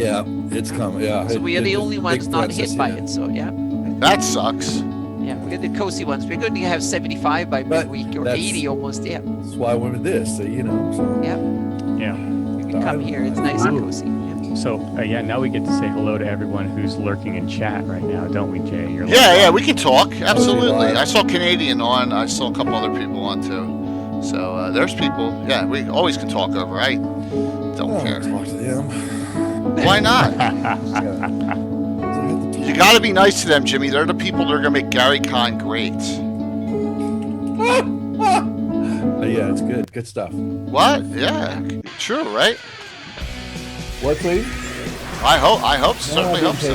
Yeah, it's coming. Yeah. So we are the only ones not hit by it. So yeah. That sucks. Yeah, we're the cozy ones. We're going to have 75 by midweek or 80 almost. Yeah. That's why we're with this. So, you know. So. Yeah. Yeah. You can come here. It's nice and cozy. Yeah. So yeah, now we get to say hello to everyone who's lurking in chat right now, don't we, Jay? You're Yeah, we can talk. Absolutely. I saw Canadian on. I saw a couple other people on too. So there's people. Yeah, we always can talk over. I don't care. Talk to them. Why not? You got to be nice to them, Jimmy. They're the people that are going to make Gary Con great. Yeah, it's good. Good stuff. What? Yeah. True, right? What, please? I hope. Certainly hope so.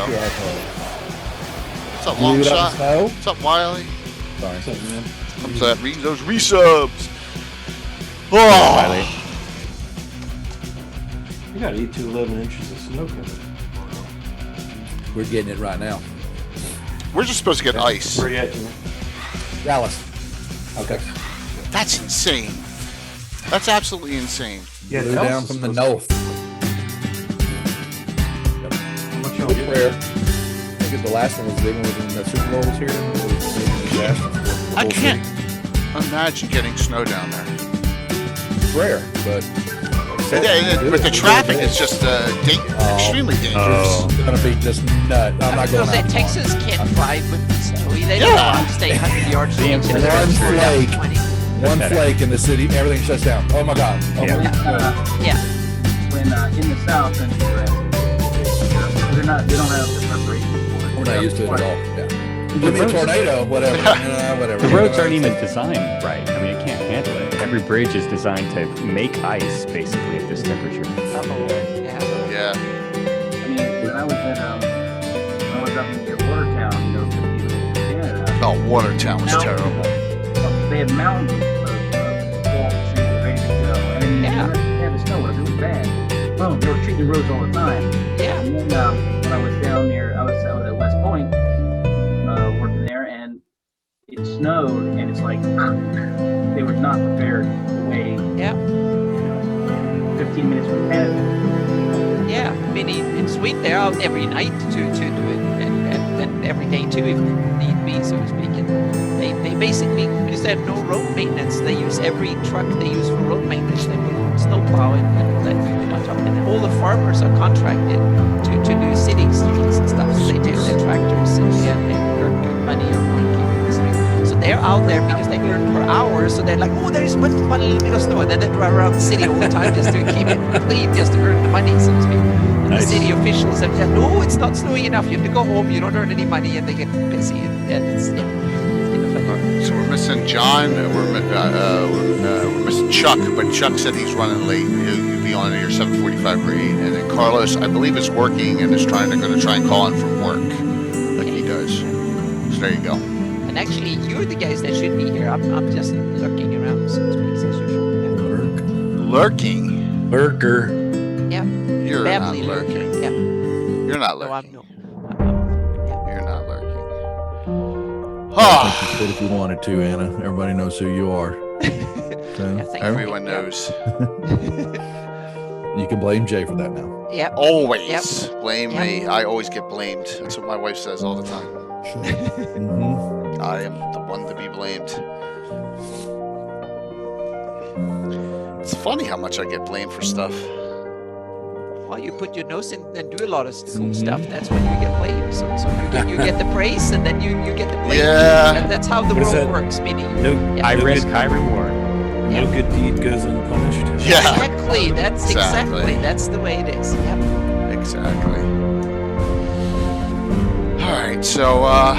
What's up, Long Shot? What's up, Wiley? Sorry. What's that? Those resubs. Oh. Wiley. We got 8 to 11 inches of snow coming. We're getting it right now. We're just supposed to get ice. Where you at, Jimmy? Dallas. Okay. That's insane. That's absolutely insane. Yeah, Blew Dallas down is from the supposed north. What y'all Good get? prayer. I think the last one was big one when the Super Bowl was here. It was a big disaster for the I whole can't city. imagine getting snow down there. It's rare, but But the traffic is just extremely dangerous. Oh. It's gonna be just nut. I'm not going Because out Texas tomorrow. can't drive with snowy. They don't want to stay 100 yards from each other. One flake. 20. One flake in the city, everything shuts down. Oh my God. Oh Yeah. my God. Yeah. When in the south and the US, they don't have the preparation for it. We're not used to it at all. Yeah. Give me a tornado, whatever. Whatever. The roads aren't even designed right. I mean, you can't handle it. Every bridge is designed to make ice, basically, at this temperature. Yeah. Yeah. I mean, when I was up in Watertown, 50 years in Canada. Oh, Watertown was terrible. They had mountains of fall season ready to go, and then Yeah. they had the snow. It was bad. Boom, they were treating the roads all the time. Yeah. And then when I was down there, I was at West Point working there, and it snowed, and it's like they were not prepared the way. Yeah. 15 minutes from Canada. Yeah. I mean, in Sweden, they're out every night to do it, and every day too, if need be, so to speak. And they basically, because they have no road maintenance, they use every truck they use for road maintenance. They will snowplow and let you know, and all the farmers are contracted to do city streets and stuff. So they take their tractors and they earn good money on keeping the street. So they're out there because they earn per hour. So they're like, oh, there's one little bit of snow, and then they drive around the city all the time just to keep it clean, just to earn the money, so to speak. And Nice. the city officials have said, no, it's not snowing enough. You have to go home. You don't earn any money, and they get busy. And it's kind of funny. So we're missing John. We're missing Chuck, but Chuck said he's running late. He'll be on here 7:45 or 8. And then Carlos, I believe, is working and is going to try and call in from work, like he does. So there you go. And actually, you're the guys that should be here. I'm just lurking around, so to speak, as usual. Lurking. Lurker. Yeah. You're Badly not lurking. Yeah. You're not No, lurking. I'm You're not lurking. I think you could if you wanted to, Anna. Everybody knows who you are. Yeah, thank you. Everyone knows. You can blame Jay for that now. Yep. Always Yep. blame me. I always get blamed. That's what my wife says all the time. Mm-hmm. I am the one to be blamed. It's funny how much I get blamed for stuff. Well, you put your nose in and do a lot of cool stuff. That's when you get blamed. So you get the praise, and then you get the blame. Yeah. And that's how the What is world that? works. Meaning, No, Yeah. High risk, high reward. Yeah. no good deed goes unpunished. Yeah, exactly. That's Exactly. exactly. That's the way it is. Yep. exactly. All right, so, wow.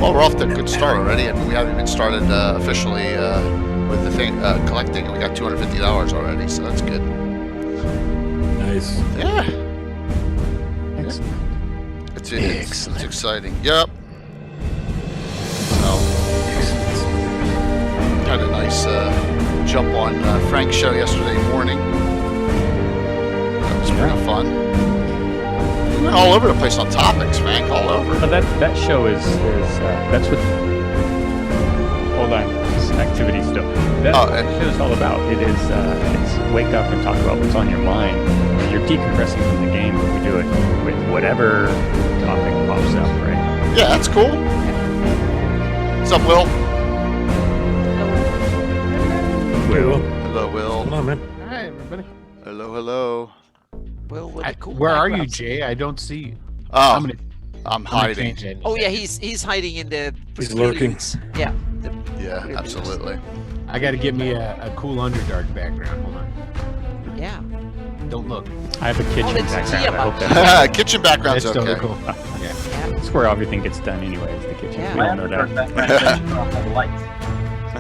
Well, we're off to a good start already. I mean, we haven't even started officially with the thing, collecting, and we got $250 already, so that's good. Nice. Yeah. Excellent. It's exciting. Yep. So, had a nice jump on Frank's show yesterday morning. That was pretty fun. We went all over the place on topics, Frank, all over. But that show is that's what. Hold on. activity still. That's Oh, what the show's all about. It is, it's wake up and talk about what's on your mind. You're decompressing from the game, and we do it with whatever topic pops up, right? Yeah, that's cool. What's up, Will? Will. Hello, Will. Hold on, man. Hi, everybody. Hello, hello. Well, with the cool Where are you, backgrounds. Jay? I don't see you. Oh, I'm gonna hiding. change it. Oh yeah, he's hiding in the. He's lurking. preludes. Yeah. Yeah, absolutely. I got to get me a cool Underdark background. Hold on. Yeah. Don't look. I have a kitchen it's background. I hope Tiamat. that's Kitchen background's That's okay. totally cool. Yeah. That's where everything gets done anyway, is the kitchen. Yeah. We My all know Underdark that. background is off all the lights.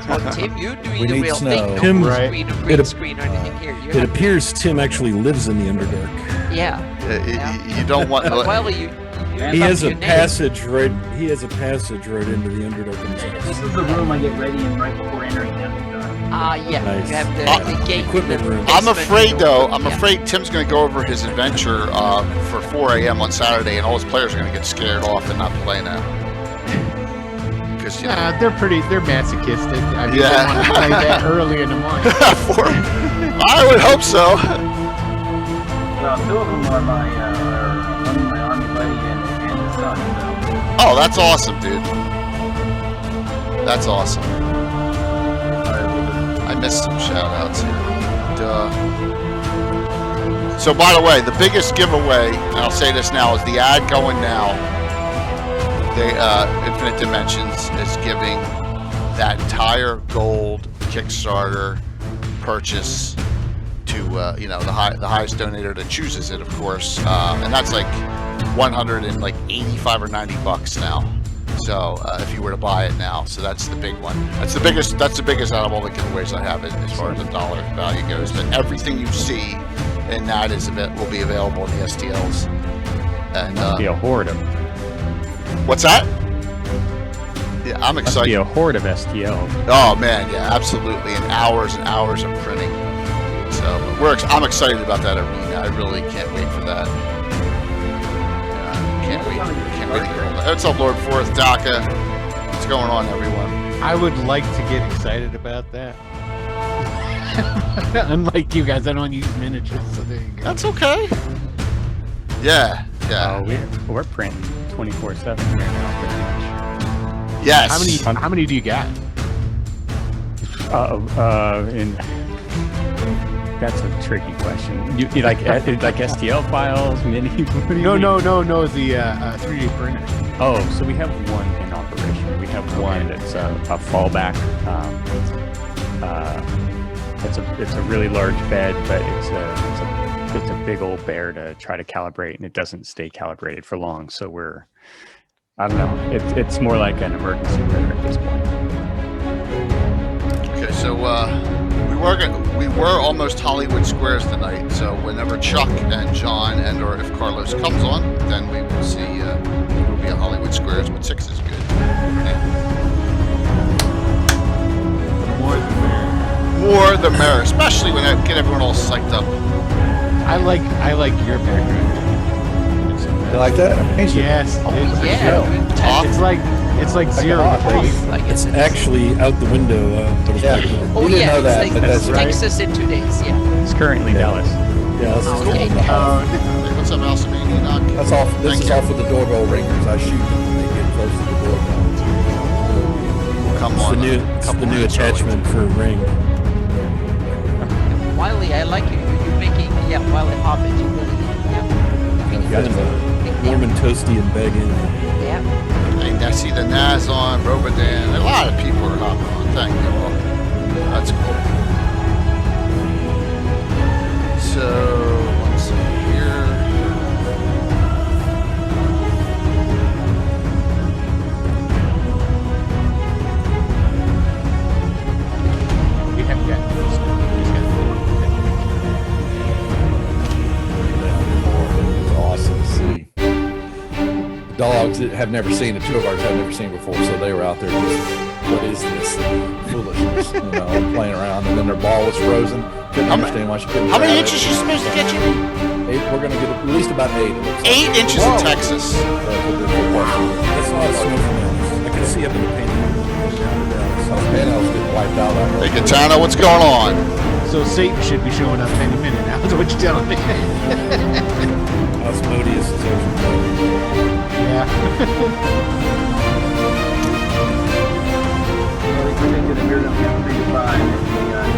Well, Tim, you're doing We the need real snow. thing. No Tim, green right. screen or green It- screen or anything here. You It have, appears Tim actually lives in the Underdark. yeah. You don't want. Well, you. He has a your name. passage right. He has a passage right into the Underdark himself. This is the room I get ready in right before entering the Underdark. Yeah. Nice. You have the gate. Equipment the room. I'm basement afraid room. though. I'm Yeah. afraid Tim's going to go over his adventure for 4 a.m. on Saturday, and all his players are going to get scared off and not play now. Because you know, They're masochistic. I mean, Yeah. they want to play that early in the morning. I would hope so. Well, 2 of them are my one of my army buddy and his son. So Oh, that's awesome, dude. That's awesome. I missed some shout outs here. Duh. So, by the way, the biggest giveaway, and I'll say this now, is the ad going now. Infinite Dimensions is giving that entire gold Kickstarter purchase to the highest donator that chooses it, of course, and that's like 185 or 90 bucks now. So if you were to buy it now, so that's the big one. That's the biggest out of all the giveaways I have as far as the dollar value goes. But everything you see in that will be available in the STLs. And Be a horde of what's that? Yeah, I'm must be excited. a horde of STL. Oh man, yeah, absolutely, and hours of printing. So I'm excited about that arena. I really can't wait for that. Can't wait to get all that. What's up, Lord Forth, Daka? What's going on, everyone? I would like to get excited about that. Unlike you guys, I don't use miniatures, so there you go. That's okay. Yeah. We're printing 24/7 right now, pretty much. Yes. How many do you got? That's a tricky question. You like STL files, mini? What do you mean? No. The 3D printer. Oh, so we have one in operation. We have one that's a fallback. It's a really large bed, but it's a big old bear to try to calibrate, and it doesn't stay calibrated for long. So I don't know. It's more like an emergency printer at this point. Okay, so we were almost Hollywood Squares tonight. So whenever Chuck and John or if Carlos comes on, then we will see. It will be a Hollywood Squares, but 6 is good. Yeah. More the merrier, especially when I get everyone all psyched up. I like your background. You like that? Amazing. Yes. It's like zero. It's Actually, out the window. Yeah. Oh You didn't yeah, know that, it's but like that's right. Texas in 2 days. Yeah. It's currently Dallas. Yeah, this is Okay. cool. Hey, what's up, Alcimene Enoch? That's off. This Thank is you. off with the doorbell ringers. I shoot them when they get close to the doorbell. Come It's on. the new, a it's couple the new minutes early. attachment for Ring. Wiley, I like you. You're making Wiley Hobbit. You really Got him warm and toasty and begging. Yeah. Hey, Nessie the Naz on, Robodan. A lot of people are hopping on. Thank you all. That's cool. So, let's see here. We haven't got this. It's awesome to see. The dogs that have never seen it. 2 of ours have never seen it before, so they were out there just, what is this foolishness? Playing around, and then their ball was frozen. Couldn't understand why she couldn't. How many grab inches it. you supposed to get, Jimmy? 8. We're gonna get at least about 8. It looks like. 8 inches Whoa. in Texas. That's a lot of snow from Dallas. I can see up in the paint. Those panels get wiped out. on Hey, real quick. Katana, what's going on? So Satan should be showing up any minute now. Is what you're telling me? Osmodius is over. Yeah. Well, they predicted that we were going to get 3 to 5. And we got,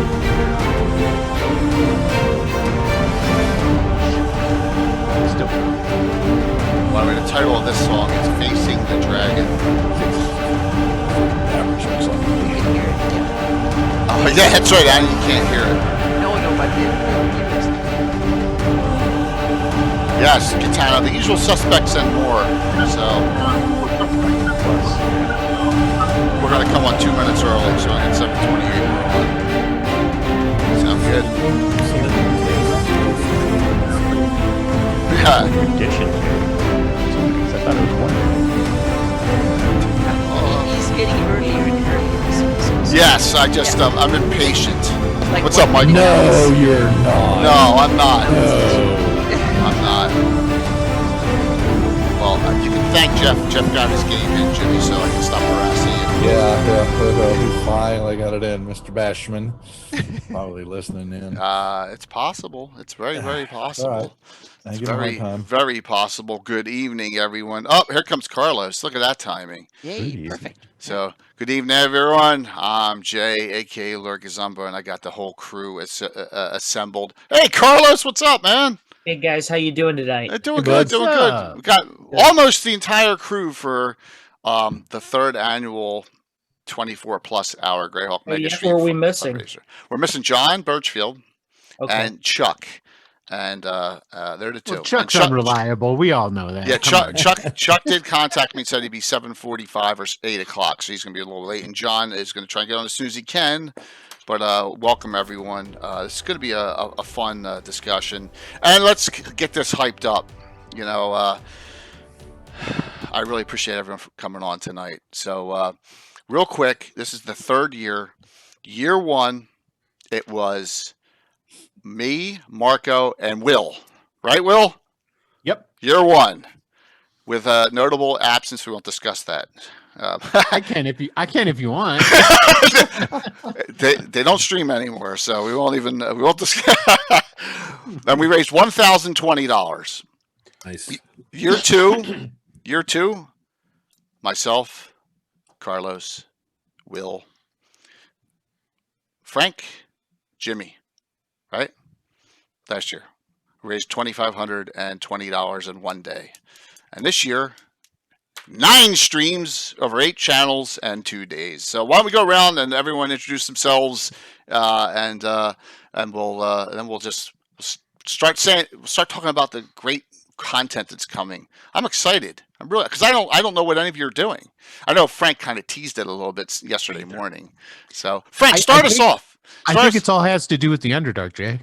Still. Well, I mean, the title of this song is Facing the Dragon. Average or something. You can hear it. Yeah. Oh, yeah, that's right, Annie, you can't hear it. No, but Yes, Katana, the usual suspects and more. So, we're going to come on 2 minutes early, so at 7:28 we're on. Sound good? Yeah. Addition to. I thought it was one. he's getting earlier and earlier. So Yes, I just, I'm impatient. like What's up, what- Michael? No, you're not. No, I'm not. No. I'm not. Well, you can thank Jeff. Jeff got his game in, Jimmy, so I can stop harassing you. Yeah, he finally got it in, Mr. Bashman. Probably listening in. It's possible. It's very, very possible. All right. I It's give him a hard very, time. very possible. Good evening, everyone. Oh, here comes Carlos. Look at that timing. Yay, Pretty perfect. So, good evening, everyone. I'm Jay, aka Lurgazumba, and I got the whole crew assembled. Hey, Carlos, what's up, man? Hey guys, how you doing tonight? Doing Hey, good, bud. doing What's good. up? We got almost the entire crew for the third annual 24-plus hour Greyhawk Oh, Mega yeah, Street who are we missing? fundraiser. We're missing John Birchfield Okay. and Chuck, and they're the two. Well, Chuck's and unreliable. We all know that. Yeah, Come Chuck, on. Chuck did contact me and said he'd be 7:45 or 8 o'clock, so he's going to be a little late. And John is going to try and get on as soon as he can. But welcome, everyone. This is going to be a fun discussion. And let's get this hyped up. You know, I really appreciate everyone for coming on tonight. So, real quick, this is the third year. Year one, it was me, Marco, and Will. Right, Will? Yep. Year one, with a notable absence. We won't discuss that. I can if you want. they don't stream anymore, so we won't discuss. And we raised $1,020. Nice. Year two, myself, Carlos, Will, Frank, Jimmy, right? Last year, we raised $2,520 in one day, and this year, 9 streams over 8 channels and 2 days. So why don't we go around and everyone introduce themselves, and we'll just start talking about the great content that's coming. I'm excited. I'm really, because I don't know what any of you are doing. I know Frank kind of teased it a little bit yesterday morning. So Frank, start us off. I think it's all has to do with the Underdark, Jay.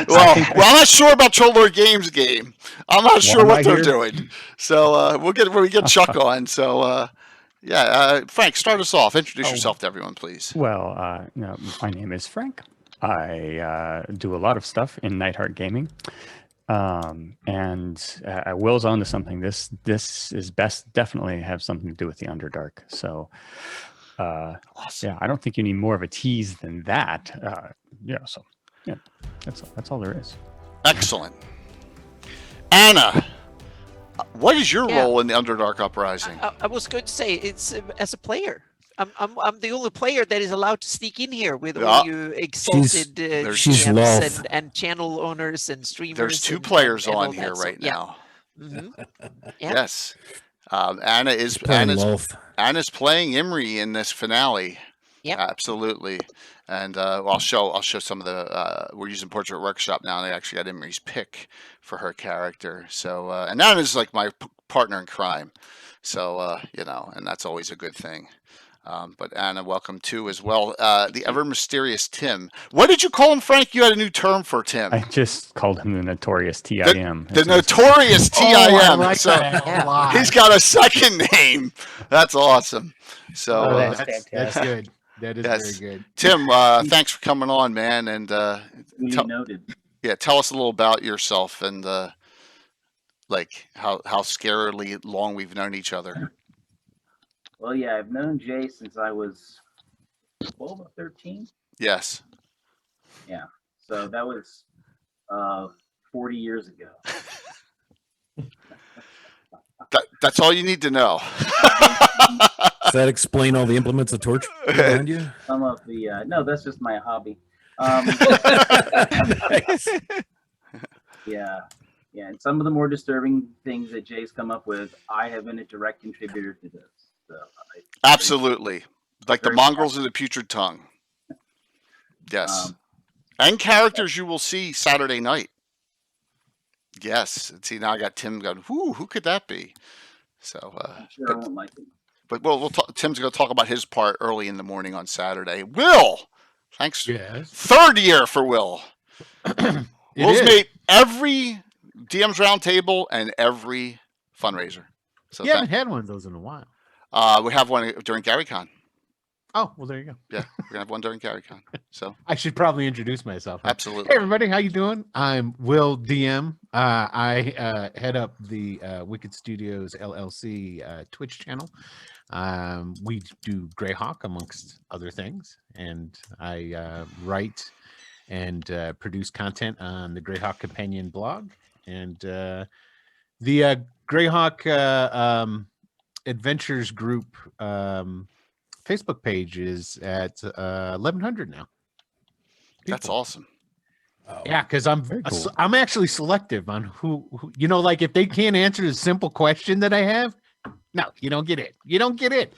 well, I'm not sure about Troller Games game. I'm not sure am what I they're here? doing. So we get Chuck on. So Frank, start us off. Introduce yourself to everyone, please. Well, no, my name is Frank. I do a lot of stuff in Nightheart Gaming. And I Will's on to something. This is definitely have something to do with the Underdark. So, Awesome. yeah, I don't think you need more of a tease than that. So that's all there is. Excellent. Anna, what is your Yeah. role in the Underdark Uprising? I was going to say it's as a player. I'm the only player that is allowed to sneak in here with all you exalted she's GMs love. and channel owners and streamers. There's 2 and players all on that, here so, right yeah. now. Mhm. Yeah. Yes. Anna's Anna's playing Imri in this finale. Yep. Absolutely. And I'll show some of the we're using Portrait Workshop now, and I actually got Imri's pick for her character. So and Anna's like my partner in crime. So and that's always a good thing. But Anna, welcome too as well. The ever mysterious Tim. What did you call him, Frank? You had a new term for Tim. I just called him the notorious TIM. The notorious TIM. I like So that a lot. he's got a second name. That's awesome. So Oh, that's That's fantastic. good. That is Yes. very good. Tim, thanks for coming on, man. And duly tell- noted. tell us a little about yourself and like how scarily long we've known each other. Well, yeah, I've known Jay since I was 12 or 13. Yes. Yeah. So that was 40 years ago. That's all you need to know. Does that explain all the implements of torture behind you? Some of the no, that's just my hobby. Nice. Yeah, and some of the more disturbing things that Jay's come up with, I have been a direct contributor to this. So Absolutely. Like the very mongrels of the putrid tongue. Yes. And characters you will see Saturday night. Yes. See, now I got Tim going, who could that be? So, I'm sure I won't like it. but we'll talk, Tim's going to talk about his part early in the morning on Saturday. Will! Thanks. Yes. Third year for Will. Will's is. made every DM's roundtable and every fundraiser. So You haven't had one of those in a while. we have one during GaryCon. Oh, well, there you go. Yeah, we're gonna have one during GaryCon. So I should probably introduce myself. Huh? absolutely. Hey, everybody, how you doing? I'm Will DM. I head up the Wicked Studios LLC Twitch channel. We do Greyhawk amongst other things, and I write and produce content on the Greyhawk Companion blog, and the Greyhawk Adventures group Facebook page is at 1,100 now. That's awesome. Yeah, because I'm Very cool. I'm actually selective on who like if they can't answer the simple question that I have, no, you don't get it. You don't get it.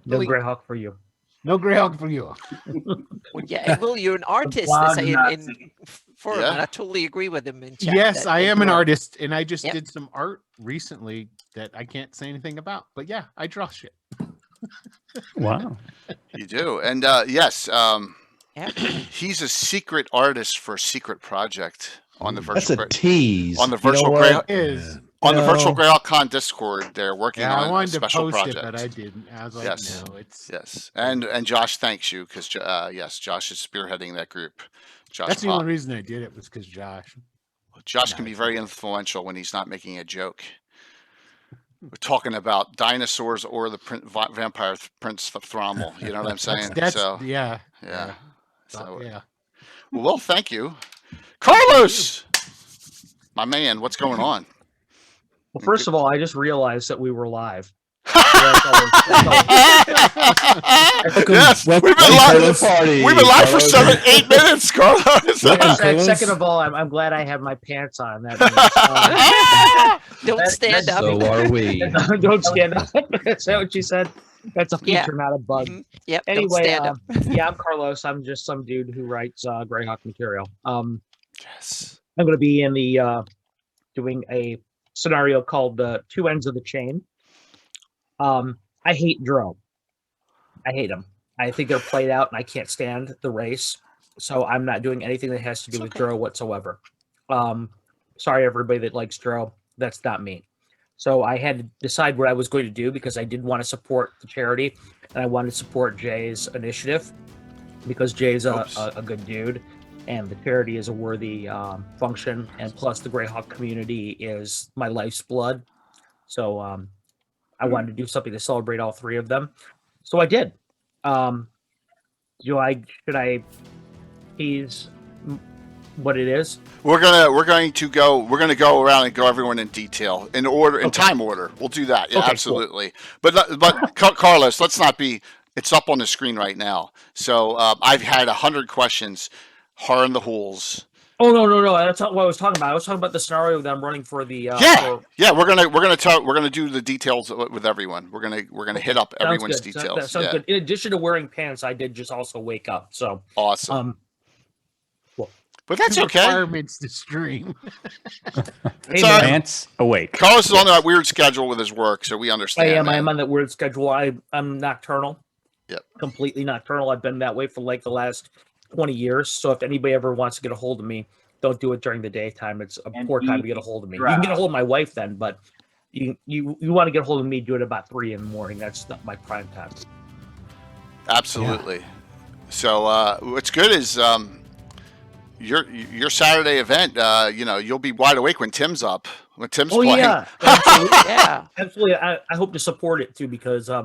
No Really? Greyhawk for you. No Greyhawk for you. Well, yeah, Will, you're an artist. blog They say Nazi. in forum, Yeah. and I totally agree with him in chat. Yes, that I am an you are. artist, and I just Yep. did some art recently that I can't say anything about. But yeah, I draw shit. Wow. You do, and yes, Yeah. he's a secret artist for a secret project on the That's virtual a tease. on the You know virtual what? Grey Is on the virtual No. Greyhawk Con Discord. They're working yeah, I on a wanted to special post project. it, but I didn't. I was like, Yes. no, it's Yes, and Josh thanks you because yes, Josh is spearheading that group. Josh, that's the only reason I did it was because Josh. Josh can be very influential when he's not making a joke. We're talking about dinosaurs or the vampire Prince Thrommel. You know what I'm saying? That's so yeah, yeah. So yeah. well, thank you, Carlos, my man. What's going on? Well, first of all, I just realized that we were live. Yes, we've been Welcome live. to the party, We've been live for Carlos. 8 minutes, Carlos. Second of all, I'm glad I have my pants on. That means, Don't stand up. So are we. don't stand up. Is that what you said? That's a feature, Yeah. not a bug. Mhm. Yep. Don't Anyway, stand up. yeah, I'm Carlos. I'm just some dude who writes Greyhawk material. Yes. I'm going to be in the doing a scenario called Two Ends of the Chain. I hate Dro. I hate them. I think they're played out, and I can't stand the race. So I'm not doing anything that has to do It's with okay. Dro whatsoever. Sorry, everybody that likes Dro. That's not me. So I had to decide what I was going to do because I did want to support the charity, and I wanted to support Jay's initiative because Jay's a good dude, and the charity is a worthy function, and plus the Greyhawk community is my life's blood. So I wanted to do something to celebrate all three of them. So I did. Should I tease what it is? We're going to go around and go everyone in detail in order, in time order. We'll do that. Yeah, Okay, cool. absolutely. But Carlos, let's not be. It's up on the screen right now. So I've had 100 questions. Horror in the Holes. Oh no! That's not what I was talking about. I was talking about the scenario that I'm running for the. Yeah. We're gonna do the details with everyone. We're gonna hit up everyone's good. details. That sounds good. In addition to wearing pants, I did just also wake up. So Awesome. Well, but that's Two okay. Requirements to stream. It's all right. Pants awake. Carlos is on that weird schedule with his work, so we I understand. am. that. I'm on that weird schedule. I'm nocturnal. Yep. Completely nocturnal. I've been that way for like the last 20 years. So if anybody ever wants to get a hold of me, don't do it during the daytime. It's a And poor time to eat get a hold of me. dry. You can get a hold of my wife then, but you want to get a hold of me, do it about 3 a.m. That's not my prime time. Absolutely. So what's good is your Saturday event, you'll be wide awake when Tim's up. When Tim's Oh playing. yeah, absolutely. Yeah. Absolutely. I hope to support it too because I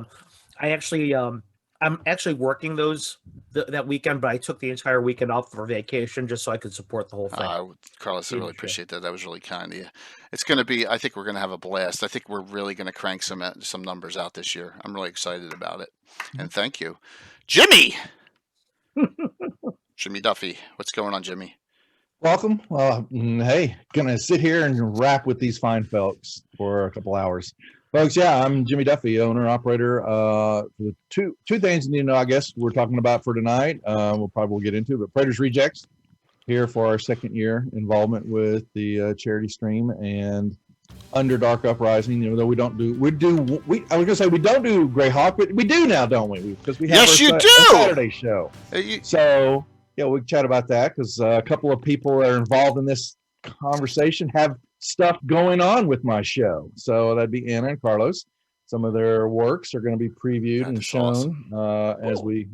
actually I'm actually working that weekend, but I took the entire weekend off for vacation just so I could support the whole thing. Carlos, I really appreciate that. That was really kind of you. It's going to be. I think we're going to have a blast. I think we're really going to crank some numbers out this year. I'm really excited about it. And thank you, Jimmy. Jimmy Duffy. What's going on, Jimmy? Welcome. Hey, gonna sit here and rap with these fine folks for a couple hours. Folks, yeah, I'm Jimmy Duffy, owner, operator. Two things you need to know, I guess, we're talking about for tonight. We'll probably get into, but Predators Rejects here for our second year involvement with the charity stream and Underdark Uprising. Though we don't do, I was gonna say we don't do Greyhawk, but we do now, don't we? Because we have Yes, you our do! Saturday show. So yeah, we can chat about that because a couple of people that are involved in this conversation have stuff going on with my show. So that'd be Anna and Carlos. Some of their works are going to be previewed and shown as we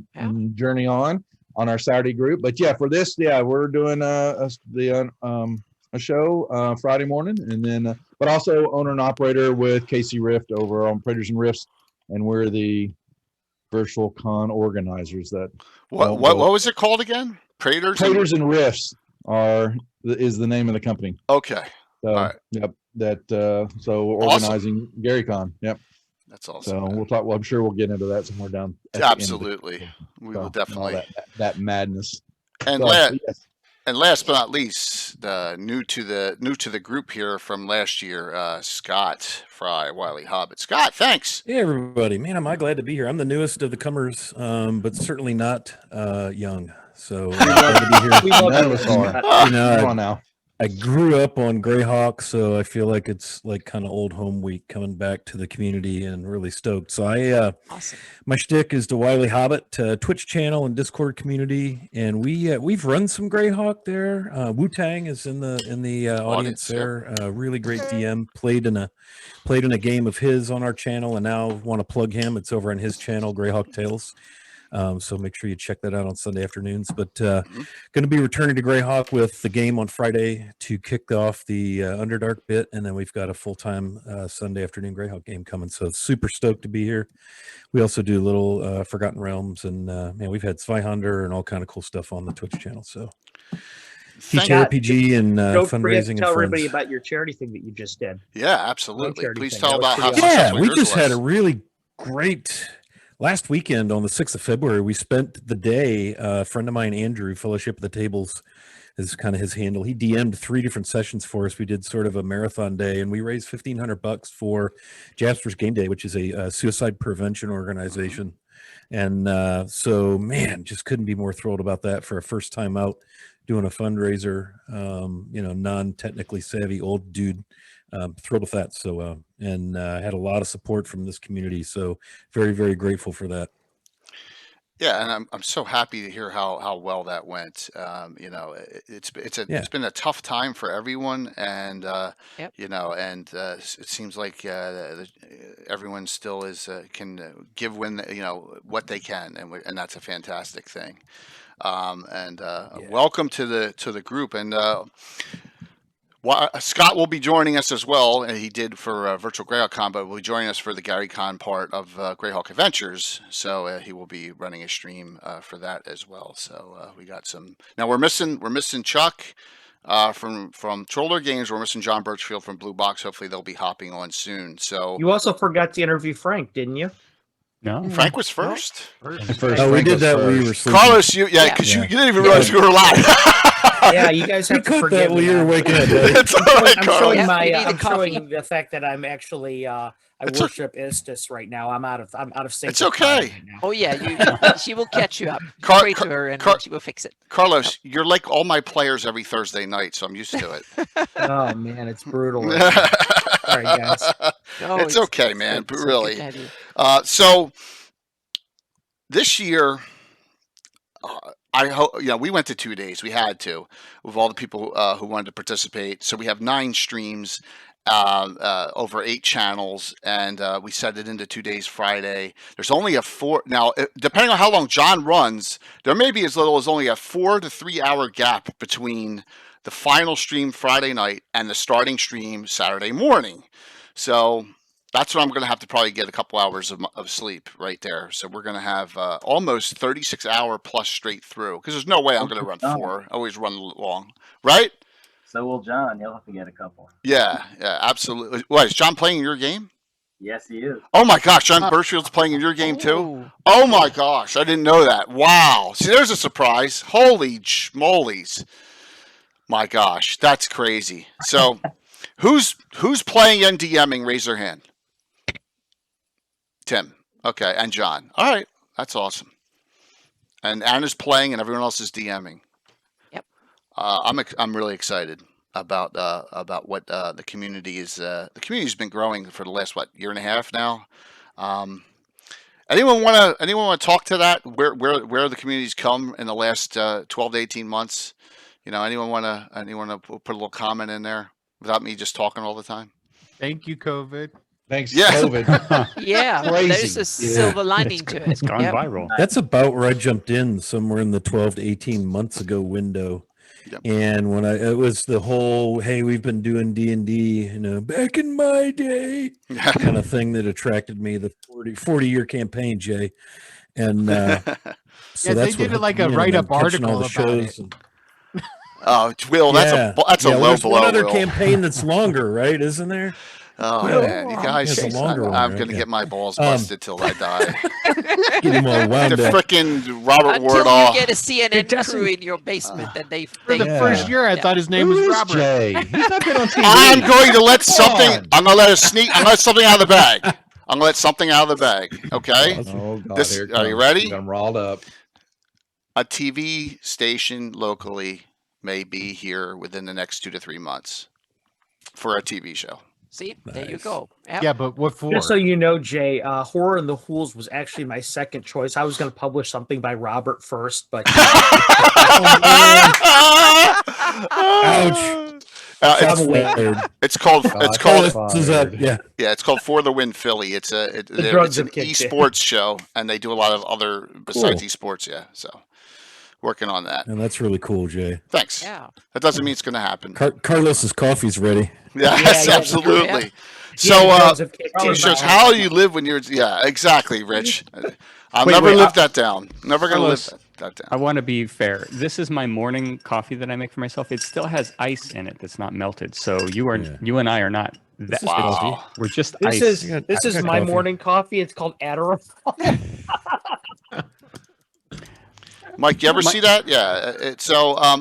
journey on our Saturday group. But yeah, for this, we're doing a show Friday morning, and then but also owner and operator with Casey Rift over on Predators and Rifts, and we're the virtual con organizers. That what was it called again? Predators and Rifts is the name of the company. Okay. So all right. Yep. That so we're organizing GaryCon. Yep. That's awesome. So we'll talk. Well, I'm sure we'll get into that somewhere down. Absolutely. We will definitely that madness. And and last but not least, new to the group here from last year, Scott Fry, Wiley Hobbit. Scott, thanks. Hey everybody, man, am I glad to be here. I'm the newest of the comers, but certainly not young. So glad to be here. None of us are. Come on now. I grew up on Greyhawk, so I feel like it's like kind of old home week coming back to the community and really stoked. So awesome. My shtick is the Wiley Hobbit Twitch channel and Discord community, and we've run some Greyhawk there. Wu-Tang is in the audience there. Really great DM. Played in a game of his on our channel, and now want to plug him. It's over on his channel, Greyhawk Tales. So make sure you check that out on Sunday afternoons. But going to be returning to Greyhawk with the game on Friday to kick off the Underdark bit, and then we've got a full-time Sunday afternoon Greyhawk game coming. So super stoked to be here. We also do little Forgotten Realms, and man, we've had Zweihander and all kind of cool stuff on the Twitch channel. So teach RPG and fundraising. Tell everybody about your charity thing that you just did. Yeah, absolutely. Please tell about how. Yeah, we just had a really great. Last weekend on the 6th of February, we spent the day, a friend of mine, Andrew, Fellowship of the Tables is kind of his handle. He DM'd 3 different sessions for us. We did sort of a marathon day, and we raised $1,500 for Jasper's Game Day, which is a suicide prevention organization. And so, man, just couldn't be more thrilled about that for a first time out doing a fundraiser, non-technically savvy old dude. Thrilled with that. So, and had a lot of support from this community. So very, very grateful for that. Yeah, and I'm so happy to hear how well that went. It's been a tough time for everyone, and it seems like everyone still can give when what they can, and that's a fantastic thing. Welcome to the group, and Scott will be joining us as well, and he did for Virtual Greyhawk Con, but will be joining us for the GaryCon part of Greyhawk Adventures. So he will be running a stream for that as well. So we got some. Now we're missing Chuck from Troller Games. We're missing John Birchfield from Blue Box. Hopefully they'll be hopping on soon. So you also forgot to interview Frank, didn't you? No, Frank was first. First. Oh, we did that when we were sleeping. Carlos, because you didn't even realize we were live. Yeah, you guys have to forgive me. You were waking up. It's all right, Carlos. I'm showing the fact that I'm actually I worship Istis right now. I'm out of sync. It's okay. Right now. Oh yeah, she will catch you up. Pray to her, and she will fix it. Carlos, you're like all my players every Thursday night, so I'm used to it. Oh man, it's brutal. Sorry, guys. No, it's okay, man. But really, so this year, I hope we went to 2 days. We had to with all the people who wanted to participate. So we have 9 streams, over 8 channels, and we set it into 2 days Friday. There's only a 4 now, depending on how long John runs, there may be as little as only a 4 to 3 hour gap between the final stream Friday night and the starting stream Saturday morning. So that's what I'm going to have to probably get a couple hours of sleep right there. So we're going to have almost 36-hour plus straight through, because there's no way I'm going to run 4. I always run long, right? So will John. He'll have to get a couple. Yeah, absolutely. What, is John playing in your game? Yes, he is. Oh my gosh, John Birchfield's playing in your game too? Oh my gosh, I didn't know that. Wow. See, there's a surprise. Holy schmolies. My gosh, that's crazy. So who's playing and DMing? Raise their hand. Tim. Okay, and John. All right, that's awesome. And Anna's playing and everyone else is DMing. Yep. I'm really excited about what the community is. The community's been growing for the last year and a half now. Anyone want to talk to that? Where the community's come in the last 12 to 18 months? You know, anyone want to put a little comment in there without me just talking all the time? Thank you, COVID. Thanks, Yeah. COVID. Yeah, Crazy. there's a silver lining to it. It's gone Yep. viral. That's about where I jumped in, somewhere in the 12 to 18 months ago window. Yep. And when it was the whole, hey, we've been doing D&D, you know, back in my day kind of thing that attracted me, the 40-year campaign, Jay. And so Yeah, they that's did what it like hooked a me in, write-up and then catching article all the about shows it. and- Oh, Will, that's a low there's blow. one other Will. campaign that's longer, right? Isn't there? Oh Will, man, you guys! it's a longer one, I'm right? gonna Yeah. get my balls busted till I die. Get him all The wound up. frickin' Robert Until Ward you off. get a CNN It doesn't- crew in your basement, and they For the Yeah. first year, I thought his name Who was is Robert. Jay? He's not been on TV. I'm going to let something. on. I'm gonna let I'm gonna let something out of the bag. I'm gonna let something out of the bag. Okay. Oh God, This- here it are you comes. ready? You got him riled up. A TV station locally may be here within the next 2 to 3 months for a TV show. see, there you Nice. go. Yep. Yeah, but what for? Just so you know, Jay, Horror in the Hools was actually my second choice. I was going to publish something by Robert first, but Ouch. It's, Fired. it's called. It's called. This is up. Yeah. Yeah, it's called For the Win Philly. It's drugs an have kicked in. esports show, and they do a lot of other besides esports. Yeah, so working on that. And that's really cool, Jay. Thanks. Yeah. That doesn't mean it's going to happen. Carlos's coffee's ready. Yes, yeah, absolutely. yeah. So, drugs have kicked in. it shows how you live when you're. Yeah, exactly, Rich. I'll Wait, never wait, live that down. Never going to live Carlos, that I down. want to be fair. This is my morning coffee that I make for myself. It still has ice in it that's not melted. So you and I are not that. is Wow. We're just This ice. is I got- this I is got my coffee. morning coffee. It's called Adderall. Mike, you ever see that? Yeah.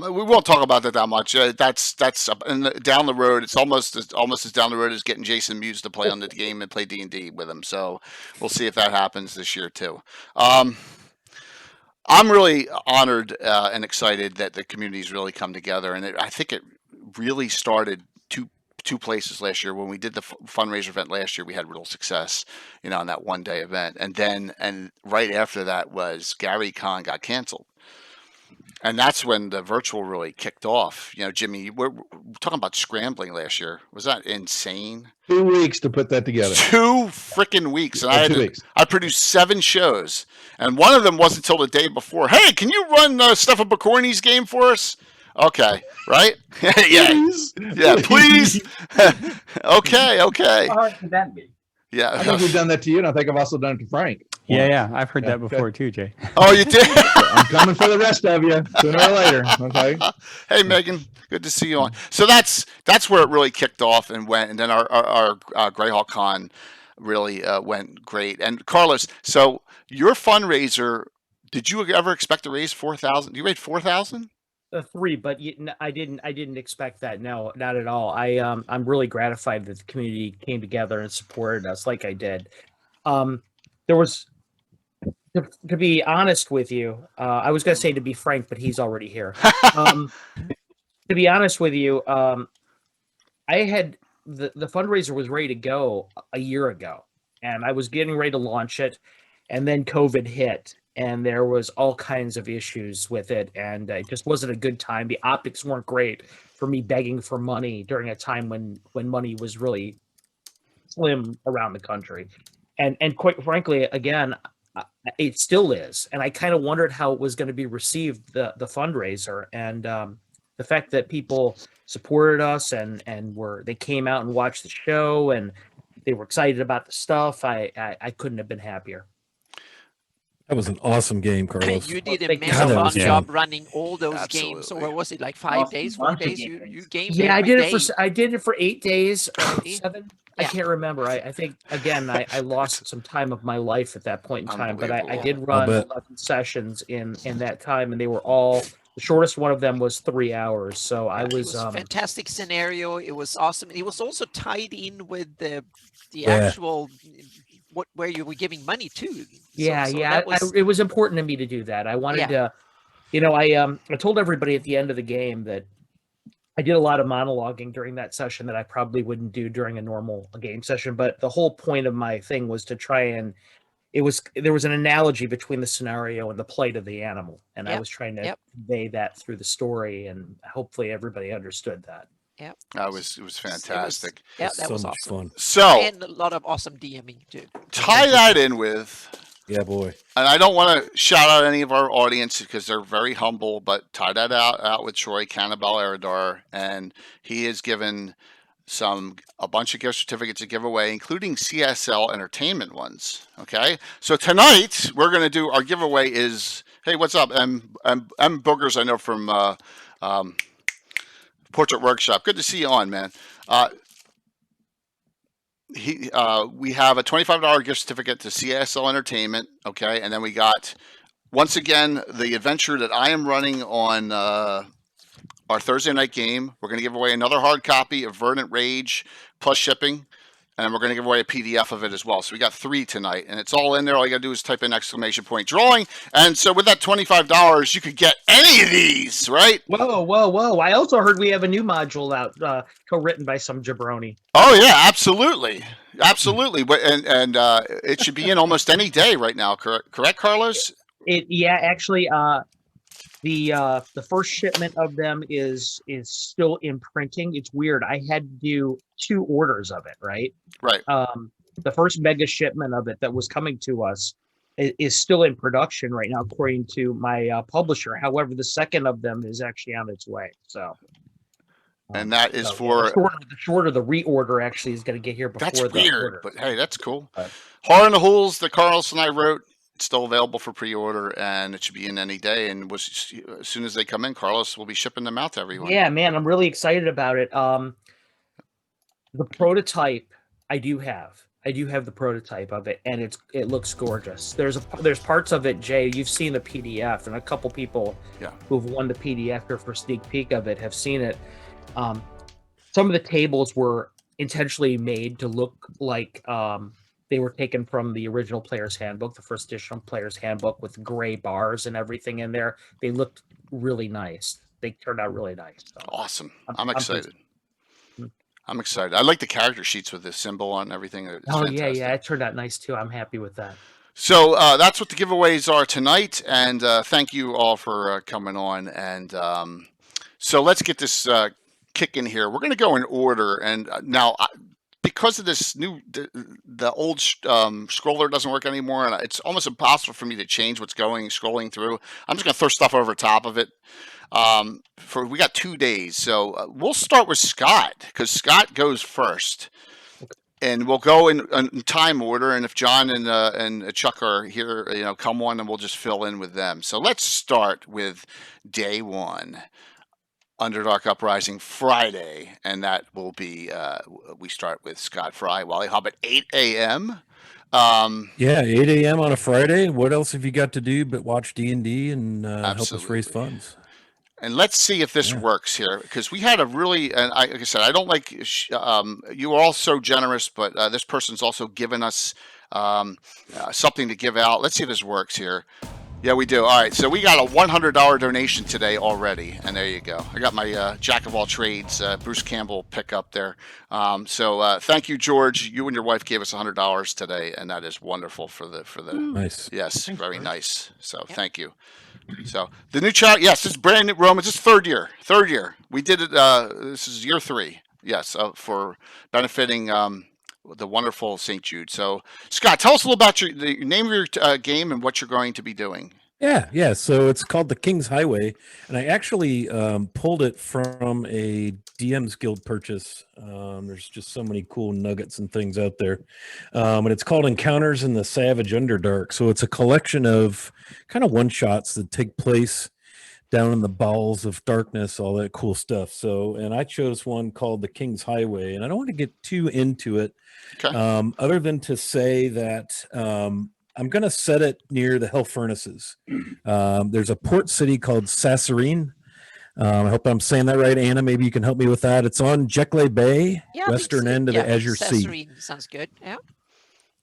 We won't talk about that much. That's down the road. It's almost as down the road as getting Jason Mewes to play on the game and play D&D with him. So we'll see if that happens this year too. I'm really honored and excited that the community's really come together, and I think it really started two places last year. When we did the fundraiser event last year, we had real success, on that 1-day event, and right after that was Gary Con got canceled. And that's when the virtual really kicked off. Jimmy, we're talking about scrambling last year. Was that insane? 2 weeks to put that together. 2 freaking weeks. And Yeah, 2 weeks. I produced 7 shows. And one of them wasn't until the day before. Hey, can you run Stefan Bacorny's game for us? Okay, right? Yeah. Please. Yeah, please. Okay. How hard could that be? I Yeah. think we've done that to you, and I think I've also done it to Frank. Yeah. I've heard Yeah, that before too, Jay. Oh, you did? I'm coming for the rest of you sooner or later. Okay. Hey, Megan, good to see you on. So that's where it really kicked off and went, and then our Greyhawk Con really went great. And Carlos, so your fundraiser, did you ever expect to raise 4,000? You raised 4,000? 3, but I didn't expect that. No, not at all. I'm really gratified that the community came together and supported us like I did. There was, to be honest with you, I was going to say to be frank, but he's already here. To be honest with you, I had the fundraiser was ready to go a year ago, and I was getting ready to launch it, and then COVID hit. And there was all kinds of issues with it, and it just wasn't a good time. The optics weren't great for me begging for money during a time when money was really slim around the country. And quite frankly, again, it still is. And I kind of wondered how it was going to be received, the fundraiser, and the fact that people supported us and they came out and watched the show and they were excited about the stuff. I couldn't have been happier. That was an awesome game, Carlos. You did a Thank you. marathon God, that was job fun. running all those games. Absolutely. Or was it like 5 Awesome days, 4 bunch of days? You games. gamed Yeah, I every did day. it for 8 days, or See? 7. Yeah. I can't remember. I think again, I lost some time of my life at that point in time, but I Unbelievable. did run bet. 11 sessions in that time, and they were all, the shortest one of them was 3 hours. So I It was, was fantastic scenario. It was awesome. It was also tied in with the Yeah. actual where you were giving money to. yeah. that was, It was important to me to do that. I wanted to, I told everybody at the end of the game that I did a lot of monologuing during that session that I probably wouldn't do during a normal game session. But the whole point of my thing was to try and there was an analogy between the scenario and the plight of the animal, and I Yep, was trying to yep. convey that through the story, and hopefully everybody understood that. yeah, It was fantastic. yeah, It that so was much awesome. fun. So And a lot of awesome DMing too. tie that in with, Yeah, boy. and I don't want to shout out any of our audience because they're very humble, but tie that out with Troy Cannibal Eridar, and he has given a bunch of gift certificates to give away, including CSL Entertainment ones. Okay, so tonight we're going to do our giveaway. Is, hey, what's up? M Boogers, I know from Portrait Workshop. Good to see you on, man. We have a $25 gift certificate to CSL Entertainment. Okay, and then we got, once again, the adventure that I am running on our Thursday night game. We're going to give away another hard copy of Verdant Rage plus shipping, and we're going to give away a PDF of it as well. So we got 3 tonight, and it's all in there. All you got to do is type in ! drawing, and so with that $25, you could get any of these, right? Whoa! I also heard we have a new module out, co-written by some jabroni. Oh yeah, absolutely. But and it should be in almost any day right now. Correct, Carlos? Actually, the first shipment of them is still in printing. It's weird. I had to do 2 orders of it, right? Right. The first mega shipment of it that was coming to us is still in production right now, according to my publisher. However, the second of them is actually on its way. So, And that is so, for the shorter the reorder actually is going to get here before that's the weird, order. but hey, that's cool. But- Horror in the Hools that Carlos and I wrote. It's still available for pre-order, and it should be in any day. And as soon as they come in, Carlos will be shipping them out to everyone. Yeah, man, I'm really excited about it. The prototype I do have the prototype of it, and it looks gorgeous. There's parts of it, Jay, you've seen the PDF, and a couple people who've won the PDF here for a sneak peek of it have seen it. Some of the tables were intentionally made to look like they were taken from the original Player's Handbook, the first edition Player's Handbook, with gray bars and everything in there. They looked really nice. They turned out really nice. So Awesome. I'm excited. I'm excited. I like the character sheets with the symbol on everything. It's fantastic. yeah, it turned out nice too. I'm happy with that. So that's what the giveaways are tonight, and thank you all for coming on. And so let's get this kicking here. We're going to go in order, and now because of this new, the old scroller doesn't work anymore, and it's almost impossible for me to change what's scrolling through. I'm just going to throw stuff over top of it. We got 2 days, so we'll start with Scott, because Scott goes first, and we'll go in time order. And if John and Chuck are here, come on, and we'll just fill in with them. So let's start with day 1. Underdark Uprising Friday, and that will be we start with Scott Fry, Wally Hobbit, 8 a.m. Yeah, 8 a.m. on a Friday. What else have you got to do but watch D&D and help us raise Absolutely. funds? And let's see if this works here, because we had a really, and like I said, I don't like, you are all so generous, but this person's also given us something to give out. Let's see if this works here. Yeah, we do. All right, so we got a $100 donation today already, and there you go. I got my Jack of all trades, Bruce Campbell pickup there. So thank you, George. You and your wife gave us $100 today, and that is wonderful for the. Nice. Yes, Thanks, very George. nice. So thank you. So the new child, yes, it's brand new Romans. It's third year. We did it. This is year 3. Yes, for benefiting the wonderful St. Jude. So Scott, tell us a little about the name of your game and what you're going to be doing. Yeah. So it's called the King's Highway, and I actually pulled it from a DM's Guild purchase. There's just so many cool nuggets and things out there, and it's called Encounters in the Savage Underdark. So it's a collection of kind of one shots that take place down in the bowels of darkness, all that cool stuff. So, and I chose one called the King's Highway, and I don't want to get too into it, Okay. other than to say that I'm going to set it near the Hell Furnaces. There's a port city called Sassarine. I hope I'm saying that right, Anna. Maybe you can help me with that. It's on Jekyll Bay, Yeah, I think western so. end of Yeah, the Azure Sea. Sassarine sounds good. Yeah.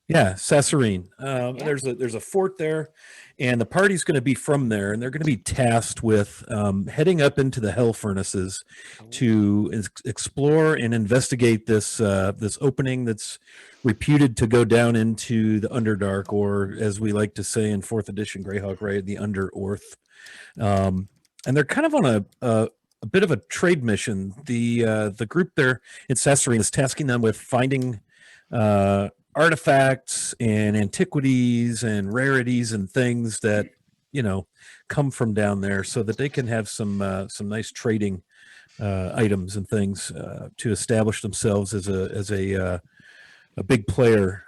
Yeah, Sassarine. There's a fort there, and the party's going to be from there, and they're going to be tasked with heading up into the Hell Furnaces to explore and investigate this this opening that's reputed to go down into the Underdark, or as we like to say in 4th edition Greyhawk, right, the Under-Orth. And they're kind of on a bit of a trade mission. The group there in Sassarine is tasking them with finding artifacts and antiquities and rarities and things that come from down there, so that they can have some nice trading items and things to establish themselves as a big player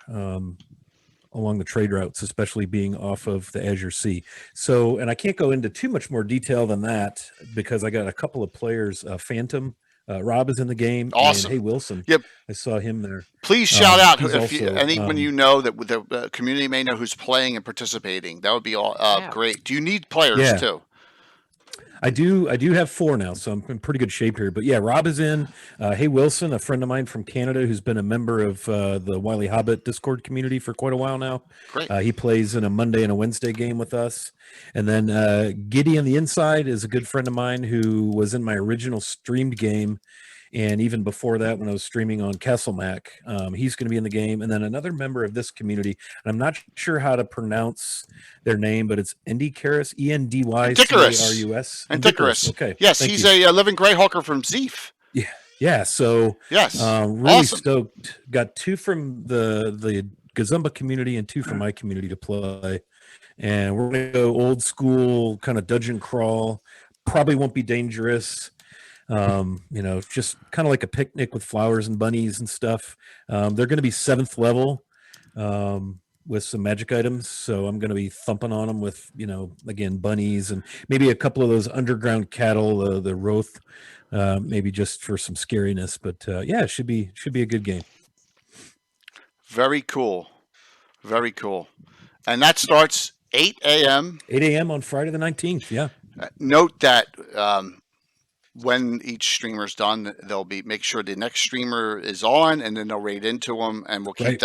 along the trade routes, especially being off of the Azure Sea. So, and I can't go into too much more detail than that because I got a couple of players. Phantom Rob is in the game. Awesome. And Hey Wilson. Yep. I saw him there. Please shout out he's if also, anyone you know that the community may know who's playing and participating. That would be all great. Do you need players too? I do have 4 now, so I'm in pretty good shape here. But yeah, Rob is in. Hey Wilson, a friend of mine from Canada who's been a member of the Wily Hobbit Discord community for quite a while now. Great. He plays in a Monday and a Wednesday game with us. And then Giddy on the inside is a good friend of mine who was in my original streamed game. And even before that, when I was streaming on Castle Mac, he's going to be in the game. And then another member of this community, and I'm not sure how to pronounce their name, but it's Endycarus, Endycarus. Endycarus. Okay. Yes, he's a living Greyhawker from Zeef. Yeah. So yes, really awesome. stoked. Got 2 from the Gazumba community and 2 from my community to play. And we're going to go old school, kind of dungeon crawl. Probably won't be dangerous. Just kind of like a picnic with flowers and bunnies and stuff. They're going to be 7th level with some magic items. So I'm going to be thumping on them with, again, bunnies and maybe a couple of those underground cattle, the Roth, maybe just for some scariness. But it should be a good game. Very cool. Very cool. And that starts 8 a.m. 8 a.m. on Friday the 19th. Yeah. Note that when each streamer's done, they'll make sure the next streamer is on, and then they'll raid into them, and we'll keep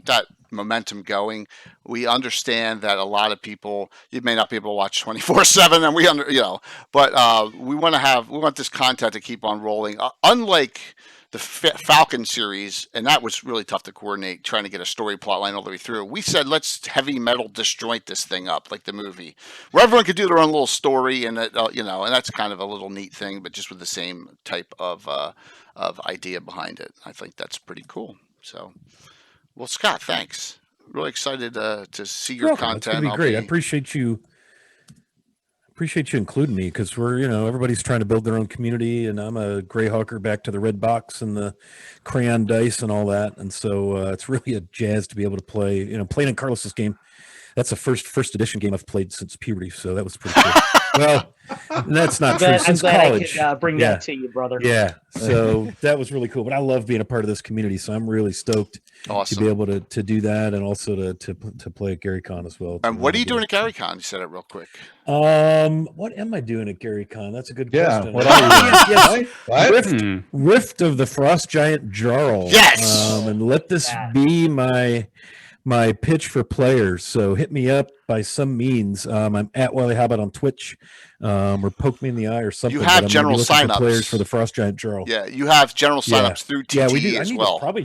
that momentum going. We understand that a lot of people, you may not be able to watch 24/7, and but we want this content to keep on rolling. Unlike the Falcon series, and that was really tough to coordinate, trying to get a story plot line all the way through. We said, let's heavy metal disjoint this thing up like the movie, where everyone could do their own little story, and and that's kind of a little neat thing, but just with the same type of idea behind it. I think that's pretty cool. So, well, Scott, thanks. Really excited to see your content. It's gonna be great. I appreciate you including me, because we're everybody's trying to build their own community, and I'm a Greyhawker back to the red box and the crayon dice and all that, and so it's really a jazz to be able to play. Playing in Carlos's game, that's the first edition game I've played since puberty, so that was pretty cool. Well, that's not true. Since college, I could bring that to you, brother. Yeah, so that was really cool. But I love being a part of this community, so I'm really stoked to be able to do that, and also to play at GaryCon as well. And what are you doing at GaryCon? You said it real quick. What am I doing at GaryCon? That's a good question. What are you doing? Rift of the Frost Giant Jarl. Yes. And let this be my pitch for players. So hit me up by some means. I'm at Wily Hobbit on Twitch, or poke me in the eye or something. You have general signups. Players for the Frost Giant Jarl. Yeah, you have general signups through TT we do. as well. Probably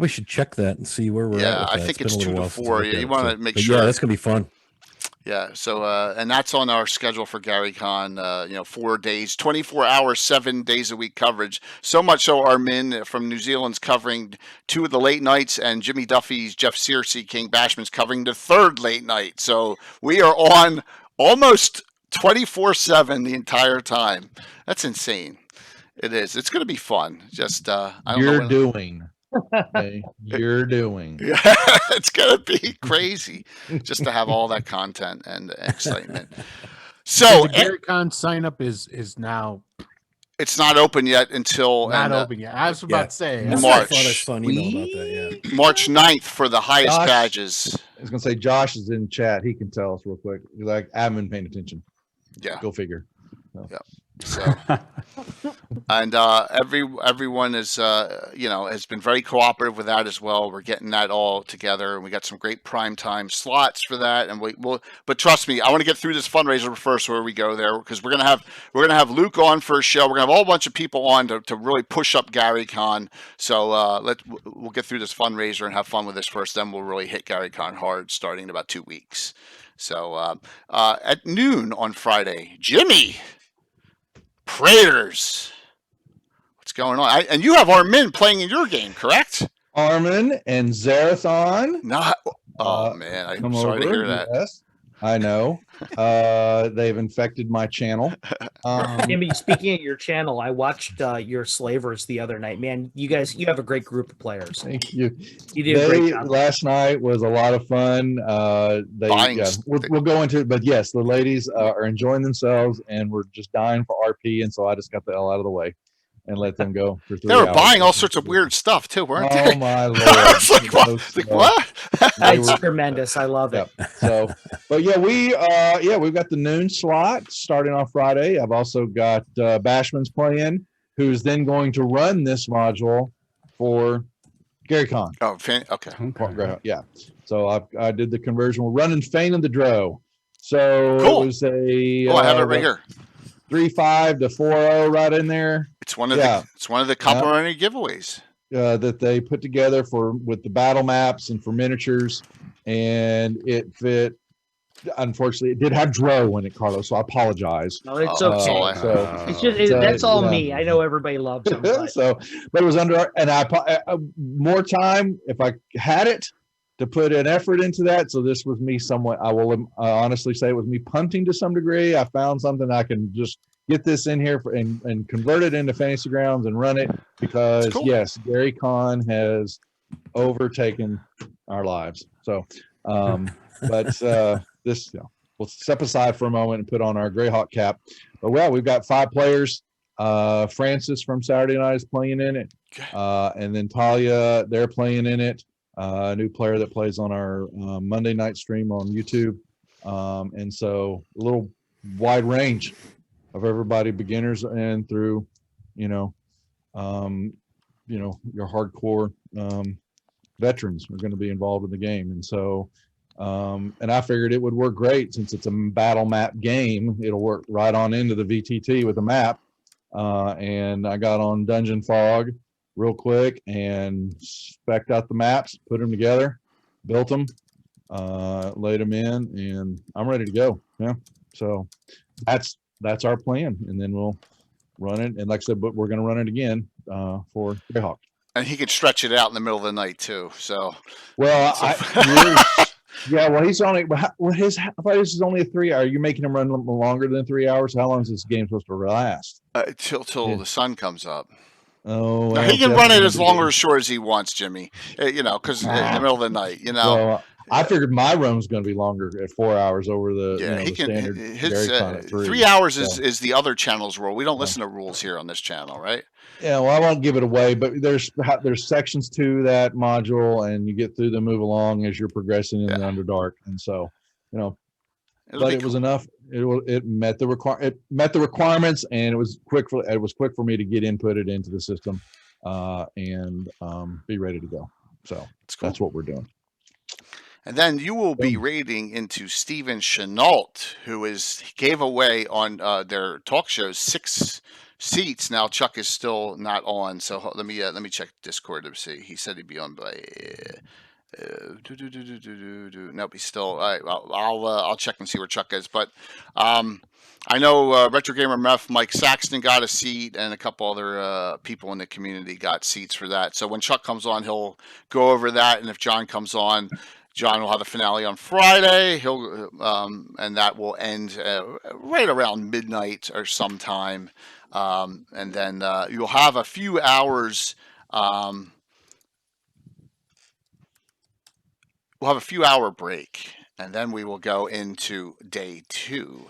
should check that and see where we're at. I think it's 2 to 4. You want to make but sure. Yeah, that's gonna be fun. Yeah. So, and that's on our schedule for GaryCon. 4 days, 24 hours, 7 days a week coverage. So much so, Armin from New Zealand's covering 2 of the late nights, and Jimmy Duffy's Jeff Searcy, King Bashman's covering the 3rd late night. So we are on almost 24/7 the entire time. That's insane. It is. It's going to be fun. Just I don't know. You're doing. Okay? You're doing. Yeah, it's gonna be crazy just to have all that content and excitement. So the GaryCon sign up is now it's not open yet until not open yet. I was about to say I March. saw this fun email about that. Yeah. March 9th for the highest Josh. badges. I was gonna say Josh is in chat. He can tell us real quick. He's like, I haven't been paying attention. Yeah. Go figure. So and everyone is has been very cooperative with that as well. We're getting that all together, and we got some great prime time slots for that. And but trust me, I want to get through this fundraiser first where we go there, because we're gonna have Luke on for a show. We're gonna have a whole bunch of people on to really push up GaryCon. So we'll get through this fundraiser and have fun with this first. Then we'll really hit GaryCon hard starting in about 2 weeks. So at noon on Friday, Jimmy Praetors. What's going on? And you have Armin playing in your game, correct? Armin and Zarathon. Not. Oh man, I'm come sorry to over, hear that. Yes, I know. They've infected my channel. Jimmy, speaking of your channel, I watched your Slavers the other night. Man, you have a great group of players. Thank you. You did a great job. Last night was a lot of fun. We'll go into it, but yes, the ladies are enjoying themselves, and we're just dying for RP, and so I just got the L out of the way and let them go for 3 They were hours. buying all sorts of weird stuff too, weren't they? Oh my lord! It's like, what? It's tremendous. I love it. Yep. So, but yeah, we've got the noon slot starting on Friday. I've also got Bashman's playing, who's then going to run this module for GaryCon. Oh, okay. Yeah. So I did the conversion. We're running Fane and the Drow. So Cool. it was a. I have it right here. 3.5 to 4.0 right in there. It's one of the complimentary giveaways that they put together with the battle maps and for miniatures, and it fit. Unfortunately, it did have Drow in it, Carlos. So I apologize. No, it's okay. It's just that's all me. I know everybody loves them. But. But it was under, and I more time if I had it to put an effort into that. So this was me somewhat. I will honestly say it was me punting to some degree. I found something I can just get this in here and convert it into Fantasy Grounds and run it, because yes, GaryCon has overtaken our lives. So, but this we'll step aside for a moment and put on our Greyhawk cap. But we've got 5 players. Francis from Saturday Night is playing in it, and then Talia, they're playing in it. A new player that plays on our Monday night stream on YouTube, and so a little wide range of everybody, beginners and through, your hardcore veterans are going to be involved in the game, and so and I figured it would work great since it's a battle map game. It'll work right on into the VTT with the map, and I got on Dungeon Fog real quick and spec'd out the maps, put them together, built them, laid them in, and I'm ready to go. Yeah. So that's our plan. And then we'll run it. And like I said, but we're going to run it again for Greyhawk. And he can stretch it out in the middle of the night too. So, he's only, I thought this is only a 3 hour. Are you making him run longer than 3 hours? How long is this game supposed to last? Till the sun comes up. Oh, now, he can run it as long or as short as he wants, Jimmy. Because in the middle of the night, Well, I figured my room's going to be longer at 4 hours over the he the can. standard. His 3 hours is the other channel's rule. We don't listen to rules here on this channel, right? Yeah, well, I won't give it away, but there's sections to that module, and you get through them, move along as you're progressing in the Underdark, and so it was enough. It met the requirements, and it was quick for me to get inputted into the system, and be ready to go. So that's what we're doing. And then you will be raiding into Stephen Chenault, who gave away on their talk shows 6 seats. Now Chuck is still not on, so let me check Discord to see. He said he'd be on by Nope, he's still. All right, I'll check and see where Chuck is. But I know Retro Gamer Meth, Mike Saxton got a seat, and a couple other people in the community got seats for that. So when Chuck comes on, he'll go over that, and if John comes on, John will have the finale on Friday. He'll and that will end right around midnight or sometime, and then you'll have a few hours. We'll have a few hour break, and then we will go into day 2.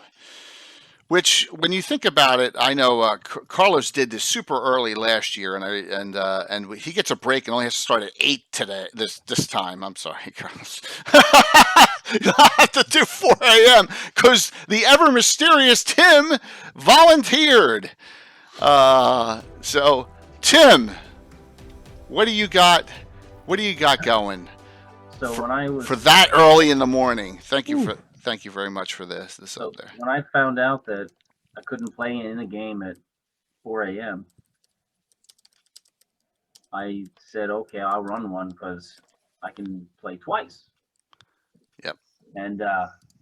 Which, when you think about it, I know Carlos did this super early last year, and he gets a break and only has to start at 8 today. This time, I'm sorry, Carlos. You'll have to do 4 a.m. because the ever mysterious Tim volunteered. So, Tim, what do you got? What do you got going? So when I was For that early in the morning, thank you very much for this so up there. when I found out that I couldn't play in a game at 4 a.m., I said, okay, I'll run one because I can play twice. Yep. And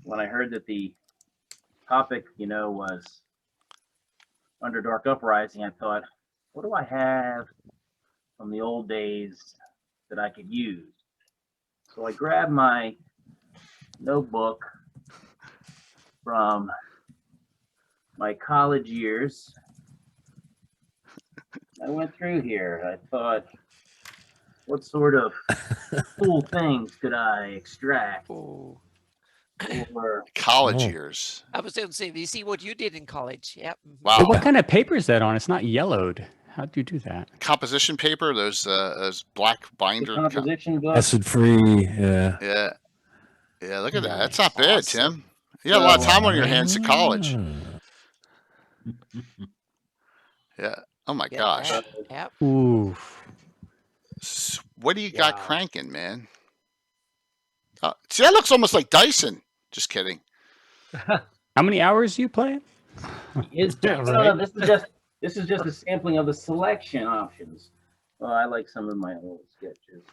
when I heard that the topic, was Underdark Uprising, I thought, what do I have from the old days that I could use? So I grabbed my notebook from my college years. I went through here. I thought, what sort of cool things could I extract? Oh. Or College years. I was going to say, you see what you did in college. Yep. Wow. So what kind of paper is that on? It's not yellowed. How do you do that? Composition paper, those black binder. composition book. Acid free. Yeah. Yeah, look at that. That's not bad, Awesome. Tim. You got a lot of time on your hands at college. Yeah. Oh my Get gosh. that. Yep. Ooh. What do you got Yeah. cranking, man? See, that looks almost like Dyson. Just kidding. How many hours do you play? This is just a sampling of the selection options. Well, I like some of my old sketches.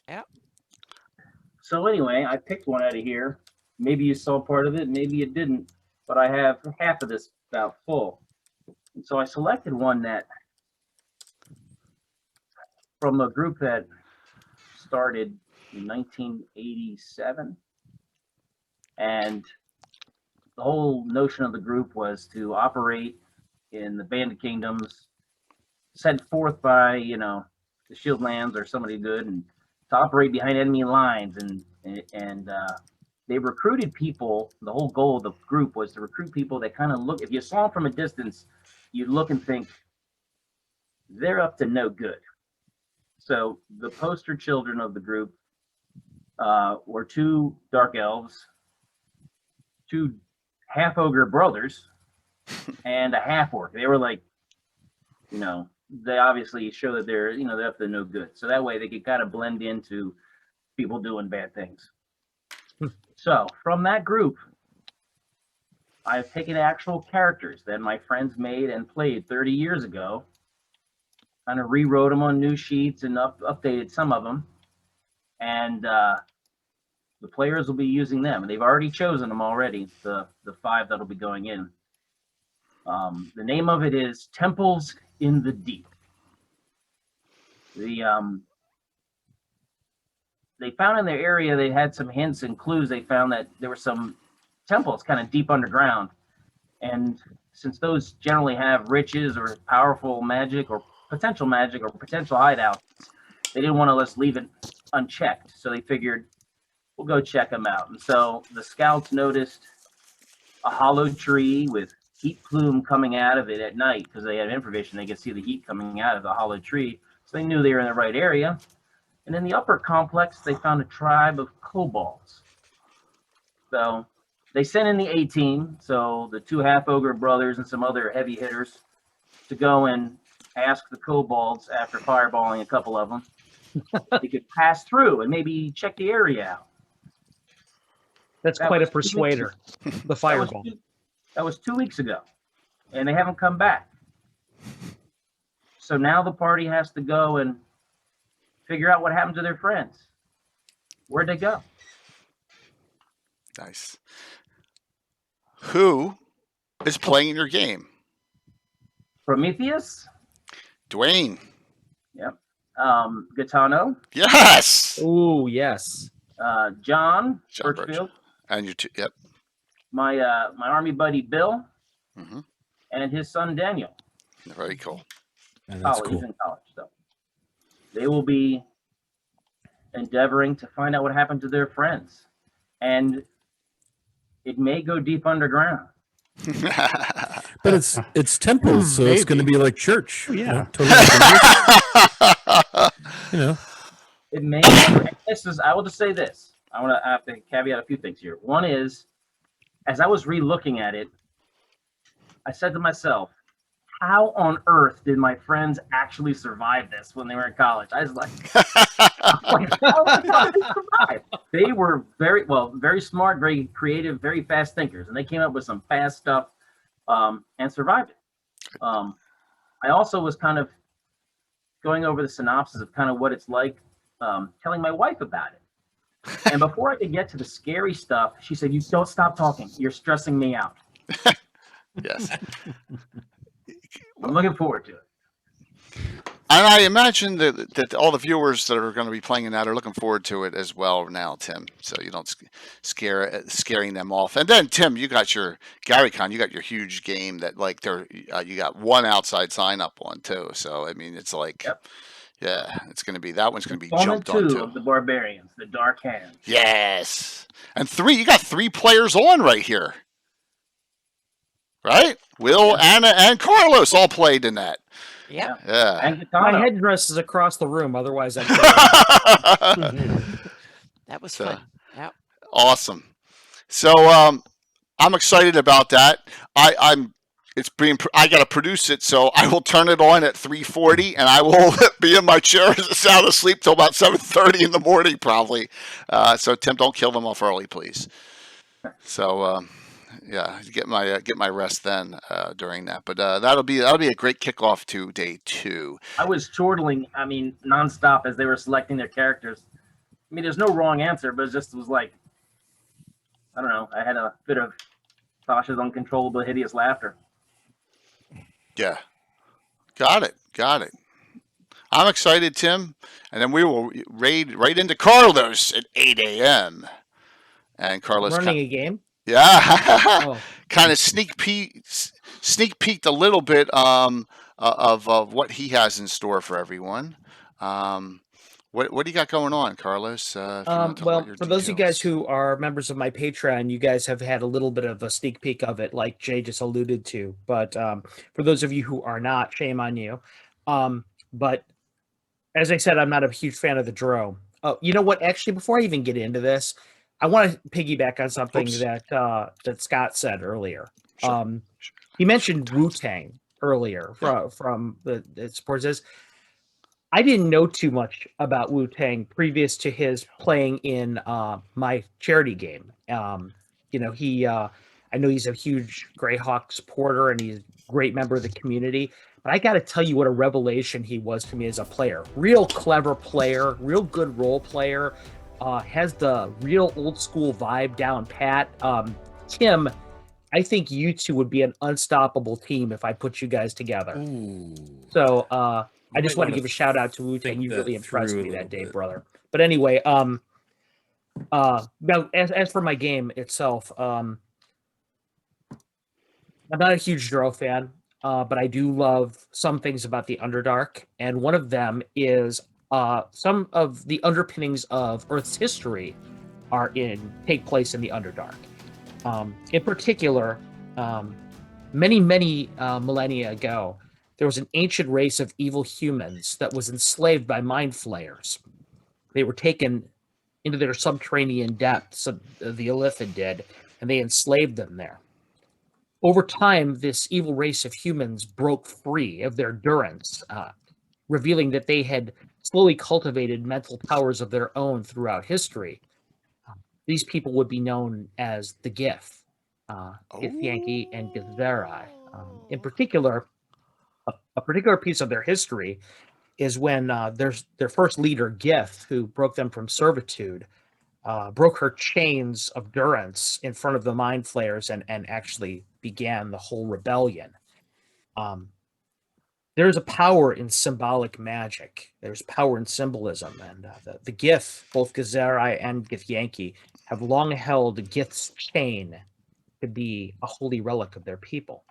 Yep. So anyway, I picked one out of here. Maybe you saw part of it, maybe you didn't, but I have half of this about full. And so I selected one that from a group that started in 1987. And the whole notion of the group was to operate in the Banded Kingdoms, sent forth by, the Shieldlands or somebody good, and to operate behind enemy lines. And they recruited people. The whole goal of the group was to recruit people that kind of look, if you saw them from a distance, you'd look and think, they're up to no good. So the poster children of the group were 2 dark elves, 2 half ogre brothers, and a half orc. They were like, they obviously show that they're up to no good. So that way they could kind of blend into people doing bad things. So from that group, I've taken actual characters that my friends made and played 30 years ago, kind of rewrote them on new sheets and updated some of them. And the players will be using them. And they've already chosen them already, the 5 that'll be going in. The name of it is Temples in the Deep. They found in their area, they had some hints and clues. They found that there were some temples kind of deep underground. And since those generally have riches or powerful magic or potential hideouts, they didn't want to just leave it unchecked. So they figured, we'll go check them out. And so the scouts noticed a hollowed tree with heat plume coming out of it at night, because they had infravision. They could see the heat coming out of the hollowed tree. So they knew they were in the right area. And in the upper complex, they found a tribe of kobolds. So they sent in the A-team, so the 2 half-ogre brothers and some other heavy hitters, to go and ask the kobolds, after fireballing a couple of them, they could pass through and maybe check the area out. That's That quite a was 2 weeks persuader. The fireball. That was 2 weeks ago, and they haven't come back. So now the party has to go and figure out what happened to their friends. Where'd they go? Nice. Who is playing your game? Prometheus? Dwayne. Yep. Gaetano? Yes. Ooh, yes. John John Birchfield? And you two. Yep. My army buddy Bill? Mm-hmm. And his son Daniel. Very cool. And that's College, cool. he's in college, so they will be endeavoring to find out what happened to their friends, and it may go deep underground. But it's temples, so it's going to Maybe. be like church. Yeah. Totally. You know. It may. This is. I will just say this. I have to caveat a few things here. One is, as I was re-looking at it, I said to myself, how on earth did my friends actually survive this when they were in college? I was like, how did they survive? They were very smart, very creative, very fast thinkers, and they came up with some fast stuff and survived it. I also was kind of going over the synopsis of kind of what it's like, telling my wife about it. And before I could get to the scary stuff, she said, "You don't stop talking. You're stressing me out." Yes. I'm looking forward to it. And I imagine that all the viewers that are going to be playing in that are looking forward to it as well now, Tim. So you don't scaring them off. And then, Tim, you got your GaryCon, you got your huge game that like you got one outside sign up on too. So I mean, it's like, Yep. yeah, it's going to be that one's going to be Installment jumped 2 onto. of the Barbarians, the Dark Hands. Yes, and you got 3 players on right here, right? Will, Anna, and Carlos all played in that. Yeah. Yeah. And My Gaetano. headdress is across the room. Otherwise, I'd That was So- fun. Yeah. Awesome. So I'm excited about that. I got to produce it, so I will turn it on at 3:40, and I will be in my chair sound asleep till about 7:30 in the morning, probably. So Tim, don't kill them off early, please. So yeah, get my rest then during that. But that'll be a great kickoff to day 2. I was chortling, nonstop as they were selecting their characters. I mean, there's no wrong answer, but it just was like, I don't know. I had a bit of Sasha's uncontrollable, hideous laughter. Yeah, got it. I'm excited, Tim, and then we will raid right into Carlos at 8 a.m. And Carlos, running a game. yeah, Oh, kind of sneak peeked a little bit of what he has in store for everyone. What do you got going on, Carlos? If you want to talk well, about your for those of you guys details. who are members of my Patreon, you guys have had a little bit of a sneak peek of it, like Jay just alluded to. But for those of you who are not, shame on you. But as I said, I'm not a huge fan of the Dro. Oh, you know what? Actually, before I even get into this, I want to piggyback on something Oops. that Scott said earlier. Sure. He mentioned Wu-Tang earlier from the sports. I didn't know too much about Wu-Tang previous to his playing in my charity game. I know he's a huge Greyhawk supporter and he's a great member of the community. But I got to tell you what a revelation he was to me as a player. Real clever player, real good role player, has the real old school vibe down pat. Tim, I think you two would be an unstoppable team if I put you guys together. Ooh. So I just might want to wanna give a shout out to Wu-Tang. think You that really impressed through a me that little day, bit. brother. But anyway, now as for my game itself, I'm not a huge Dro fan, but I do love some things about the Underdark, and one of them is some of the underpinnings of Earth's history take place in the Underdark. In particular, many millennia ago, there was an ancient race of evil humans that was enslaved by mind flayers. They were taken into their subterranean depths, the Illithid did, and they enslaved them there. Over time, this evil race of humans broke free of their durance, revealing that they had slowly cultivated mental powers of their own throughout history. These people would be known as the Gith, Githyanki and Githzerai. In particular, a particular piece of their history is when their first leader, Gith, who broke them from servitude, broke her chains of durance in front of the mind flayers and actually began the whole rebellion. There's a power in symbolic magic. There's power in symbolism, and the Gith, both Githzerai and Githyanki, have long held Gith's chain to be a holy relic of their people,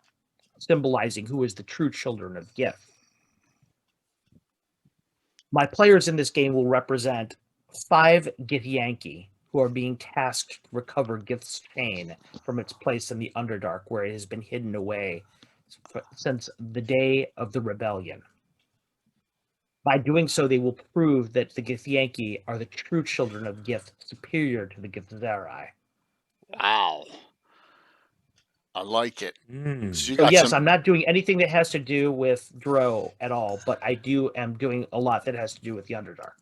symbolizing who is the true children of Gith. My players in this game will represent 5 Githyanki who are being tasked to recover Gith's chain from its place in the Underdark, where it has been hidden away since the day of the rebellion. By doing so, they will prove that the Githyanki are the true children of Gith, superior to the Githzerai. Wow. I like it. Mm. So you So got yes, some, I'm not doing anything that has to do with Dro at all, but I am doing a lot that has to do with the Underdark.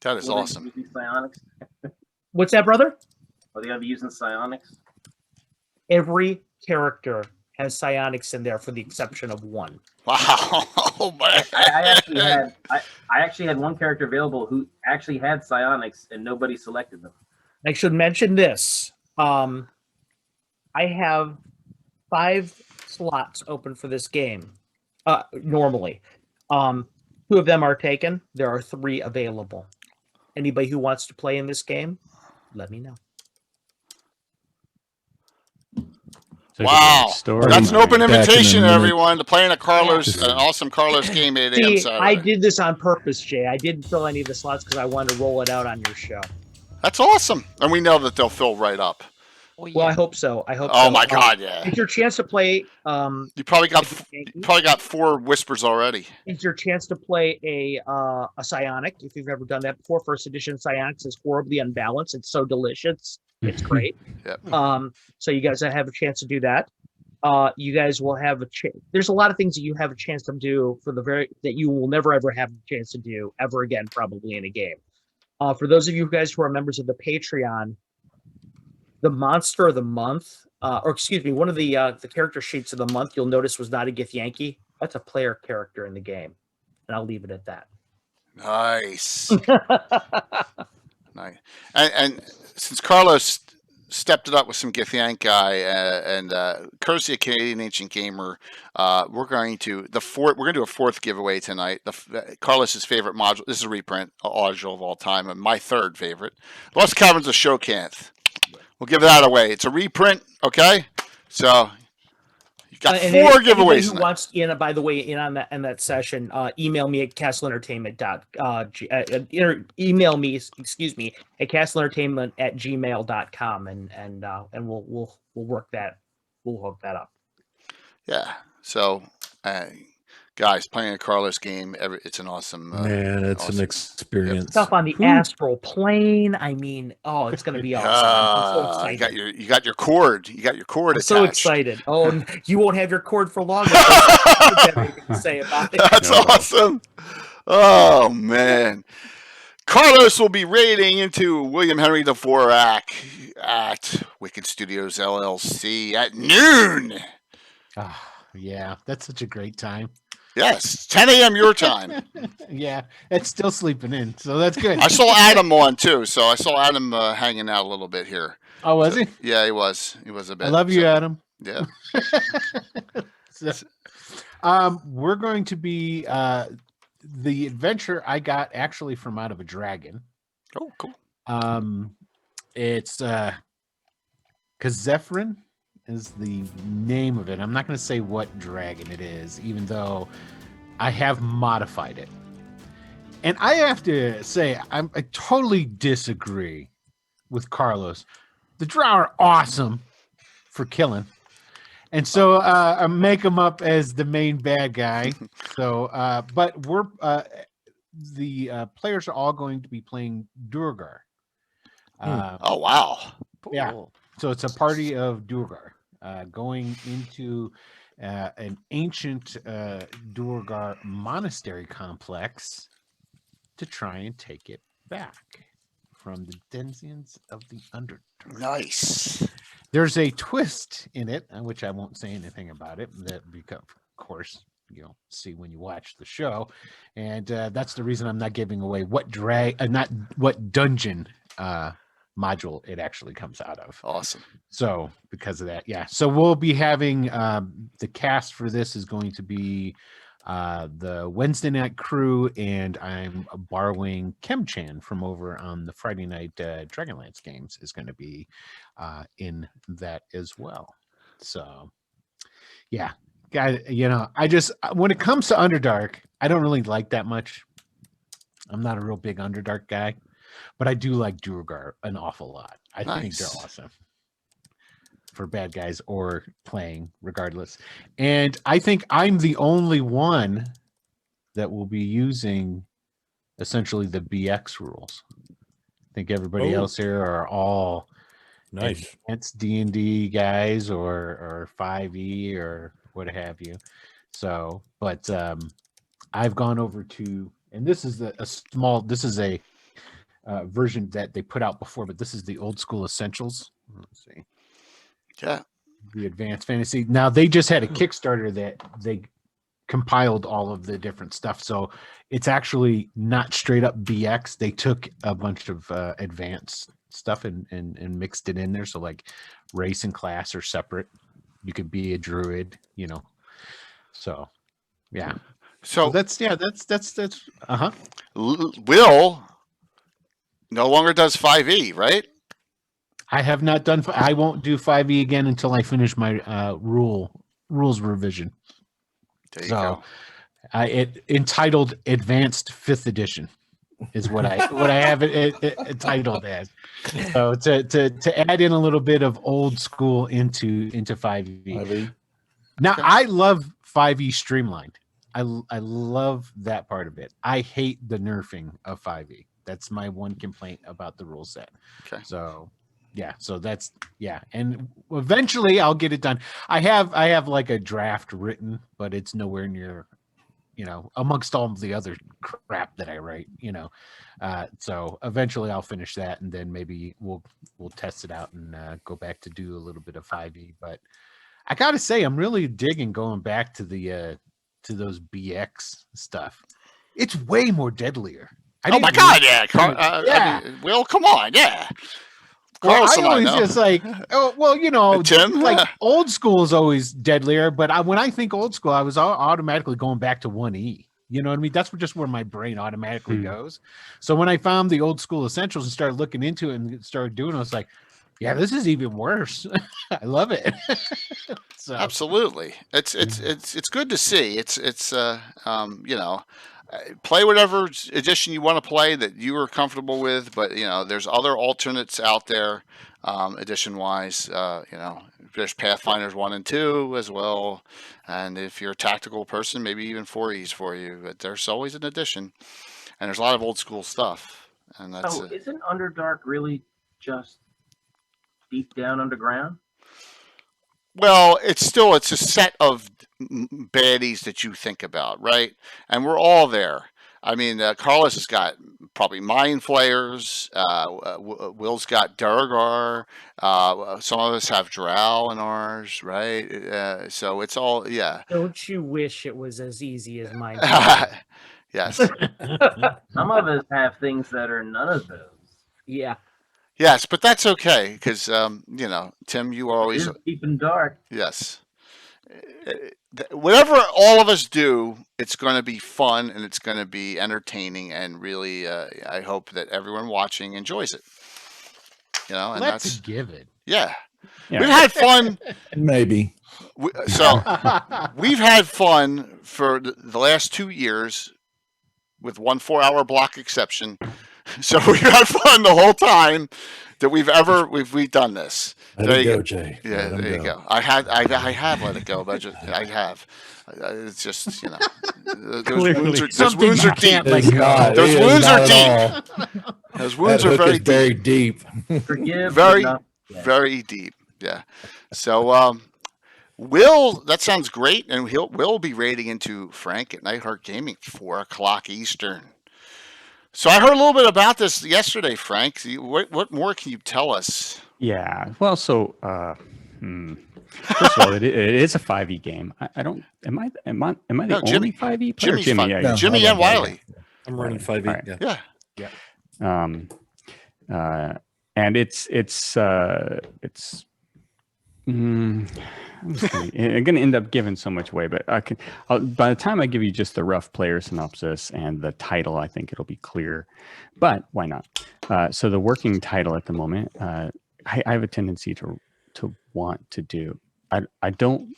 that is Will they be awesome. using psionics? What's that, brother? Are they going to be using psionics? Every character has psionics in there, for the exception of one. Wow. Oh, man. I actually had one character available who actually had psionics, and nobody selected them. I should mention this. I have 5 slots open for this game. Normally, 2 of them are taken. There are 3 available. Anybody who wants to play in this game, let me know. So it's a Wow. great story. That's an open Back in a invitation, minute. everyone, to play in a Just- an awesome Carlos game 8 a.m. See, Saturday. I did this on purpose, Jay. I didn't fill any of the slots because I wanted to roll it out on your show. That's awesome. And we know that they'll fill right up. Oh, yeah. Well, I hope so. I hope Oh, so. my God, yeah. It's your chance to play. You probably got 4 whispers already. It's your chance to play a psionic if you've never done that before. First edition psionics is horribly unbalanced. It's so delicious. It's great. Yep. So you guys have a chance to do that. You guys will have a chance. There's a lot of things that you have a chance to do that you will never ever have a chance to do ever again, probably in a game. For those of you guys who are members of the Patreon, the monster of the month, or excuse me, one of the character sheets of the month, you'll notice was not a Githyanki. That's a player character in the game, and I'll leave it at that. Nice. Nice. And since Carlos stepped it up with some Githyanki and courtesy of Canadian Ancient Gamer, we're going to do a 4th giveaway tonight. Carlos's favorite module. This is a reprint module of all time, and my 3rd favorite. Lost Caverns of Shokanth. We'll give that away. It's a reprint, okay? So you got 4 giveaways. Who wants by the way, in that session, email me at email me, excuse me, at castlentertainment@gmail.com, and we'll work that. We'll hook that up. Yeah. So, guys, playing a Carlos game, it's an awesome. Man, it's awesome an experience. Stuff on the astral plane. I mean, oh, it's going to be awesome. I'm so excited. You got your cord. You got your cord I'm attached. so excited. Oh, you won't have your cord for long. I don't have anything to say about it. That's awesome. Oh man, Carlos will be raiding into William Henry Dvorak at Wicked Studios LLC at noon. Yeah, that's such a great time. Yes, 10 a.m. your time. Yeah, it's still sleeping in, so that's good. I saw Adam on too, so I saw Adam hanging out a little bit here. Oh, was he? Yeah, he was. He was a bit. I love you, Adam. Yeah. So, we're going to be the adventure I got actually from Out of a Dragon. Oh, cool. It's Kazephren is the name of it. I'm not going to say what dragon it is, even though I have modified it. And I have to say, I totally disagree with Carlos. The Drow are awesome for killing. And so I make him up as the main bad guy. So, but the players are all going to be playing Durgar. Oh, wow. Yeah. Cool. So it's a party of Durgar going into an ancient Durgar monastery complex to try and take it back from the denizens of the Underdark. Nice. There's a twist in it, which I won't say anything about it. That because, of course, you'll see when you watch the show. And that's the reason I'm not giving away what not what dungeon module it actually comes out of. Awesome. So because of that, yeah. So we'll be having the cast for this is going to be the Wednesday night crew, and I'm borrowing Kemchan from over on the Friday night Dragonlance games is going to be in that as well. So yeah, guys, I just when it comes to Underdark, I don't really like that much. I'm not a real big Underdark guy, but I do like Duergar an awful lot. I think they're awesome for bad guys or playing regardless. And I think I'm the only one that will be using essentially the BX rules. I think everybody else here are all Nice. advanced D&D guys or 5e or what have you. So, but I've gone over to, and this is a version that they put out before, but this is the old school essentials. Let's see. Yeah. The advanced fantasy. Now they just had a Kickstarter that they compiled all of the different stuff. So it's actually not straight up BX. They took a bunch of advanced stuff and mixed it in there. So like race and class are separate. You could be a druid, So yeah. So that's Will no longer does 5e, right? I have not done. I won't do 5e again until I finish my rules revision. There you go. It entitled Advanced 5th Edition is what I have it titled as. So to add in a little bit of old school into 5e. Now I love 5e streamlined. I love that part of it. I hate the nerfing of 5e. That's my one complaint about the rule set. Okay. So yeah, so that's and eventually I'll get it done. I have like a draft written, but it's nowhere near, amongst all of the other crap that I write, so eventually I'll finish that, and then maybe we'll test it out and go back to do a little bit of 5e. But I gotta say, I'm really digging going back to the to those BX stuff. It's way more deadlier. Oh my God! Yeah, I mean, Will, come on, yeah. Well, I always just like, Tim, like old school is always deadlier. But when I think old school, I was automatically going back to 1E. You know what I mean? That's just where my brain automatically goes. So when I found the old school essentials and started looking into it and started doing it, I was like, yeah, this is even worse. I love it. So. Absolutely, it's good to see. Play whatever edition you want to play that you are comfortable with, but there's other alternates out there, edition wise. There's Pathfinders 1 and 2 as well, and if you're a tactical person, maybe even 4Es for you. But there's always an edition, and there's a lot of old school stuff. And that's isn't Underdark really just deep down underground? Well, it's a set of baddies that you think about, right? And we're all there. I mean, Carlos has got probably Mind Flayers. Will's got Durgar. Some of us have Drow in ours, right? So it's all, yeah. Don't you wish it was as easy as mine? Yes. Some of us have things that are none of those. Yeah. Yes, but that's okay because Tim, you are always deep and dark. Yes. Whatever all of us do, it's going to be fun and it's going to be entertaining, and really, I hope that everyone watching enjoys it. And let's give it. Yeah. We've had fun. Maybe. So we've had fun for the last 2 years, with 1 4-hour block exception. So we've had fun the whole time that we've done this. Let it go, Jay. Yeah, there you go. I have let it go, but I have. It's just those wounds are deep. Those wounds are deep. Those wounds are very deep. Forgive, very deep. Yeah. So Will, that sounds great, and we'll be raiding into Frank at Nightheart Gaming, 4:00 Eastern. So I heard a little bit about this yesterday, Frank. What more can you tell us? Yeah. Well, so First of all, it is a 5e game. I don't. Am I the No, only Jimmy. 5e player? Jimmy's Jimmy, fine. yeah, No. Jimmy I'm and on that, Wiley. I'm running 5e. All right. Yeah. Yeah. And it's I'm going to end up giving so much away, but by the time I give you just the rough player synopsis and the title, I think it'll be clear. But why not? So the working title at the moment, I have a tendency to want to do. I don't,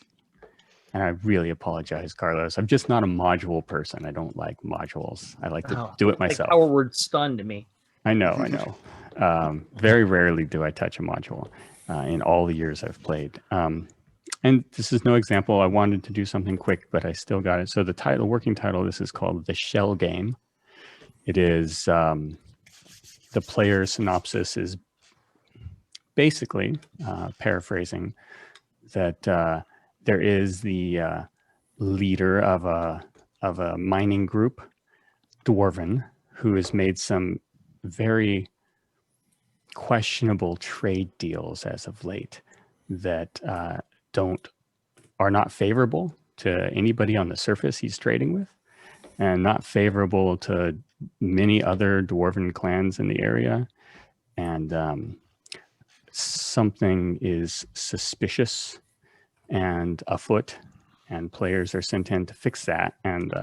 and I really apologize, Carlos. I'm just not a module person. I don't like modules. I like to do it myself. Like our word stunned me. I know. Very rarely do I touch a module in all the years I've played. And this is no example. I wanted to do something quick, but I still got it. So the working title, this is called The Shell Game. It is, the player synopsis is basically, paraphrasing, that there is the leader of a mining group, Dwarven, who has made some very questionable trade deals as of late that are not favorable to anybody on the surface he's trading with, and not favorable to many other Dwarven clans in the area. And something is suspicious and afoot, and players are sent in to fix that. And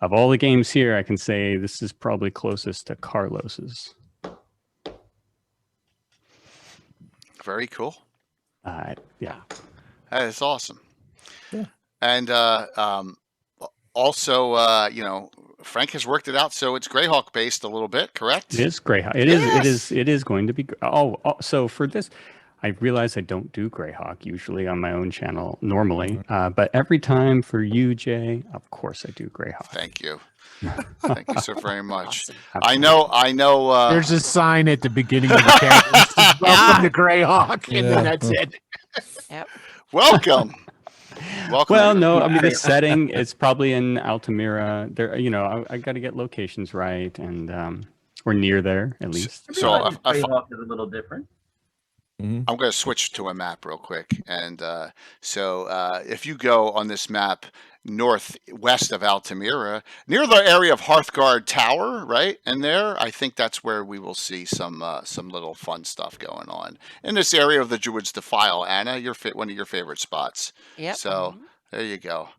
of all the games here, I can say this is probably closest to Carlos's. Very cool. Yeah. That is awesome. Yeah. And also, Frank has worked it out, so it's Greyhawk based a little bit, correct? It is Greyhawk. It is going to be. So for this, I realize I don't do Greyhawk usually on my own channel normally, but every time for you, Jay, of course I do Greyhawk. Thank you. Thank you so very much. Awesome. I know. There's a sign at the beginning of the camp that says, "Welcome to Greyhawk," and then that's it. Yep. Welcome. Welcome. Well, no, I mean the setting is probably in Altamira. There, I got to get locations right, and we're near there at least. So Greyhawk is a little different. I'm going to switch to a map real quick. And so if you go on this map northwest of Altamira, near the area of Hearthguard Tower, right? And there, I think that's where we will see some little fun stuff going on. In this area of the Druid's Defile, Anna, one of your favorite spots. Yep. So there you go.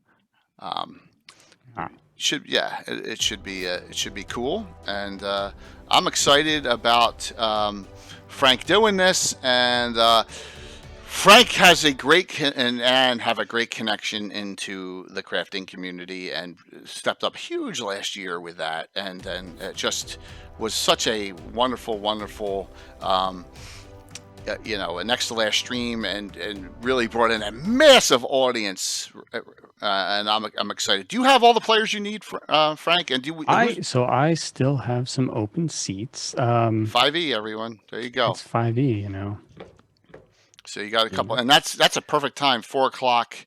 It should be cool. And I'm excited about Frank doing this, and Frank has a great and have a great connection into the crafting community, and stepped up huge last year with that, and it just was such a wonderful next to last stream, and really brought in a massive audience, and I'm excited. Do you have all the players you need, Frank? And I still have some open seats. 5e, everyone. There you go. It's 5e, So you got a couple, and that's a perfect time, 4:00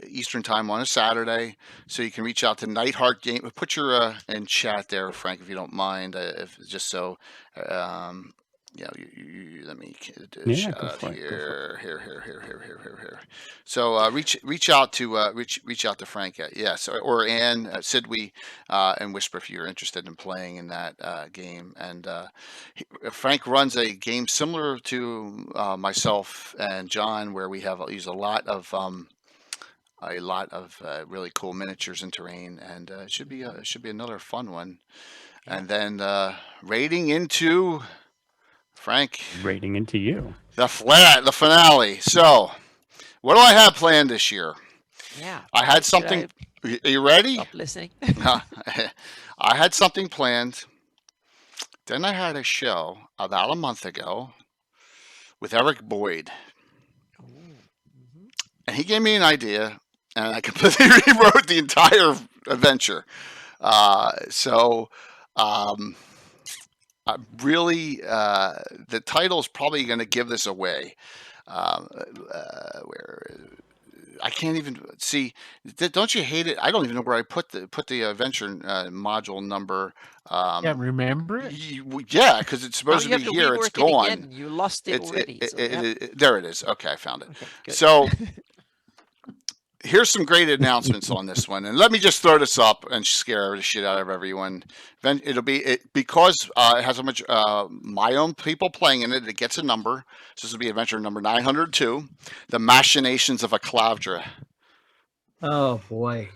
Eastern time on a Saturday. So you can reach out to Nightheart Game. Put your in chat there, Frank, if you don't mind, let me shout out here. So reach out to Frank. Yes, or Ann, Sidwee, and Whisper if you're interested in playing in that game. And Frank runs a game similar to myself and John, where we use a lot of really cool miniatures and terrain, and it should be another fun one. And then raiding into. Frank, raiding into you. The finale. So, what do I have planned this year? Yeah. I had something. Are you ready? Stop listening. I had something planned. Then I had a show about a month ago with Eric Boyd. And he gave me an idea, and I completely rewrote the entire adventure. Really, the title is probably going to give this away. I can't even see. Don't you hate it? I don't even know where I put the adventure module number. Can't remember it. Yeah, because it's Now supposed you to have be to here. It's rework it gone. again. You lost it already. So, yeah. There it is. Okay, I found it. Okay, good. So here's some great announcements on this one, and let me just throw this up and scare the shit out of everyone. Then it'll be because it has so much my own people playing in it. It gets a number. So this will be adventure number 902, The Machinations of a Cloudra. Oh boy.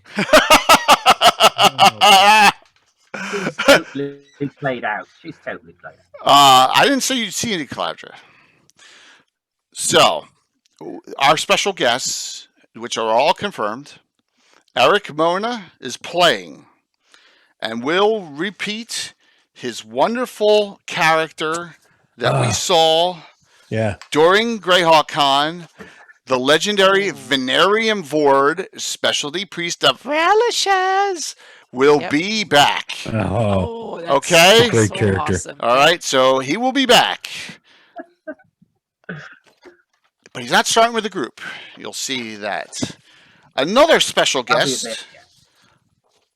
She's totally played out. She's totally played out. I didn't say you'd see any Cloudra. So our special guests, which are all confirmed, Eric Mona is playing and will repeat his wonderful character that we saw during Greyhawk Con, the legendary Venarium Vord, specialty priest of Relishes, will be back. Oh, that's Okay. Great so character. awesome. All right, so he will be back. But he's not starting with a group. You'll see that. Another special guest,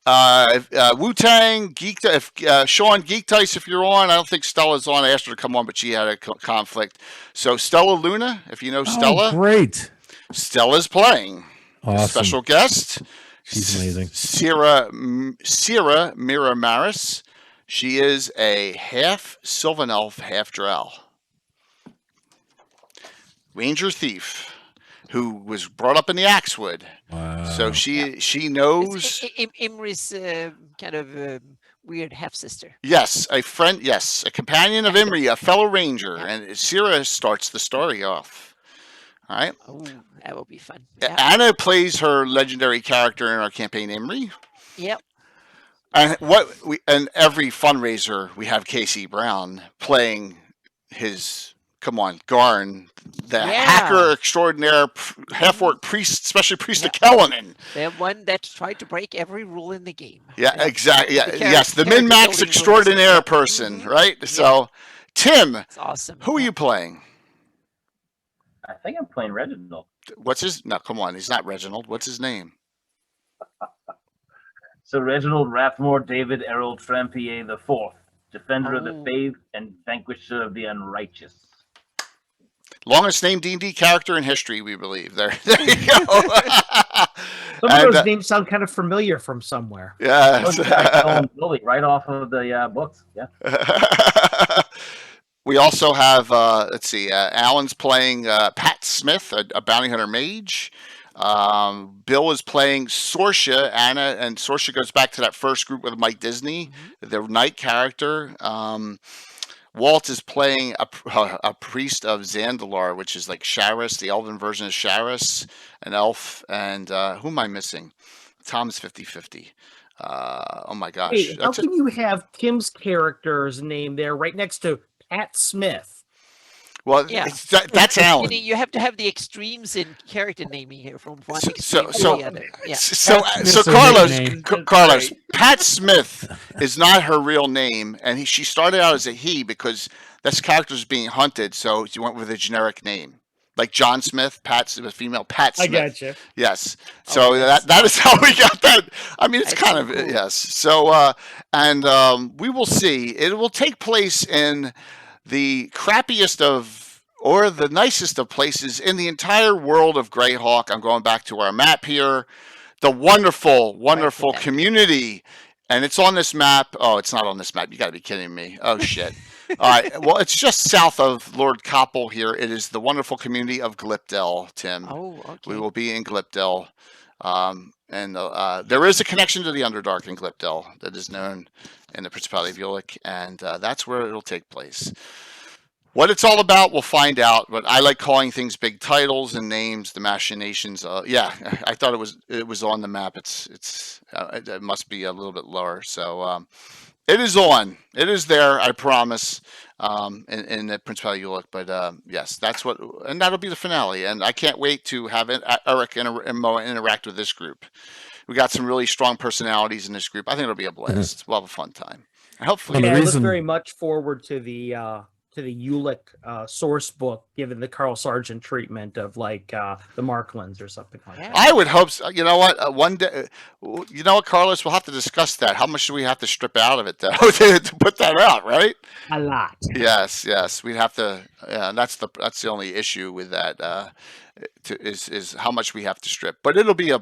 Wu-Tang, Geek. If Sean Geek Dice, if you're on, I don't think Stella's on. I asked her to come on, but she had a conflict. So Stella Luna, if you know Stella, great. Stella's playing. Awesome. Special guest, She's amazing. Sierra Miramaris. She is a half Sylvan Elf, half Drow. Ranger Thief, who was brought up in the Axewood. Wow. So she knows. Imri's kind of weird half sister. Yes, a friend. Yes, a companion of Imri, a fellow ranger, and Sierra starts the story off. All right. Oh, that will be fun. Anna plays her legendary character in our campaign, Imri. Yep. And every fundraiser we have Casey Brown playing his. Come on, Garn, the hacker extraordinaire, half-orc priest, special priest of Kellenin. The one that tried to break every rule in the game. Yeah, exactly. Yeah, yes, the min-max extraordinaire person, right? Yeah. So, Tim, that's awesome. Who are you playing? I think I'm playing Reginald. What's his? No, come on, he's not Reginald. What's his name? So Reginald Rathmore David Errol Trampier the Fourth, defender of the faith and vanquisher of the unrighteous. Longest named D&D character in history, we believe. There you go. Some of those names sound kind of familiar from somewhere. Yes. Right off of the books. Yeah. We also have, let's see, Alan's playing Pat Smith, a bounty hunter mage. Bill is playing Sorsha, Anna, and Sorsha goes back to that first group with Mike Disney, the knight character. Walt is playing a priest of Zandalar, which is like Sharis, the elven version of Sharis, an elf. And who am I missing? Tom's 50-50. Oh my gosh. Hey, how can you have Tim's character's name there right next to Pat Smith? Well, yeah. That's Alan. You have to have the extremes in character naming here from one extreme to the other. Yeah. So Carlos, Pat Smith is not her real name, and she started out as a he because this character is being hunted, so she went with a generic name. Like John Smith, Pat Smith, female Pat Smith. I gotcha. Yes. So that is how we got that. I mean, it's kind of cool. Yes. So we will see. It will take place in the crappiest of, or the nicest of places in the entire world of Greyhawk. I'm going back to our map here. The wonderful, wonderful community. And it's on this map. Oh, it's not on this map. You got to be kidding me. Oh, shit. All right. Well, it's just south of Lord Koppel here. It is the wonderful community of Glipdale, Tim. Oh, okay. We will be in Glipdale. And there is a connection to the Underdark in Glipdale that is known in the Principality of Ulick, and that's where it'll take place. What it's all about, we'll find out. But I like calling things big titles and names. The machinations. Yeah, I thought it was on the map. It must be a little bit lower. So it is on. It is there. I promise. In the Principality of Ulick. But yes, that's what, and that'll be the finale. And I can't wait to have Eric and Moa interact with this group. We got some really strong personalities in this group. I think it'll be a blast. We'll have a fun time. And hopefully, I look very much forward to the to the Ulick source book, given the Carl Sargent treatment of like the Marklands or something like Yeah. that. I would hope so. You know what? One day, you know what, Carlos? We'll have to discuss that. How much do we have to strip out of it, though, to put that out, right? A lot. Yes. We'd have to. Yeah, that's the only issue with that. Is how much we have to strip, but it'll be a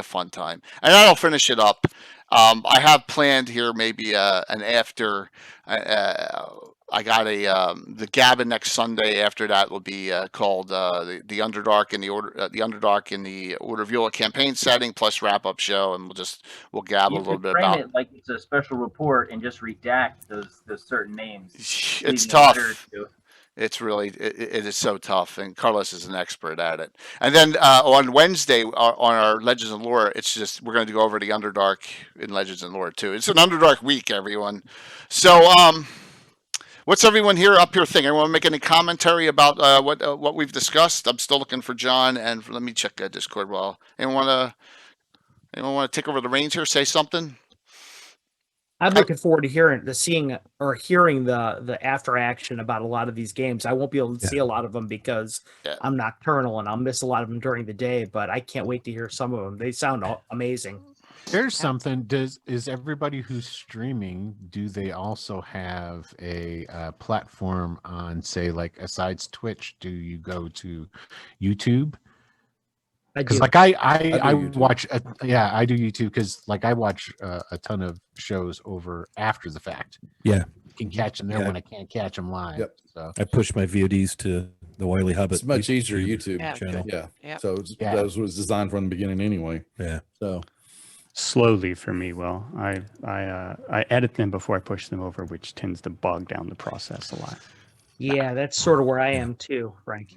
fun time, and I'll finish it up. I have planned here maybe an after. I got the Gabbin next Sunday. After that will be called the Underdark in the Underdark in the Order of Eula campaign setting plus wrap up show, and we'll gab a You little could bit frame about. it like it's a special report and just redact those certain names. It's leaving a tough. letter to- It's really it is so tough, and Carlos is an expert at it. And then on Wednesday on our Legends and Lore, it's just we're going to go over the Underdark in Legends and Lore too. It's an Underdark week, everyone. So what's everyone up here think? Anyone make any commentary about what we've discussed? I'm still looking for John, and let me check Discord. Well, anyone want to take over the reins here? Say something. I'm looking forward to hearing the after action about a lot of these games. I won't be able to see a lot of them because I'm nocturnal and I'll miss a lot of them during the day, but I can't wait to hear some of them. They sound amazing. There's something. Is everybody who's streaming? Do they also have a platform on, say, like besides Twitch? Do you go to YouTube? Because like I watch, I do YouTube because like I watch a ton of shows over after the fact. Yeah, you can catch them there when I can't catch them live. Yep. So I push my VODs to the Wily Hobbit. It's much easier YouTube channel. Yeah. So that was designed from the beginning anyway. Yeah. So slowly for me. Well, I edit them before I push them over, which tends to bog down the process a lot. Yeah, that's sort of where I am too, Frank.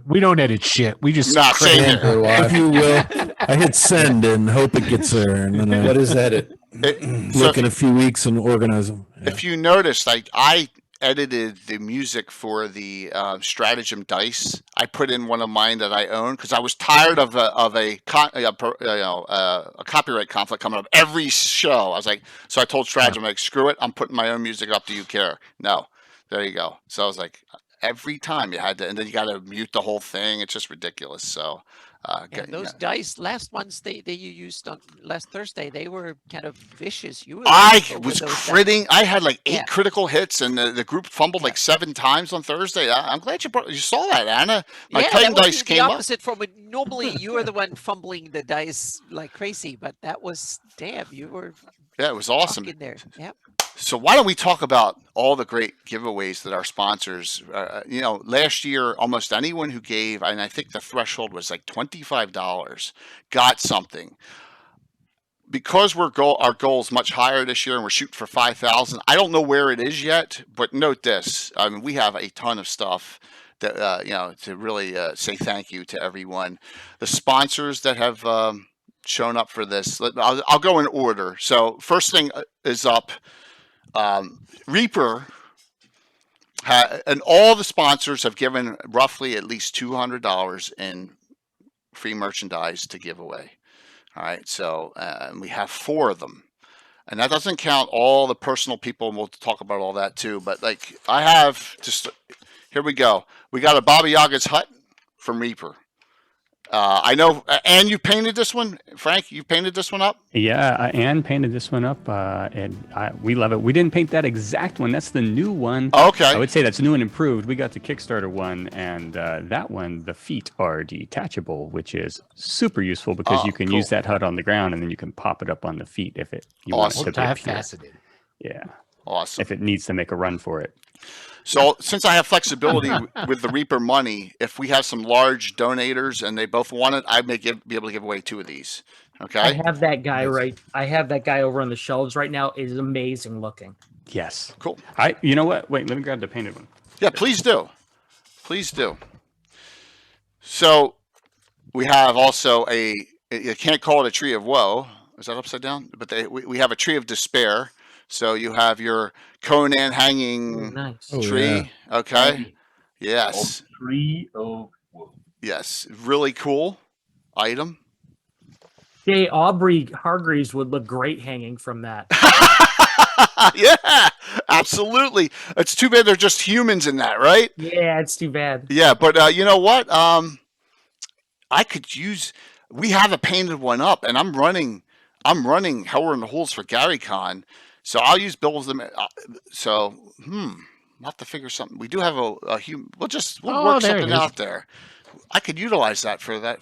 We don't edit shit. We just same here. If you will, I hit send and hope it gets there, and then what is edit? Look in a few weeks and organize them. Yeah. If you notice, like I edited the music for the stratagem dice. I put in one of mine that I own because I was tired of a copyright conflict coming up every show. I was like, so I told Stratagem, like, screw it, I'm putting my own music up. Do you care? No. There you go. So I was like, every time you had to, and then you got to mute the whole thing. It's just ridiculous. So those dice, last ones you used on last Thursday, they were kind of vicious. I was critting. I had like 8 critical hits, and the group fumbled like 7 times on Thursday. I'm glad you saw that, Anna. My Titan dice came up. The opposite from it. Normally, you are the one fumbling the dice like crazy, but that was you were. Yeah, it was awesome. In there. Yep. So why don't we talk about all the great giveaways that our sponsors, last year, almost anyone who gave, and I think the threshold was like $25, got something. Because our goal is much higher this year and we're shooting for 5,000. I don't know where it is yet, but note this. I mean, we have a ton of stuff that, to really say thank you to everyone. The sponsors that have shown up for this, I'll go in order. So first thing is up. Reaper and all the sponsors have given roughly at least $200 in free merchandise to give away. All right, so we have 4 of them, and that doesn't count all the personal people, and we'll talk about all that too. But like I have just here we go. We got a Baba Yaga's hut from Reaper. I know, and you painted this one, Frank. You painted this one up. Yeah, Anne painted this one up, and we love it. We didn't paint that exact one. That's the new one. Okay. I would say that's new and improved. We got the Kickstarter one, and that one, the feet are detachable, which is super useful because you can use that hut on the ground, and then you can pop it up on the feet if you want it to be fascinating. Yeah. Awesome. If it needs to make a run for it. So since I have flexibility with the Reaper money, if we have some large donators and they both want it, I may be able to give away 2 of these. Okay. I have that guy I have that guy over on the shelves right now. It is amazing looking. Yes. Cool. You know what? Wait, let me grab the painted one. Yeah, please do. Please do. So we have also you can't call it a tree of woe. Is that upside down? But we have a tree of despair. So you have your Conan hanging tree. Yeah. Okay. Yes. Tree of woe. Yes. Really cool item. Hey, Aubrey Hargreaves would look great hanging from that. Yeah. Absolutely. It's too bad they're just humans in that, right? Yeah, it's too bad. Yeah, but you know what? I could use. We have a painted one up, and I'm running. Howler in the Holes for GaryCon, so I'll use Bill's. So, I'll have to figure something. We do have a human. We'll work there it something is. out there. I could utilize that for that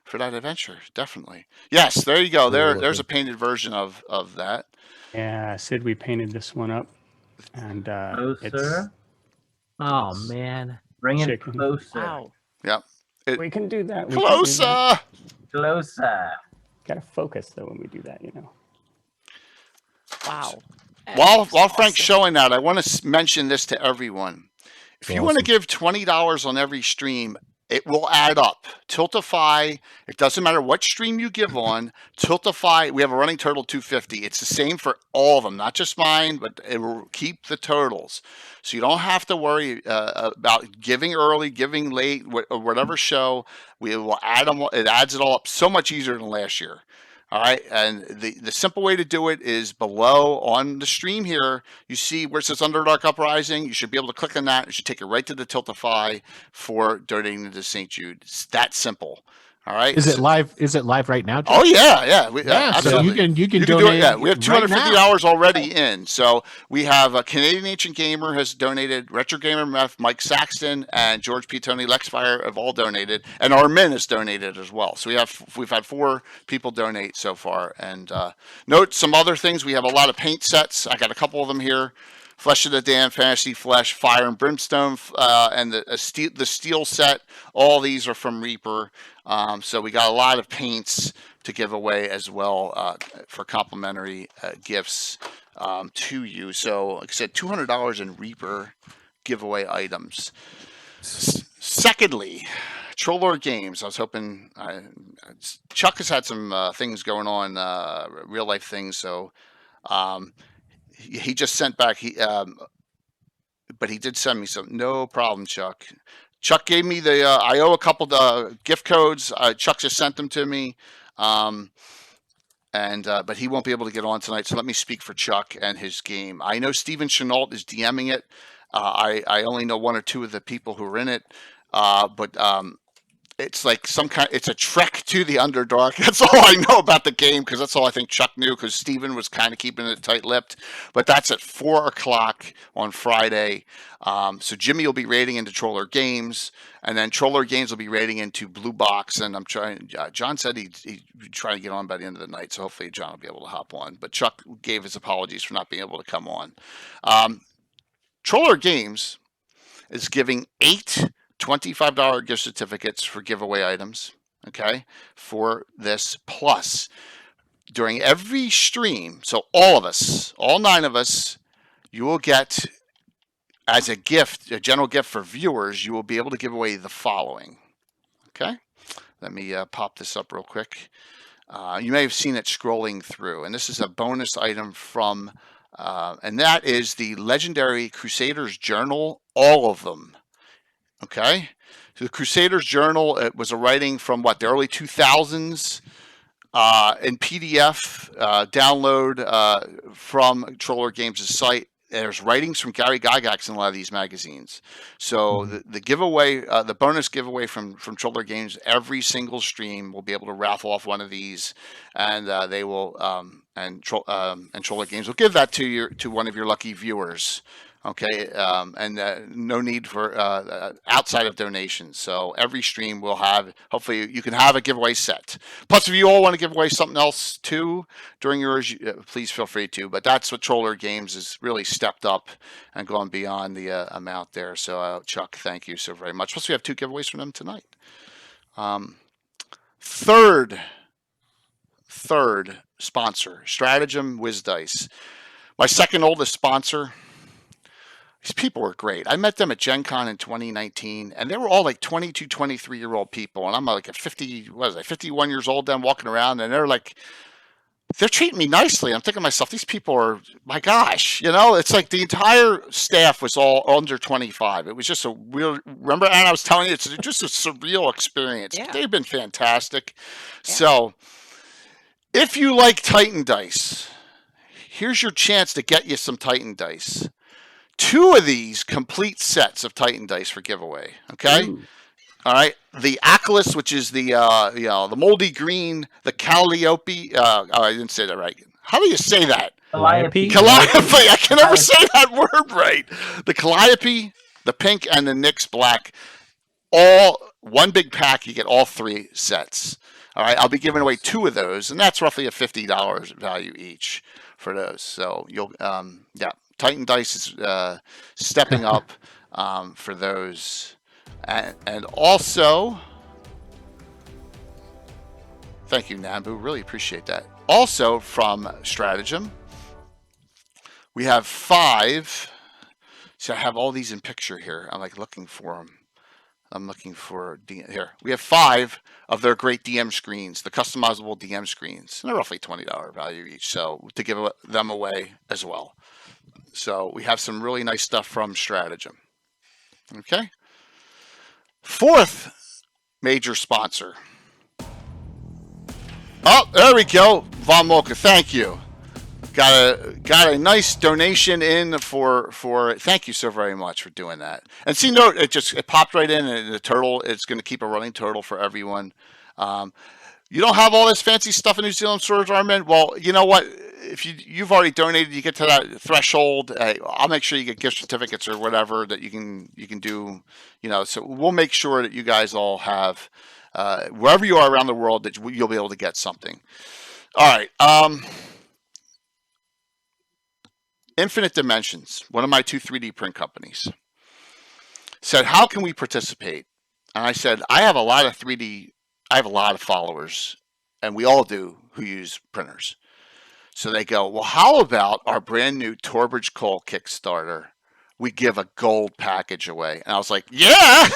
adventure. Definitely. Yes, there you go. There's a painted version of that. Yeah, Sid, we painted this one up, and it's Closer. Oh It's- man. Bring it chicken. closer. Wow. Yep. we can do that. We can do that. Closer. Closer. Gotta focus though when we do that, you know. Wow. While That's Frank's awesome. showing that, I want to mention this to everyone. If you want to Awesome. give $20 on every stream, it will add up. Tiltify, it doesn't matter what stream you give on. Tiltify, we have a running total 250. It's the same for all of them, not just mine, but it will keep the totals. So you don't have to worry about giving early, giving late, or whatever show. We will add them. It adds it all up so much easier than last year. All right, and the simple way to do it is below on the stream here. You see where it says Underdark Uprising. You should be able to click on that. It should take you right to the Tiltify for donating to St. Jude. It's that simple. All right. Is it live? Is it live right now? Jeff? Oh yeah. Yeah, so absolutely. you can do donate. it. Yeah, we have right now. $250 already in. So we have a Canadian Ancient Gamer has donated, Retro Gamer Meth, Mike Saxton, and George P. Tony Lexfire have all donated, and Armin has donated as well. So we've had 4 people donate so far. And note some other things. We have a lot of paint sets. I got a couple of them here. Flesh of the Damned, Fantasy Flesh, Fire and Brimstone, and the steel set. All these are from Reaper. So we got a lot of paints to give away as well for complimentary gifts to you. So, like I said, $200 in Reaper giveaway items. Secondly, Trollor Games. I was hoping Chuck has had some things going on, real life things. So he just sent back. But he did send me some. No problem, Chuck. Chuck gave me the. I owe a couple gift codes. Chuck just sent them to me, but he won't be able to get on tonight. So let me speak for Chuck and his game. I know Steven Chenault is DMing it. I only know 1 or 2 of the people who are in it, but it's like it's a trek to the Underdark. That's all I know about the game, because that's all I think Chuck knew, because Steven was kind of keeping it tight-lipped. But that's at 4 o'clock on Friday. So Jimmy will be raiding into Trollor Games, and then Trollor Games will be raiding into Blue Box. And I'm trying. John said he'd try to get on by the end of the night, so hopefully John will be able to hop on. But Chuck gave his apologies for not being able to come on. Trollor Games is giving 8 $25 gift certificates for giveaway items, okay, for this. Plus, during every stream, so all of us, all 9 of us, you will get, as a gift, a general gift for viewers, you will be able to give away the following, okay? Let me pop this up real quick. You may have seen it scrolling through, and this is a bonus item from, and that is the legendary Crusaders Journal, all of them. Okay, so the Crusaders Journal, it was a writing from the early 2000s in PDF download from Trollor Games' site. There's writings from Gary Gygax in a lot of these magazines. So the giveaway, the bonus giveaway from Trollor Games, every single stream will be able to raffle off one of these, and they will and Trollor Games will give that to one of your lucky viewers. Okay, and no need for outside of donations. So every stream will have, hopefully you can have a giveaway set. Plus, if you all want to give away something else too during yours, please feel free to. But that's what Trollor Games has really stepped up and gone beyond the amount there. So Chuck, thank you so very much. Plus, we have 2 giveaways from them tonight. Third sponsor, Stratagem WizDice. My second oldest sponsor. These people were great. I met them at Gen Con in 2019, and they were all like 22, 23-year-old people. And I'm like a 51 years old then, walking around, and they're treating me nicely. I'm thinking to myself, these people are, my gosh, it's like the entire staff was all under 25. It was just a real, remember, Anna, I was telling you, it's just a surreal experience. Yeah. They've been fantastic. Yeah. So if you like Titan Dice, here's your chance to get you some Titan dice. 2 of these complete sets of Titan dice for giveaway. Okay. Ooh. All right. The Acolyte, which is the the moldy green, the Calliope. Oh, I didn't say that right. How do you say that? Calliope? Calliope. I can never say that word right. The Calliope, the pink, and the Nyx black. All one big pack. You get all 3 sets. All right. I'll be giving away 2 of those, and that's roughly a $50 value each for those. So you'll yeah. Titan Dice is stepping up for those. And also, thank you, Nambu. Really appreciate that. Also from Stratagem, we have 5. See, I have all these in picture here. I'm like looking for them. I'm looking for here. We have 5 of their great DM screens, the customizable DM screens. They're roughly $20 value each, so to give them away as well. So we have some really nice stuff from Stratagem. Okay. 4th major sponsor. Oh, there we go. Von Molka, thank you. Got a nice donation in for thank you so very much for doing that. And see, note it popped right in, and the total, it's going to keep a running total for everyone. You don't have all this fancy stuff in New Zealand Swords Armament. Well, you know what? If you've already donated, you get to that threshold. I'll make sure you get gift certificates or whatever that you can do. You know, so we'll make sure that you guys all have wherever you are around the world that you'll be able to get something. All right. Infinite Dimensions, one of my 2 3D print companies, said, "How can we participate?" And I said, I have a lot of followers, and we all do, who use printers. So they go, well, how about our brand new Torbridge Cole Kickstarter? We give a gold package away. And I was like, yeah.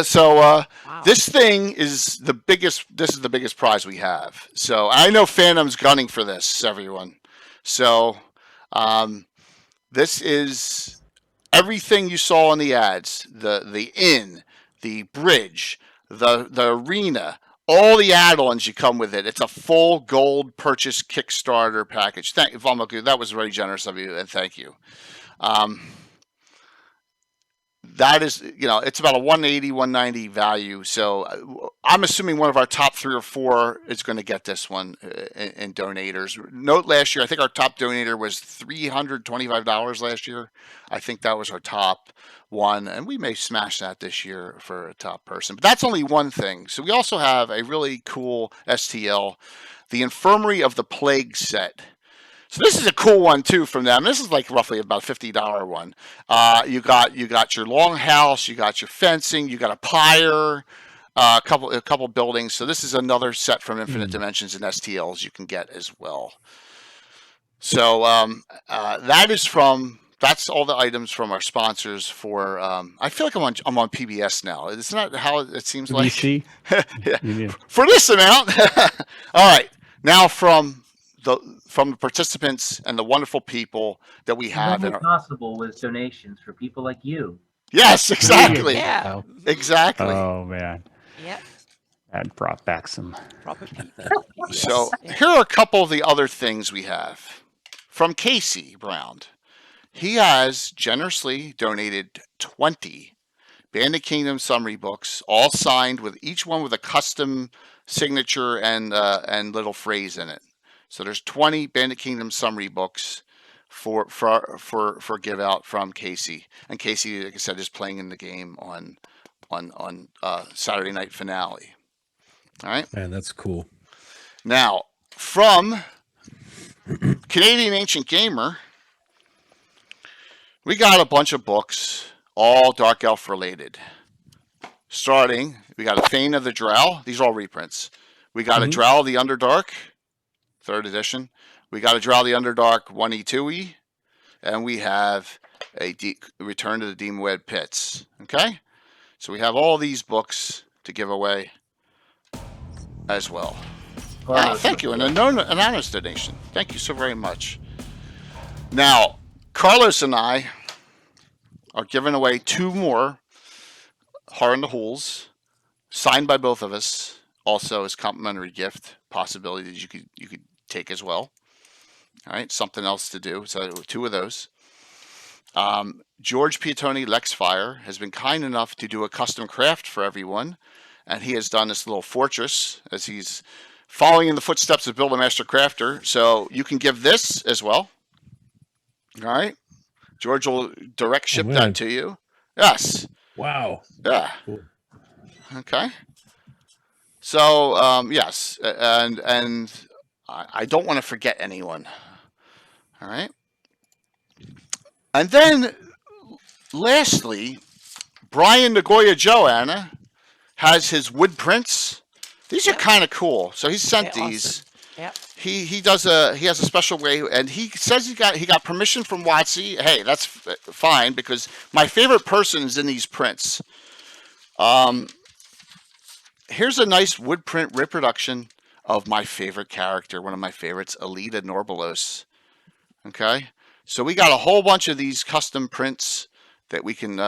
So Wow. this thing is the biggest. This is the biggest prize we have. So I know Phantom's gunning for this, everyone. So this is everything you saw in the ads: the inn, the bridge, the arena. All the add-ons you come with it. It's a full gold purchase Kickstarter package. Thank you, Vomoku. That was very generous of you, and thank you. That is, it's about a 180, 190 value. So I'm assuming one of our top 3 or 4 is going to get this one in donators. Note last year, I think our top donator was $325 last year. I think that was our top one, and we may smash that this year for a top person. But that's only one thing. So we also have a really cool STL, the Infirmary of the Plague set. So this is a cool one too from them. This is like roughly about $50 one. You got your longhouse, you got your fencing, you got a pyre, a couple buildings. So this is another set from Infinite Dimensions and STLs you can get as well. So that's all the items from our sponsors for. I feel like I'm on PBS now. Isn't that how it seems like? Yeah. For this amount. All right. Now from the participants and the wonderful people that we have. Nothing possible with donations for people like you. Yes, exactly. Yeah. Exactly. Oh man. Yeah. That brought back some. Proper people. So here are a couple of the other things we have from Casey Brown. He has generously donated 20 Bandit Kingdom summary books, all signed with each one with a custom signature and little phrase in it. So there's 20 Bandit Kingdom summary books for give out from Casey. And Casey, like I said, is playing in the game on Saturday Night Finale. All right. Man, that's cool. Now from Canadian Ancient Gamer, we got a bunch of books, all Dark Elf related. Starting, we got a Thane of the Drow. These are all reprints. We got a Drow of the Underdark, 3rd edition. We got a Drow of the Underdark 1E, 2E. And we have a Return to the Demon Pits. Okay? So we have all these books to give away as well. Thank you. An anonymous donation. Thank you so very much. Now, Carlos and I are giving away 2 more Horror in the Hools, signed by both of us, also as complimentary gift possibility that you could take as well. All right, something else to do. So 2 of those. George Piatoni Lexfire has been kind enough to do a custom craft for everyone, and he has done this little fortress as he's following in the footsteps of Bill the Master Crafter. So you can give this as well. All right, George will direct ship man. that to you. Yes. Wow. Yeah. Cool. Okay. So yes, and I don't want to forget anyone. All right. And then, lastly, Brian Nagoya Joanna has his wood prints. These are kind of cool. So he sent these. Awesome. Yeah. He has a special way, and he says he got permission from WotC. Hey, that's fine because my favorite person is in these prints. Here's a nice wood print reproduction of my favorite character, one of my favorites, Alita Norbalos. Okay, so we got a whole bunch of these custom prints that we can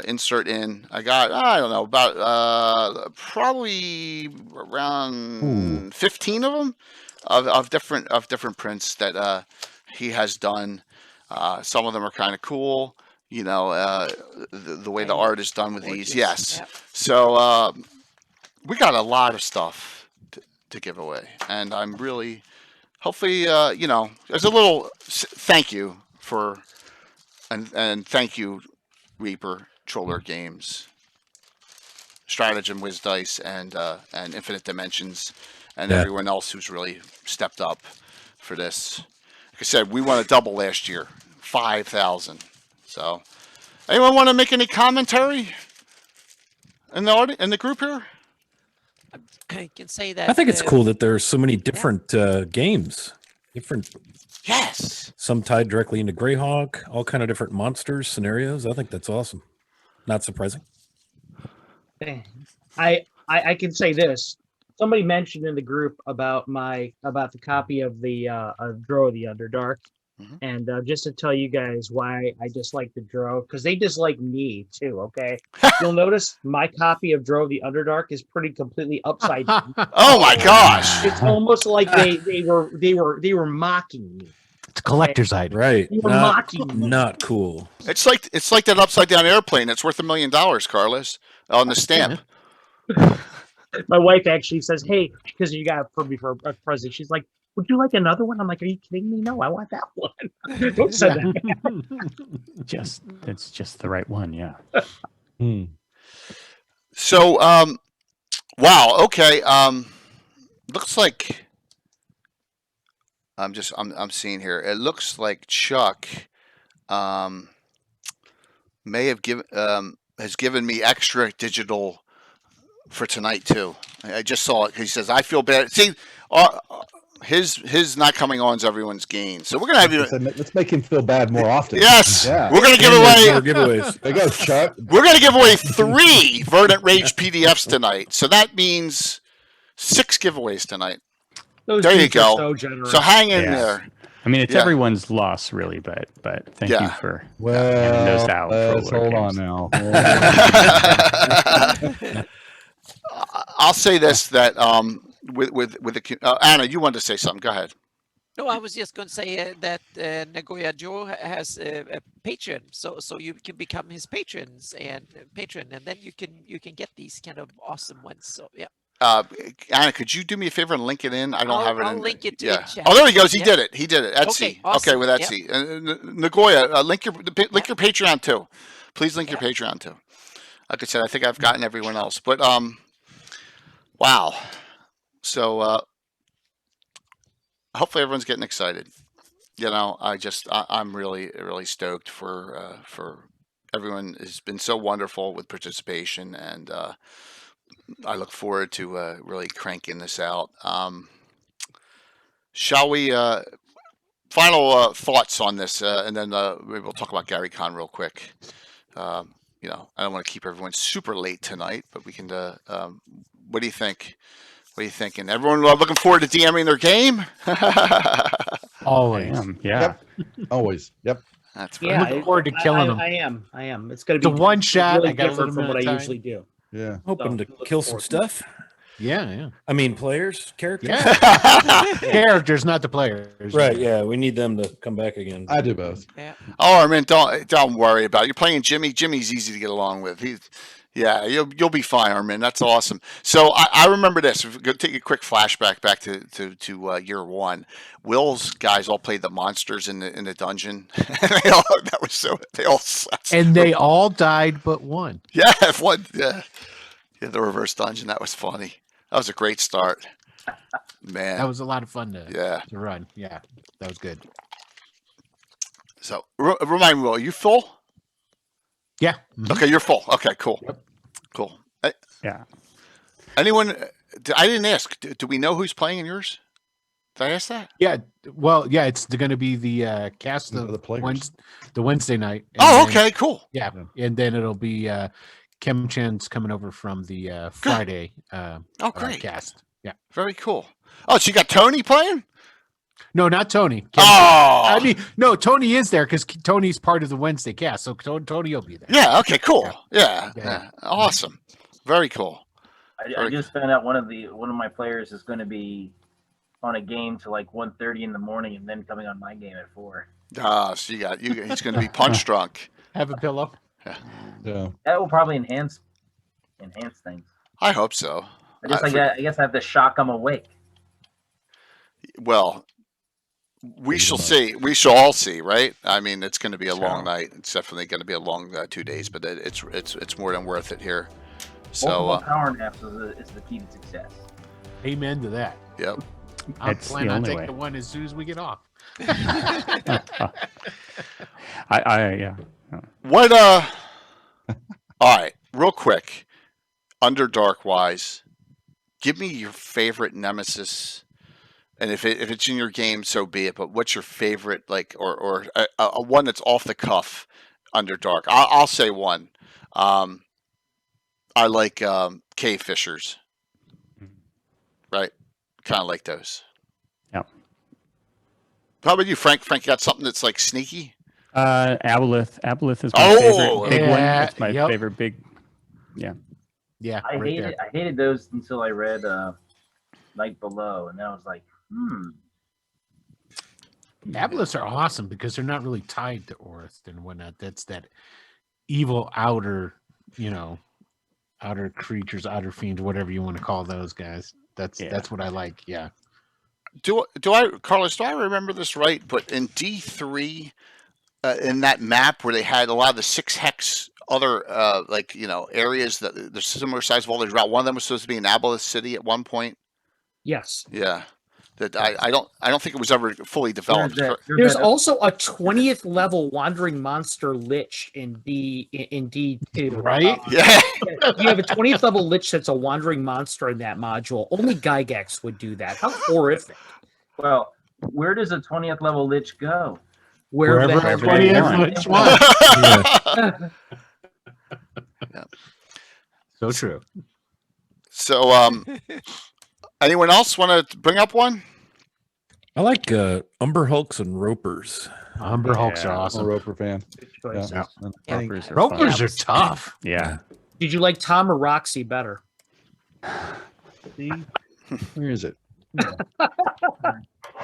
insert in. I don't know, about probably around 15 of them of different prints that he has done. Some of them are kind of cool, you know, the way the art is done with these. Yes. Yep. So we got a lot of stuff to give away, and I'm really, hopefully, you know, there's a little thank you for, and thank you, Reaper, Troller Games, Stratagem, Wiz Dice, and Infinite Dimensions, and everyone else who's really stepped up for this. Like I said, we won a double last year, 5,000. So, anyone want to make any commentary in the group here? I can say that. I think it's cool that there's so many different games, different. Yes. Some tied directly into Greyhawk, all kind of different monsters, scenarios. I think that's awesome. Not surprising. I can say this. Somebody mentioned in the group about the copy of the Drow of the Underdark. And just to tell you guys why I dislike the Drow, because they dislike me too. Okay, you'll notice my copy of Drow of the Underdark is pretty completely upside down. Oh my gosh! It's almost like they were mocking me. It's a collector's item, right? They were mocking me. Not cool. It's like that upside down airplane that's worth $1 million, Carlos, on the stamp. My wife actually says, "Hey, because you got it for me for a present." She's like, "Would you like another one?" I'm like, "Are you kidding me? No, I want that one." Don't say that. It's just the right one, yeah. So, wow. Okay. Looks like I'm seeing here. It looks like Chuck may have has given me extra digital for tonight too. I just saw it. He says, "I feel bad." See, his not coming on is everyone's gain. So we're gonna have you. Let's make him feel bad more often. Yes, yeah. We're gonna give away giveaways. There goes Chuck. We're gonna give away 3 Verdant Rage PDFs tonight. So that means 6 giveways tonight. Those there you dudes are go. So generous. So hang in there. I mean, it's everyone's loss, really, but thank you for handing those out. Let's hold on now. I'll say this, that with the Anna, you wanted to say something. Go ahead. No, I was just going to say that Nagoya Joe has a patron, so you can become his patron, and then you can get these kind of awesome ones. So yeah. Anna, could you do me a favor and link it in? I don't have it. I'll link it to the chat. Oh, there he goes. He did it. Etsy. Okay, awesome. Okay, with Etsy. Nagoya, link your Patreon too. Please link your Patreon too. Like I said, I think I've gotten everyone else, but wow. So hopefully everyone's getting excited. You know, I'm really stoked for everyone has been so wonderful with participation, and I look forward to really cranking this out. Shall we? Final thoughts on this, and then maybe we'll talk about Gary Con real quick. You know, I don't want to keep everyone super late tonight, but we can. What do you think? What are you thinking? Everyone looking forward to DMing their game? Always, yeah. Yep. Always, yep. That's Yeah, I'm looking forward to killing them. I am. It's going to be The one shot. really I got a different little from what bit I of time. usually do. Yeah. Hoping to kill some stuff. Yeah. I mean, players, characters. Yeah. Characters, not the players. Right. Yeah, we need them to come back again. I do both. Yeah. Oh, I mean, don't worry about it. You're playing Jimmy. Jimmy's easy to get along with. Yeah, you'll be fine, Armin. That's awesome. So I remember this. Go take a quick flashback back to year one. Will's guys all played the monsters in the dungeon. They all And they all died but one. yeah, one yeah the reverse dungeon. That was funny. That was a great start, man. That was a lot of fun to run. Yeah, that was good. So remind me, Will, are you full? Yeah. Okay, you're full. Okay, cool. Yep. Cool. Yeah. Anyone? I didn't ask. Do we know who's playing in yours? Did I ask that? Yeah. Well, yeah, it's going to be the cast of The players. the Wednesday night. and Oh, then- okay, cool. Yeah, and then it'll be Kim Chen's coming over from the Friday Oh, great. cast. Yeah. Very cool. Oh, so you got Tony playing? No, not Tony. Kim Oh, I mean, no, Tony is there because Tony's part of the Wednesday cast, so Tony will be there. yeah. Okay, cool. Yeah. Yeah. Awesome. Very cool. I just found out one of my players is going to be on a game till like 1:30 in the morning, and then coming on my game at 4. So he's going to be punch drunk. Have a pillow. So That will probably enhance things. I hope so. I guess I have to shock them awake. Well, we shall see. We shall all see, right? I mean, it's going to be a long night. It's definitely going to be a long 2 days, but it's more than worth it here. So, Multiple power naps is the key to success. Amen to that. yep. I'm It's the planning on only taking way. the one as soon as we get off. Yeah. What? All right, real quick. Underdark wise, give me your favorite nemesis, and if it's in your game, so be it. But what's your favorite, like, or a one that's off the cuff? Underdark. I'll say one. I like cave fishers. Right, kind of like those. Yeah. How about you, Frank? Frank, you got something that's like sneaky? Aboleth. Aboleth is my Oh, favorite big one. yeah, It's my yep. favorite big. Yeah. Yeah, I right there. hated those until I read Night Below, and then I was like, Aboleths are awesome because they're not really tied to Orth and whatnot. That's that evil outer creatures, outer fiends, whatever you want to call those guys. That's what I like. Yeah. Carlos, do I remember this right? But in D3, in that map where they had a lot of the 6 hex other areas that they're similar size of all these route, one of them was supposed to be an Aboleth city at one point. Yes. Yeah. That I don't think it was ever fully developed. There's also a 20th level wandering monster lich in D2. Right? Yeah. You have a 20th level lich that's a wandering monster in that module. Only Gygax would do that. How horrific. well, where does a 20th level lich go? Wherever the Wherever hell they they want. want. Which one? Yeah. So true. So, anyone else want to bring up one? I like Umber Hulks and Ropers. Umber Hulks are Yeah. I'm a awesome. Roper fan. Choices. Yeah. Yeah. Ropers are Ropers fun. are tough. Yeah. Did you like Tom or Roxy better? See? Where is it?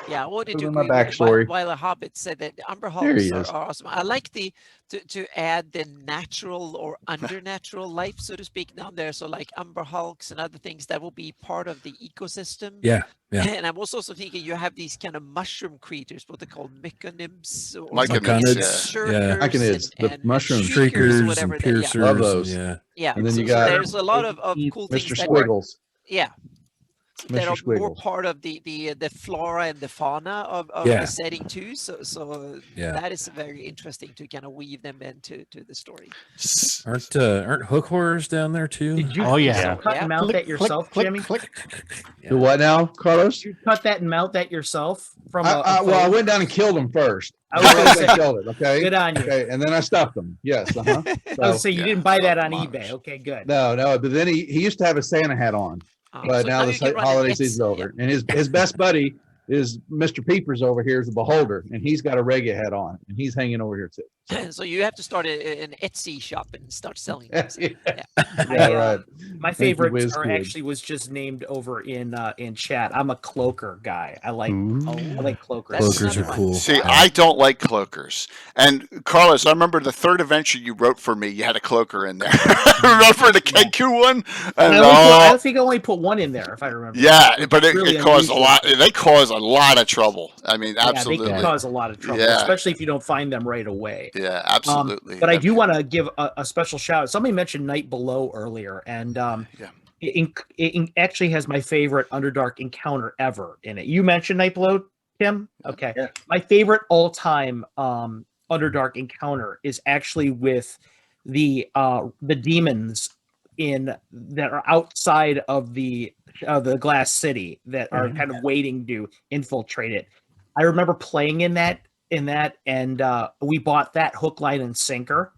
Yeah, I wanted Put to in my agree with backstory. while a Hobbit said that Umber There he Hulks is. are awesome. I like to add the natural or undernatural life, so to speak, down there. So like Umber Hulks and other things that will be part of the ecosystem. Yeah. Yeah. And I'm also thinking you have these kind of mushroom creatures, what they call myconids or Myconids, something, yeah. shirkers Myconids, the and mushroom shriekers, Shriekers whatever and they- yeah. piercers. Love those. Yeah. Yeah, And then you so got there's a lot of cool things Mr. that Squiggles. yeah that Mr. are more Squiggles. part of the flora and the fauna of Yeah. the setting too. So Yeah. that is very interesting to kind of weave them into the story. Aren't hook horrors down there too? Did you Oh, yeah. cut and mount that yourself, Jimmy? Do what now, Carlos? Did you cut that and mount that yourself from I foe? went down and killed them first. I was gonna say, Killed it, okay? good on you. Okay, and then I stuffed them. Yes. Uh-huh. I was say you yeah. didn't buy that on Monsters. eBay. Okay, good. No, but then he used to have a Santa hat on. But So now the you can run an holiday X- season's yeah. over. And his best buddy is Mr. Peepers over here is the beholder, and he's got a reggae hat on, and he's hanging over here too. So you have to start an Etsy shop and start selling things. Yeah, right. My Thank you, favorite Wiz are Kid. actually was just named over in chat. I'm a cloaker guy. I like cloakers. That's Cloakers are another one. cool. See, Yeah. I don't like cloakers. And Carlos, I remember the third adventure you wrote for me. You had a cloaker in there. Remember the Kenku one? And I think I only put one in there, if I remember. yeah, but it, really it caused a unusual. lot. They cause a lot of trouble. I mean, Yeah, absolutely. they can cause a lot of trouble, Yeah. especially if you don't find them right away. Yeah, absolutely. But I do want to give a special shout out. Somebody mentioned Night Below earlier, and it actually has my favorite Underdark encounter ever in it. You mentioned Night Below, Tim? Okay. Yeah. My favorite all-time Underdark encounter is actually with the demons that are outside of the glass city that are kind of waiting to infiltrate it. I remember playing in that, and we bought that hook, line, and sinker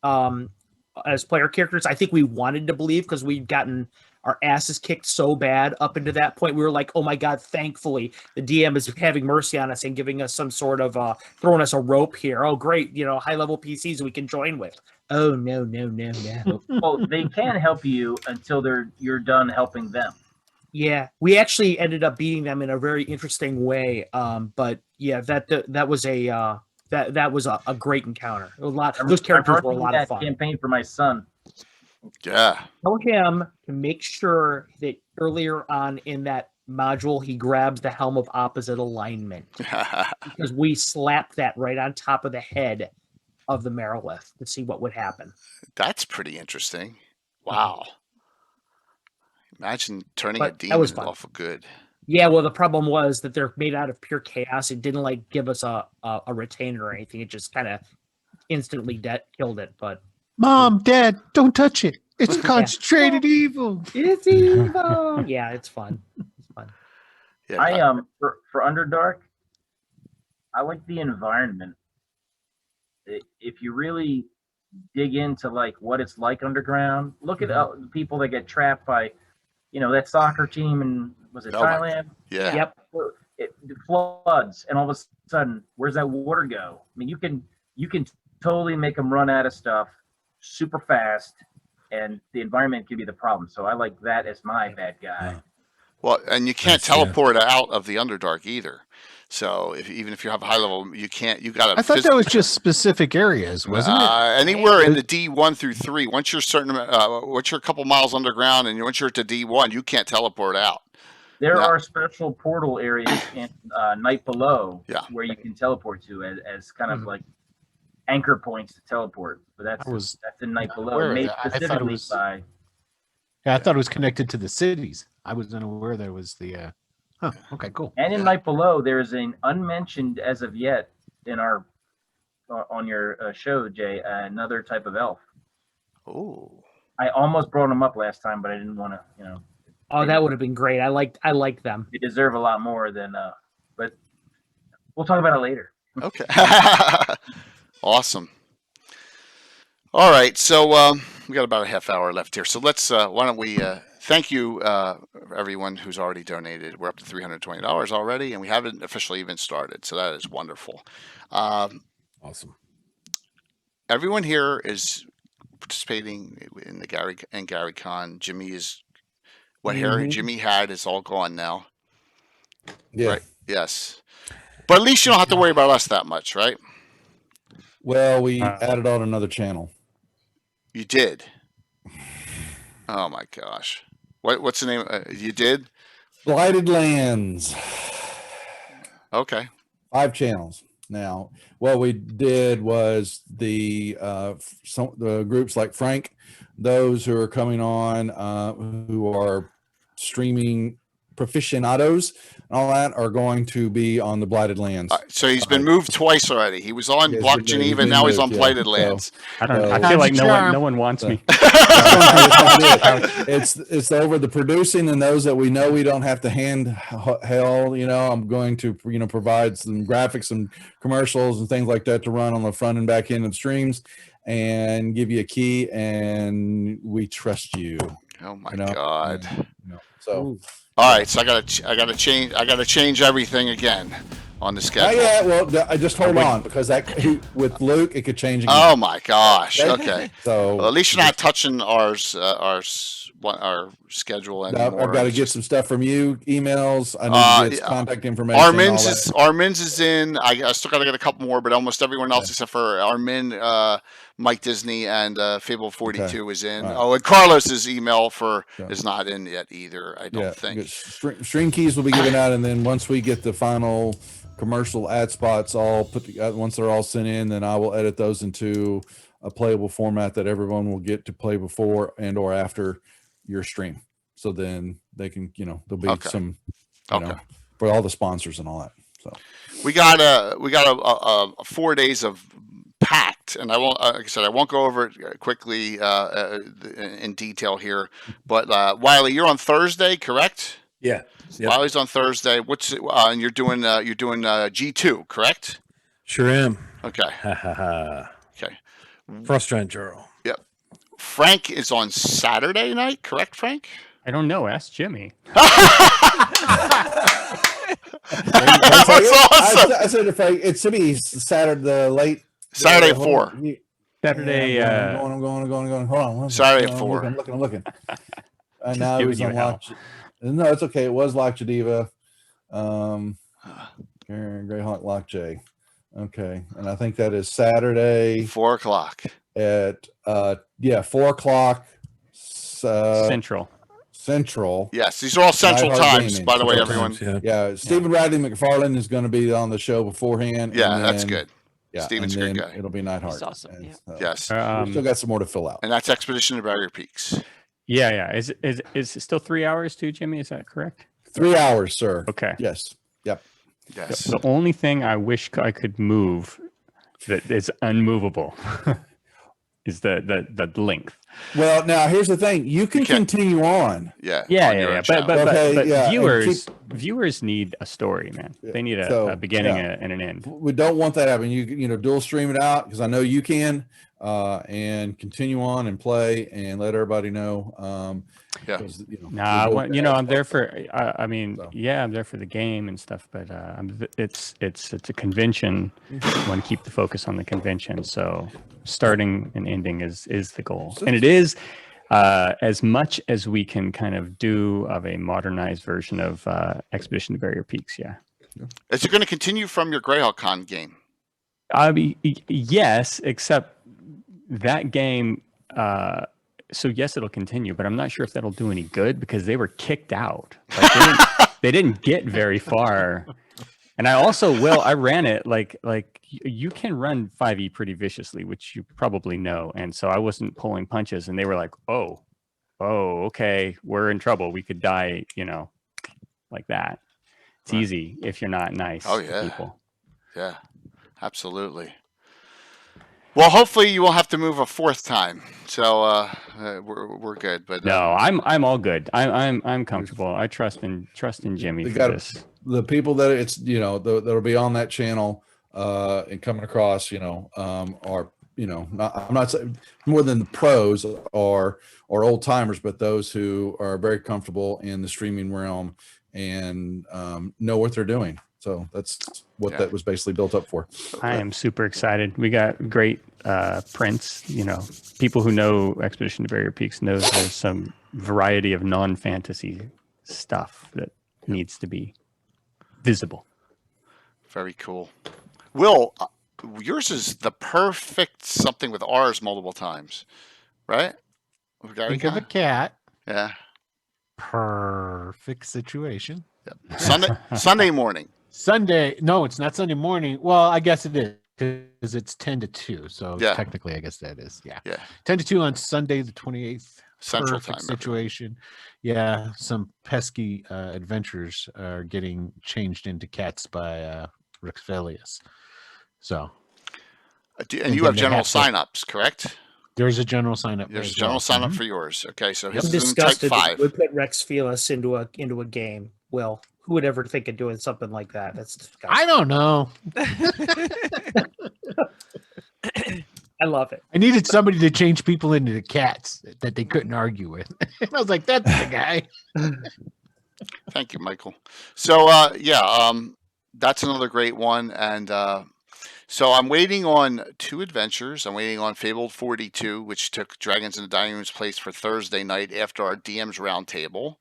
as player characters. I think we wanted to believe because we'd gotten our asses kicked so bad up into that point. We were like, oh my God, thankfully the DM is having mercy on us and giving us some sort of throwing us a rope here. Oh, great, high level PCs we can join with. Oh no. Well, they can help you until you're done helping them. Yeah, we actually ended up beating them in a very interesting way. But yeah, that was a great encounter. Those characters were a lot of fun. Campaign for my son. Yeah. Tell him to make sure that earlier on in that module he grabs the helm of opposite alignment, because we slapped that right on top of the head of the Merilith to see what would happen. That's pretty interesting. Wow. Imagine turning a That demon was fun. awful good. Yeah, well, the problem was that they're made out of pure chaos. It didn't give us a retainer or anything. It just kind of instantly killed it. But Mom, Dad, don't touch it. It's concentrated evil. It's evil. Yeah, it's fun. It's fun. Yeah. For Underdark, I like the environment. If you really dig into what it's like underground, look at the people that get trapped by, that soccer team in Thailand? Yeah. Yep. It floods, and all of a sudden, where's that water go? I mean, you can totally make them run out of stuff super fast, and the environment could be the problem. So I like that as my bad guy. Well, and you can't teleport out of the Underdark either. So even if you have a high level, you can't. You got to. I thought that was just specific areas, wasn't it? Anywhere in the D1 through 3. Once you're once you're a couple miles underground, and once you're to D1, you can't teleport out. There are special portal areas in Night Below where you can teleport to as kind of like anchor points to teleport. But that's in Night Below, made specifically by. Yeah, I thought it was connected to the cities. I was unaware there was the. Okay, cool. And in Night Below, there is an unmentioned as of yet in on your show, Jay, another type of elf. Oh. I almost brought them up last time, but I didn't want to, Oh, that would have been great. I liked them. They deserve a lot more than, but we'll talk about it later. Okay. Awesome. All right, so we got about a half hour left here. So let's. Why don't we? Thank you, everyone who's already donated. We're up to $320 already, and we haven't officially even started. So that is wonderful. Awesome. Everyone here is participating in the Gary Con. Jimmy is what hair Jimmy had is all gone now. Yeah. Right? Yes. But at least you don't have to worry about us that much, right? Well, we added on another channel. You did. Oh my gosh. What's the name? You did? Blighted Lands. Okay. 5 channels. Now, what we did was the groups like Frank, those who are coming on, who are streaming proficientos and all that, are going to be on the Blighted Lands. So he's been moved twice already. He was on Block Geneva, and now he's on Blighted Lands. I don't. I feel like no one wants me. It's over the producing and those that we know we don't have to hand held. I'm going to provide some graphics and commercials and things like that to run on the front and back end of streams, and give you a key, and we trust you. Oh my God. So. All right, so I gotta change everything again. on the Oh schedule? yeah, well, I just hold on because with Luke it could change again. Oh my gosh. Okay. So Well, at least you're not touching our schedule anymore. I've got to It's get just- some stuff from you, emails. I need to get yeah. contact information. all Armin's that. is in. I still got to get a couple more, but almost everyone else except for Armin, Mike Disney, and Fable 42 is in. All right. Oh, and Carlos's email Yeah. is not in yet either. I don't think. Stream keys will be given out, and then once we get the final commercial ad spots all put together, once they're all sent in, then I will edit those into a playable format that everyone will get to play before and or after your stream. So then they can, there'll be some, for all the sponsors and all that. So we got a 4 days of packed, and I won't, like I said, I won't go over it quickly in detail here. But Wiley, you're on Thursday, correct? Yeah. Yep. Wiley's on Thursday. And you're doing G2, correct? Sure am. Okay. Okay. Frost Giant Jaro. Yep. Frank is on Saturday night, correct, Frank? I don't know. Ask Jimmy. Awesome. I said to Frank, it's to be Saturday, the late Saturday at 4. Saturday. I'm going. Hold on. Saturday at 4. I'm looking. And now it giving was you on hell. Lock. No, it's okay. It was Lock Jadiva. Greyhawk Lock J. Okay, and I think that is Saturday 4 o'clock at 4 o'clock Central. Yes, these are all Central Nighthawk times, Gaming. by the way, Central everyone. times, yeah. Stephen Radley McFarlane is going to be on the show beforehand. Yeah, and that's then- good. Yeah, Steven's a and good then guy. It'll be Nightheart. He's awesome, And, yeah. Yes. we still got some more to fill out. And that's Expedition to Barrier Peaks. Yeah. Is it still 3 hours too, Jimmy? Is that correct? 3 hours, sir. Okay. Yes. Yep. Yes. The only thing I wish I could move that is unmovable is the length. Well, now here's the thing: you can continue on. Yeah. Yeah. But Okay, yeah, and viewers need a story, man. They need So, a beginning yeah. and an end. We don't want that happening. You know, dual stream it out because I know you can, and continue on and play and let everybody know. Yeah. 'cause, you know, Nah, we'll go- I'm there for. I mean, So. yeah, I'm there for the game and stuff, but it's a convention. I want to keep the focus on the convention. So starting and ending is the goal, and it is as much as we can kind of do of a modernized version of Expedition to Barrier Peaks. Yeah. Is it going to continue from your Greyhawk Con game? I mean, yes, except that game. So yes, it'll continue, but I'm not sure if that'll do any good because they were kicked out. Like, they didn't get very far. And I ran it like you can run 5e pretty viciously, which you probably know. And so I wasn't pulling punches, and they were like, oh, okay, we're in trouble. We could die, like that. It's easy if you're not nice to people. Yeah, absolutely. Well, hopefully you won't have to move a fourth time, so we're good. But no, I'm all good. I'm comfortable. I trust in Jimmy They for got this. the people that it's that'll be on that channel and coming across are I'm not saying more than the pros are old timers, but those who are very comfortable in the streaming realm and know what they're doing. So that's what that was basically built up for. I am super excited. We got great prints. People who know Expedition to Barrier Peaks knows there's some variety of non-fantasy stuff that needs to be visible. Very cool. Will, yours is the perfect something with R's multiple times, right? Think of a cat. Yeah. Perfect situation. Yep. Sunday morning. Sunday. No, it's not Sunday morning. Well, I guess it is because it's 10 to 2. So technically, I guess that is. Yeah. 10 to 2 on Sunday, the 28th. Central Perfect time. situation. Yeah. Some pesky adventures are getting changed into cats by Rexfelius. So. And you have general signups, correct? There's a general sign up. There's a general sign up for yours. Okay, so his I'm is in type disgusted. 5. We put Rex Felis into a game. Will, who would ever think of doing something like that? That's disgusting. I don't know. I love it. I needed somebody to change people into the cats that they couldn't argue with. And I was like, that's the guy. Thank you, Michael. So that's another great one. And so I'm waiting on 2 adventures. I'm waiting on Fabled 42, which took Dragons in the Dining Room's place for Thursday night after our DM's Roundtable.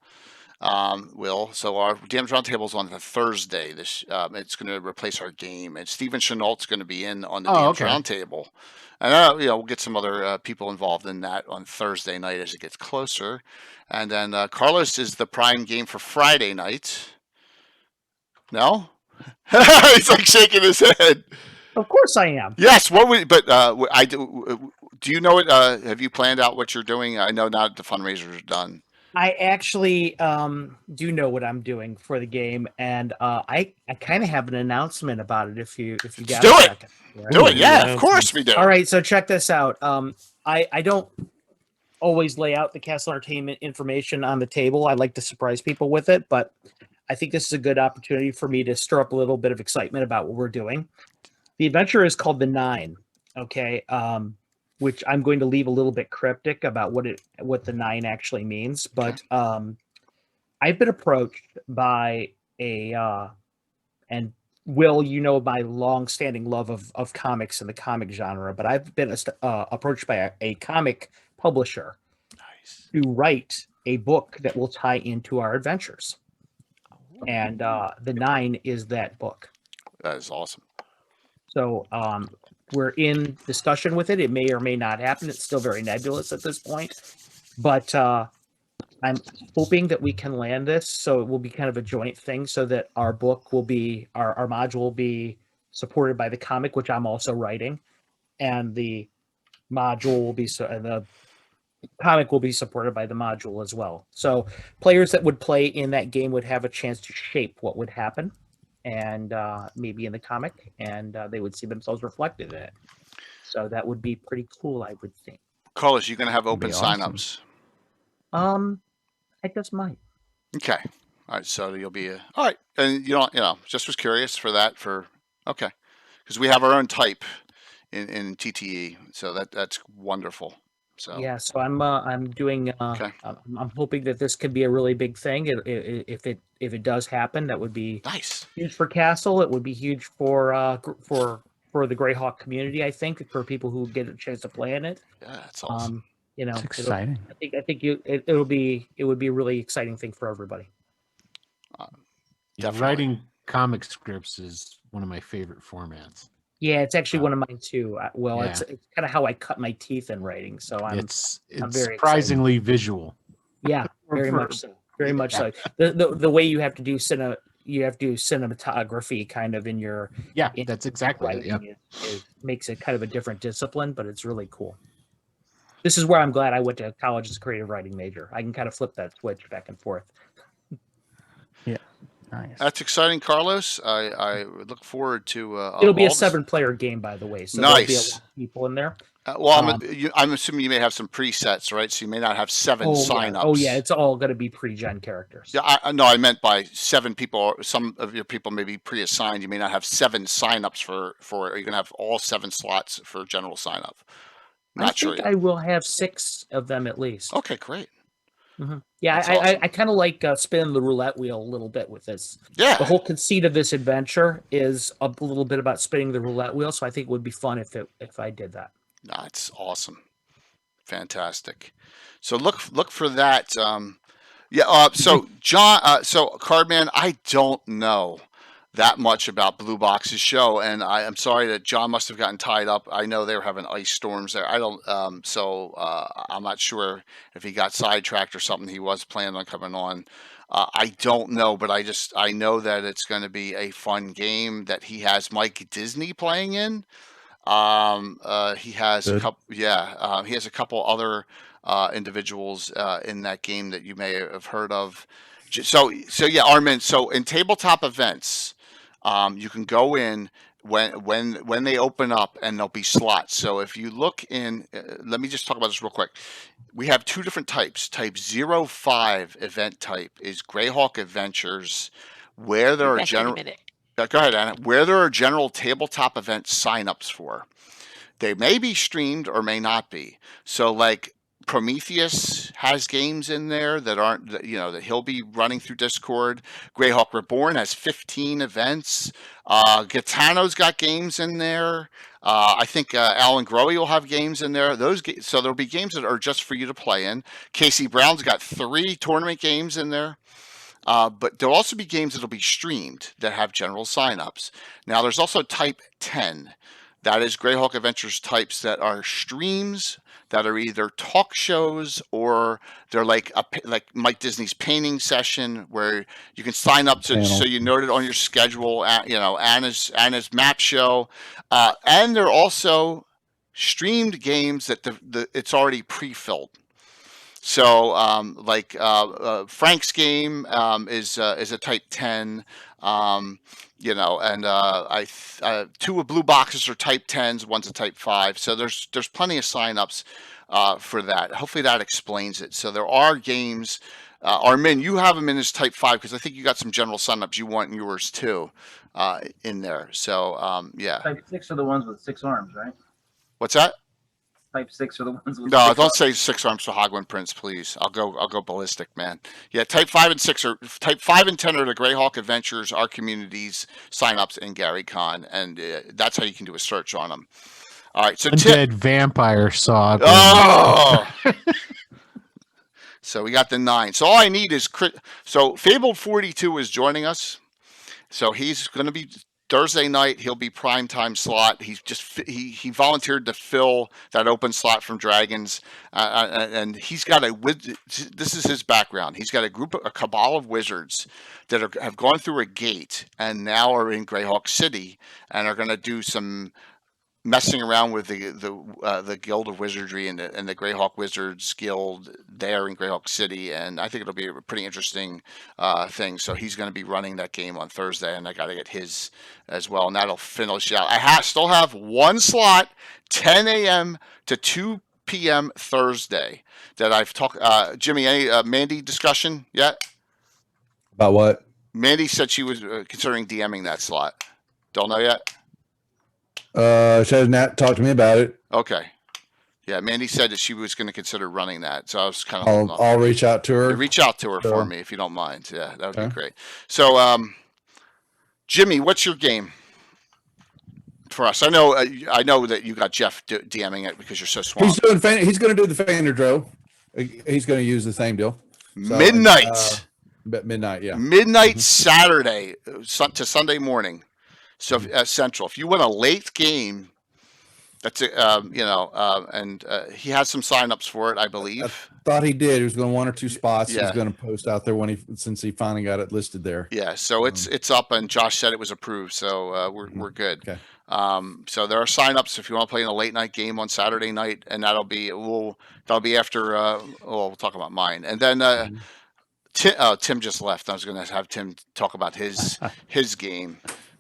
So our DM's Roundtable is on the Thursday. It's going to replace our game, and Stephen Chenault's going to be in on the DM's okay. Roundtable. And we'll get some other people involved in that on Thursday night as it gets closer. And then Carlos is the prime game for Friday night. No, he's like shaking his head. Of course I am. Yes. What would? But I do. Do you know it? Have you planned out what you're doing? I know now that the fundraisers are done. I actually do know what I'm doing for the game, and I kind of have an announcement about it. If you got do a it. second. Right? Do it. Yeah, of course we do. All right, so check this out. I don't always lay out the Castle Entertainment information on the table. I like to surprise people with it, but I think this is a good opportunity for me to stir up a little bit of excitement about what we're doing. The adventure is called The Nine. Okay. Which I'm going to leave a little bit cryptic about what the 9 actually means. But I've been approached by and Will, you know my long-standing love of comics and the comic genre, but I've been approached by a comic publisher to write a book that will tie into our adventures. And The Nine is that book. That is awesome. So we're in discussion with it. It may or may not happen. It's still very nebulous at this point. But I'm hoping that we can land this. So it will be kind of a joint thing so that our book will be, our module will be supported by the comic, which I'm also writing. And the module will be, the comic will be supported by the module as well. So players that would play in that game would have a chance to shape what would happen. And maybe in the comic, and they would see themselves reflected in it. So that would be pretty cool, I would think. Carlos, you're going to have open awesome. signups. I just might. Okay. All right. So you'll be all right. And just was curious for that. Okay, because we have our own type in TTE, so that's wonderful. So yeah. So I'm doing. Okay. I'm hoping that this could be a really big thing. If it does happen, that would be nice. Huge for Castle. It would be huge for the Greyhawk community. I think for people who get a chance to play in it. Yeah, that's awesome. It's exciting. I think it would be a really exciting thing for everybody. Writing comic scripts is one of my favorite formats. Yeah, it's actually one of mine too. Well, Yeah. it's kind of how I cut my teeth in writing. So It's very surprisingly visual. Yeah, very much so. Very much so. The way you have to do cinematography kind of in your that's exactly it. writing it makes it kind of a different discipline, but it's really cool. This is where I'm glad I went to college as a creative writing major. I can kind of flip that switch back and forth. Yeah, nice. That's exciting, Carlos. I look forward to. It'll be a 7-player game, by the way. So there'll be a lot of people in there. I'm assuming you may have some presets, right? So you may not have 7 signups. Yeah. Oh, yeah. It's all going to be pre-gen characters. Yeah, I meant by 7 people. Some of your people may be pre-assigned. You may not have 7 signups for. Or you're going to have all 7 slots for general sign up. Not sure yet. I will have 6 of them at least. Okay, great. Mm-hmm. Yeah, I kind of like spinning the roulette wheel a little bit with this. Yeah. The whole conceit of this adventure is a little bit about spinning the roulette wheel, so I think it would be fun if I did that. That's awesome. Fantastic. So look for that. So John, so Cardman, I don't know that much about Blue Box's show, and I'm sorry that John must have gotten tied up. I know they were having ice storms there. I don't. I'm not sure if he got sidetracked or something. He was planning on coming on. I don't know, but I know that it's going to be a fun game that he has Mike Disney playing in. He has a couple. Yeah, he has a couple other individuals in that game that you may have heard of. So yeah, Armin. So in tabletop events, you can go in when they open up, and there'll be slots. So if you look in, let me just talk about this real quick. We have 2 different types. Type 05 event type is Greyhawk Adventures, where there are general. Go ahead, Anna. Where there are general tabletop event signups for. They may be streamed or may not be. So, like, Prometheus has games in there that aren't, that he'll be running through Discord. Greyhawk Reborn has 15 events. Gitano's got games in there. I think Alan Growy will have games in there. So there'll be games that are just for you to play in. Casey Brown's got 3 tournament games in there. But there'll also be games that'll be streamed that have general signups. Now, there's also Type 10. That is Greyhawk Adventures types that are streams that are either talk shows or they're like Mike Disney's painting session where you can sign up to so you note it on your schedule. Anna's map show, and they're also streamed games that it's already pre-filled. So Frank's game is a Type 10. And 2 of Blue Boxes are Type 10s, one's a Type 5. So there's plenty of signups for that. Hopefully that explains it. So there are games. Armin, you have them in as Type 5 because I think you got some general signups you want in yours too in there. So yeah. Type 6 are the ones with 6 arms, right? What's that? Type 6 are the ones with No, 6 don't arms. say 6 arms to Hogwin Prince, please. I'll go ballistic, man. Yeah, Type 5 and 6 are Type 5 and 10 are the Greyhawk Adventures, our communities, signups, and Gary Con, and that's how you can do a search on them. All right, so Undead Vampire Saw. Oh. So we got the 9. So all I need is so Fabled 42 is joining us. So he's going to be Thursday night. He'll be primetime slot. He's he volunteered to fill that open slot from Dragons, and he's got this is his background. He's got a cabal of wizards that have gone through a gate and now are in Greyhawk City and are going to do some messing around with the Guild of Wizardry and the Greyhawk Wizards Guild there in Greyhawk City, and I think it'll be a pretty interesting thing. So he's going to be running that game on Thursday, and I got to get his as well, and that'll finish out. I still have 1 slot, 10 a.m. to 2 p.m. Thursday that I've talked. Jimmy, any Mandy discussion yet? About what? Mandy said she was considering DMing that slot. Don't know yet. She has not talked to me about it. Okay. Yeah, Mandy said that she was going to consider running that, so I was kind of. I'll reach out to her. Reach out to her for me if you don't mind. Yeah, that would be great. So, Jimmy, what's your game for us? I know that you got Jeff DMing it because you're so swamped. He's going to do the Feiner Dro. He's going to use the same deal. So, midnight. Midnight, yeah. Midnight Saturday to Sunday morning. So Central. If you want a late game, that's it. And he has some signups for it, I believe. I thought he did. He was going 1 or 2 spots. Yeah. He's going to post out there since he finally got it listed there. Yeah. So it's up, and Josh said it was approved. So we're good. Okay. So there are signups if you want to play in a late night game on Saturday night, and that'll be after. We'll talk about mine, and then Tim just left. I was going to have Tim talk about his game.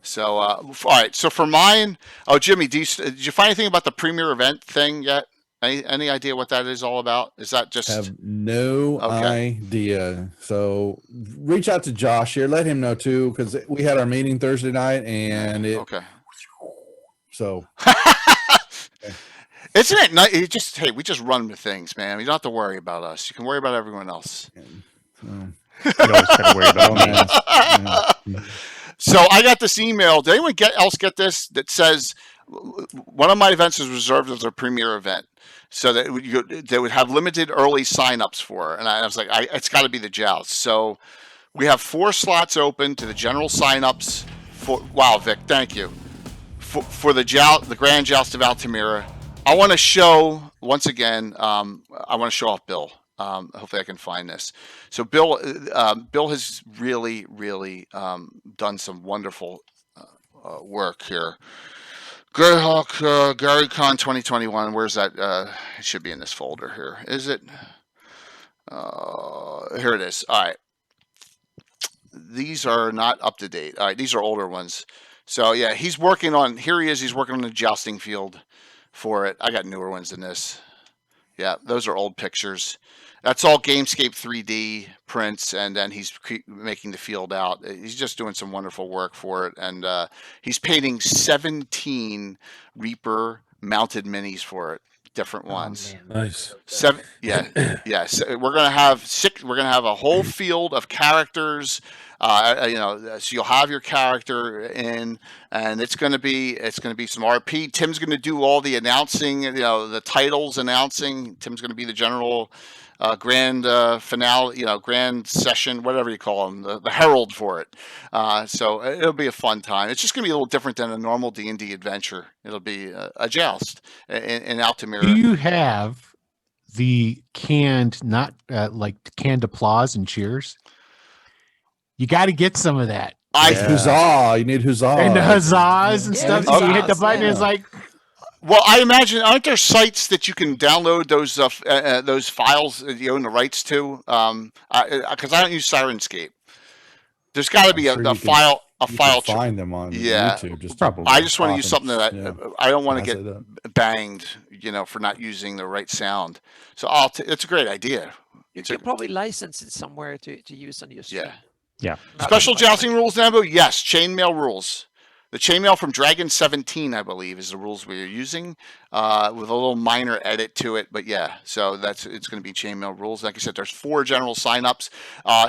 So, all right. So for mine, Jimmy, did you find anything about the premier event thing yet? Any idea what that is all about? Is that just? I have no idea. So reach out to Josh here. Let him know too, because we had our meeting Thursday night, and okay. So. Isn't it nice? We just run with things, man. You don't have to worry about us. You can worry about everyone else. You always gotta worry about me. So I got this email. Did anyone else get this? That says one of my events is reserved as a premier event, so that they would have limited early signups for it. And I was like, it's got to be the joust. So we have 4 slots open to the general signups for. Wow, Vic, thank you for the Grand Joust of Altamira. I want to show once again. I want to show off Bill. Hopefully I can find this. So Bill has really, really done some wonderful work here. Greyhawk Gary Con 2021. Where's that? It should be in this folder here. Is it? Here it is. All right. These are not up to date. All right. These are older ones. So yeah, he's working on. Here he is. He's working on the jousting field for it. I got newer ones than this. Yeah, those are old pictures. That's all Gamescape 3D prints, and then he's making the field out. He's just doing some wonderful work for it, and he's painting 17 Reaper mounted minis for it. different ones. Oh, man. Nice. 7, yeah, yeah. So we're gonna have 6. We're gonna have a whole field of characters. So you'll have your character in, and it's gonna be some RP. Tim's gonna do all the announcing. The titles announcing. Tim's gonna be the general grand finale. Grand session, whatever you call them, the herald for it. So it'll be a fun time. It's just gonna be a little different than a normal D&D adventure. It'll be a joust in Altamira. Do you have the canned, not like canned applause and cheers? You got to get some of that. Huzzah! You need huzzah. And the huzzas and Yeah, stuff. So you hit the huzzas, button, yeah. it's like, Well, I imagine, aren't there sites that you can download those files that you own the rights to? Because I don't use Sirenscape. There's got to be I'm sure a you can- file. You can find them on Yeah. YouTube. Just Probably. I just want to often. use something that Yeah. I don't want to I'll get say that. banged, for not using the right sound. So it's a great idea. You It's a- can probably license it somewhere to use on your stream. Yeah. Yeah. Not Special too much jousting money. rules, Nambo? Yes. Chainmail rules. The chainmail from Dragon 17, I believe, is the rules we're using, with a little minor edit to it. But yeah, so it's going to be chainmail rules. Like I said, there's 4 general signups.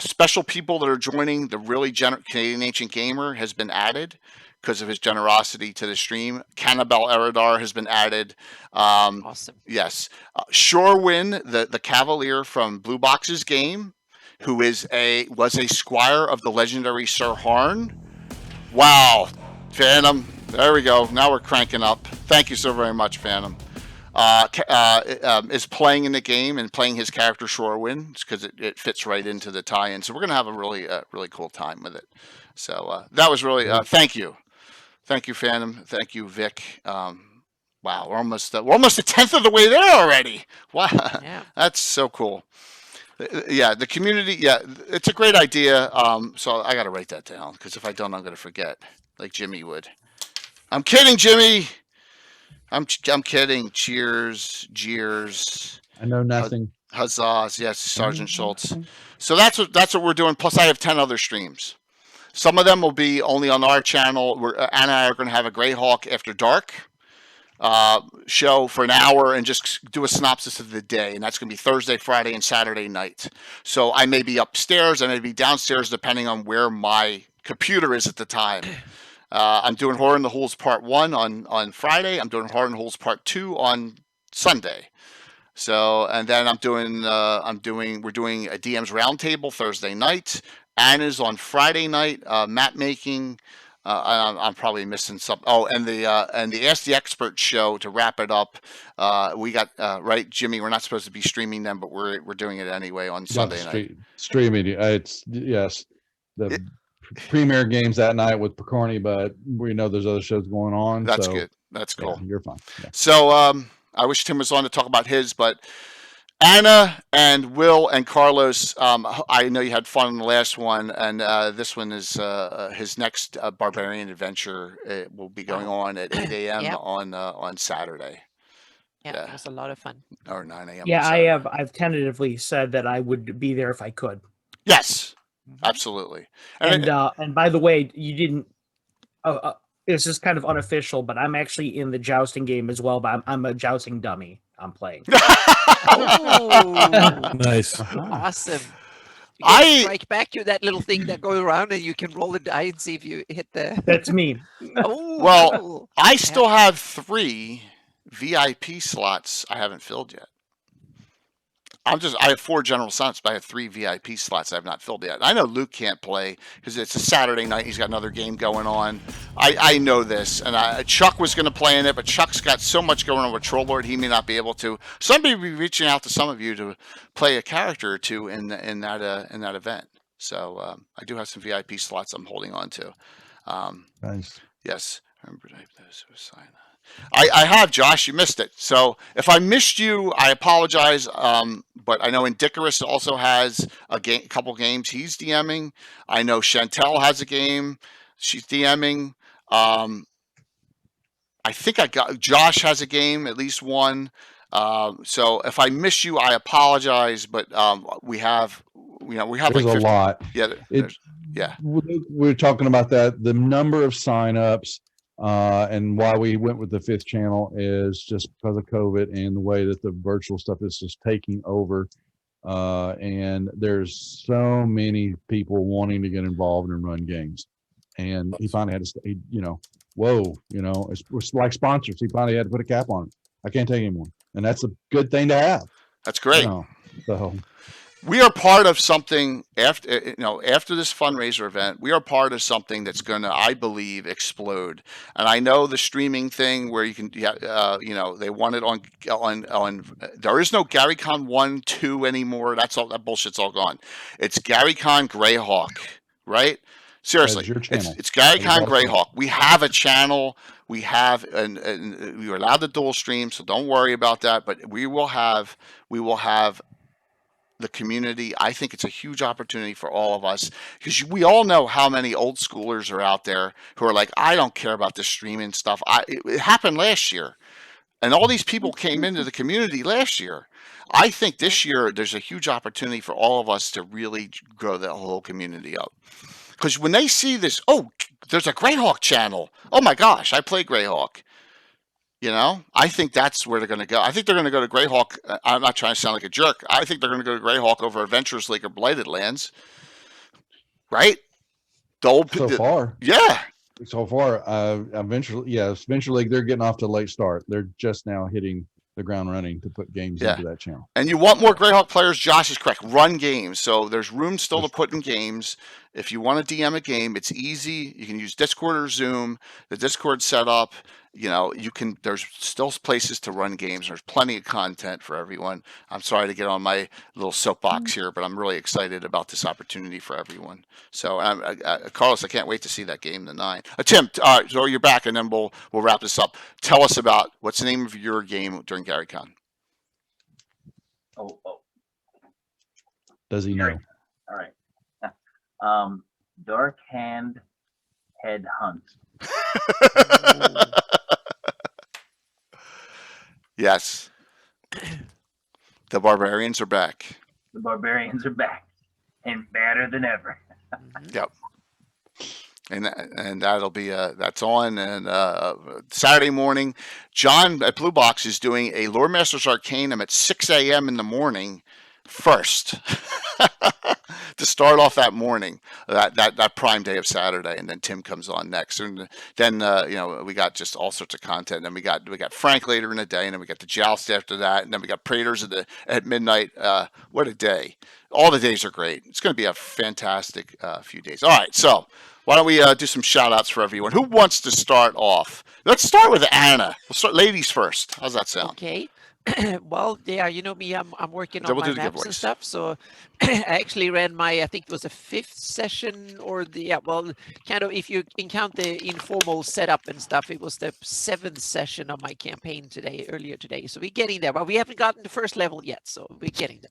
Special people that are joining. The really Canadian Ancient Gamer has been added because of his generosity to the stream. Cannibal Eridar has been added. Awesome. Yes. Shorewin, the Cavalier from Blue Box's game, who was a squire of the legendary Sir Harn. Wow. Phantom, there we go. Now we're cranking up. Thank you so very much, Phantom. Is playing in the game and playing his character Shorewin because it fits right into the tie-in. So we're gonna have a really cool time with it. So that was really thank you, Phantom. Thank you, Vic. Wow, we're almost a 10th of the way there already. Wow, Yeah. that's so cool. Yeah, the community. Yeah, it's a great idea. So I got to write that down because if I don't, I'm going to forget, like Jimmy would. I'm kidding, Jimmy. I'm kidding. Cheers, jeers, I know nothing. huzzas. Yes, Sergeant Schultz. So that's what we're doing. Plus, I have 10 other streams. Some of them will be only on our channel. Anna and I are going to have a Greyhawk After Dark show for an hour and just do a synopsis of the day, and that's going to be Thursday, Friday, and Saturday night. So I may be upstairs, I may be downstairs, depending on where my computer is at the time. I'm doing Horror in the Holes Part 1 on Friday. I'm doing Horror in the Holes Part 2 on Sunday. So, and then we're doing a DM's Roundtable Thursday night. Anna's on Friday night, map making. I'm probably missing something. Oh, and the Ask the Expert show to wrap it up. We got right, Jimmy. We're not supposed to be streaming them, but we're doing it anyway on Sunday night. Streaming. It's yes. The premiere games that night with Picorni, but we know there's other shows going on. That's so, good. That's cool. Yeah, you're fine. Yeah. So I wish Tim was on to talk about his, but Anna and Will and Carlos, I know you had fun in the last one, and this one is his next Barbarian adventure. It will be going on at 8 a.m. Yep. on Saturday. Yeah, Yeah. it was a lot of fun. Or 9 a.m. Yeah, on I Saturday. have. I've tentatively said that I would be there if I could. Yes, absolutely. And by the way, you didn't. This is kind of unofficial, but I'm actually in the jousting game as well. But I'm a jousting dummy. I'm playing. Oh, Nice. awesome. You I- can strike back to that little thing that goes around, and you can roll the die and see if you hit the. That's me. Oh, Well, cool. I still have 3 VIP slots I haven't filled yet. I have 4 general slots, but I have 3 VIP slots I have not filled yet. I know Luke can't play because it's a Saturday night. He's got another game going on. I know this, and Chuck was going to play in it, but Chuck's got so much going on with Troll Lord, he may not be able to. Somebody will be reaching out to some of you to play a character or two in that event. So I do have some VIP slots I'm holding on to. Nice. Yes, I remember those who sign. I have, Josh. You missed it. So if I missed you, I apologize. But I know Indicarus also has a couple games he's DMing. I know Chantel has a game she's DMing. I think Josh has a game, at least one. So if I miss you, I apologize. But we have There's like a 50, lot. yeah. It, Yeah. We're talking about that. The number of signups And why we went with the 5th channel is just because of COVID and the way that the virtual stuff is just taking over. And there's so many people wanting to get involved and run games. And he finally had to say, whoa, it's like sponsors. He finally had to put a cap on it. I can't take anymore. And that's a good thing to have. That's great. So we are part of something after this fundraiser event. We are part of something that's going to, I believe, explode. And I know the streaming thing where you can, they want it on. There is no GaryCon 1, 2 anymore. That's all. That bullshit's all gone. It's GaryCon Greyhawk, right? Seriously, your channel. It's GaryCon Greyhawk. We have a channel. We have, and we are allowed to dual stream, so don't worry about that. But we will have the community. I think it's a huge opportunity for all of us, because we all know how many old schoolers are out there who are like, I don't care about this streaming stuff. It happened last year, and all these people came into the community last year. I think this year there's a huge opportunity for all of us to really grow that whole community up. Because when they see this, oh, there's a Greyhawk channel. Oh my gosh, I play Greyhawk. I think that's where they're going to go. I think they're going to go to Greyhawk. I'm not trying to sound like a jerk. I think they're going to go to Greyhawk over Adventures League or Blighted Lands. Right? Far. Yeah. So far, Adventure League, they're getting off to a late start. They're just now hitting the ground running to put games into that channel. And you want more Greyhawk players, Josh is correct. Run games. So there's room still to put in games. If you want to DM a game, it's easy. You can use Discord or Zoom. The Discord setup, there's still places to run games. There's plenty of content for everyone. I'm sorry to get on my little soapbox here, but I'm really excited about this opportunity for everyone. So, Carlos, I can't wait to see that game, the 9. Tim, so you're back, and then we'll wrap this up. Tell us about what's the name of your game during GaryCon. Oh. Does he know? All right. Dark Hand Head Hunt. Yes. The barbarians are back. The barbarians are back, and badder than ever. Yep. And that'll be that's on, and Saturday morning, John at Blue Box is doing a Lore Masters Arcanum at 6 a.m. in the morning first to start off that morning, that prime day of Saturday, and then Tim comes on next, and then we got just all sorts of content. And then we got Frank later in the day, and then we got the Joust after that, and then we got Praetors at midnight. What a day! All the days are great. It's going to be a fantastic few days. All right, so why don't we do some shout outs for everyone? Who wants to start off? Let's start with Anna. We'll start ladies first. How's that sound? Okay. Well, yeah, you know me, I'm working on my maps and stuff. So I actually ran I think it was a 5th session, or kind of, if you can count the informal setup and stuff, it was the 7th session of my campaign earlier today. So we're getting there, but we haven't gotten the first level yet. So we're getting there,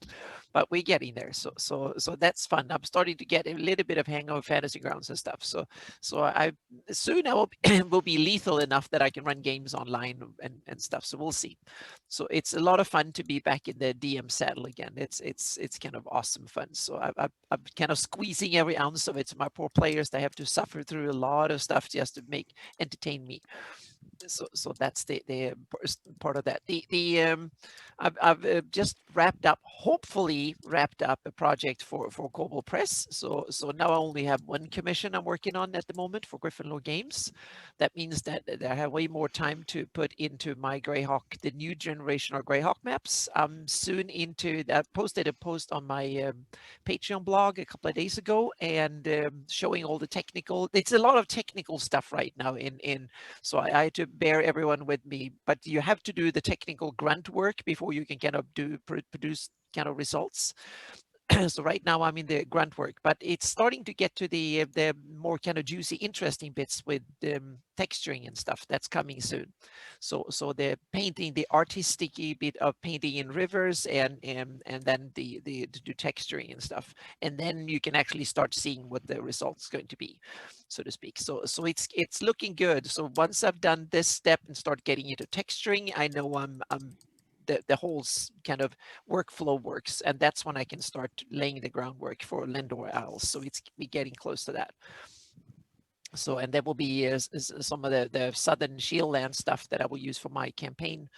but we're getting there. So that's fun. I'm starting to get a little bit of hang of Fantasy Grounds and stuff. So I will be lethal enough that I can run games online and stuff. So we'll see. So it's a lot of fun to be back in the DM saddle again. It's kind of awesome fun. So I'm kind of squeezing every ounce of it. So my poor players, they have to suffer through a lot of stuff just to entertain me. So that's the part of that. I've just hopefully wrapped up a project for Kobold Press. So now I only have one commission I'm working on at the moment for Gryffindor Games. That means that I have way more time to put into my Greyhawk, the new generation of Greyhawk maps. I'm soon into that. Posted a post on my Patreon blog a couple of days ago, and showing all the technical. It's a lot of technical stuff right now. So I had to bear everyone with me, but you have to do the technical grunt work before you can kind of produce kind of results. So right now I'm in the grunt work, but it's starting to get to the more kind of juicy, interesting bits with texturing and stuff that's coming soon. So the painting, the artistic bit of painting in rivers, and then the to do texturing and stuff, and then you can actually start seeing what the result's going to be, so to speak. So it's looking good. So once I've done this step and start getting into texturing, I know I'm the whole kind of workflow works, and that's when I can start laying the groundwork for Lindor Owls. So we're getting close to that. So, and there will be some of the southern Shieldland stuff that I will use for my campaign.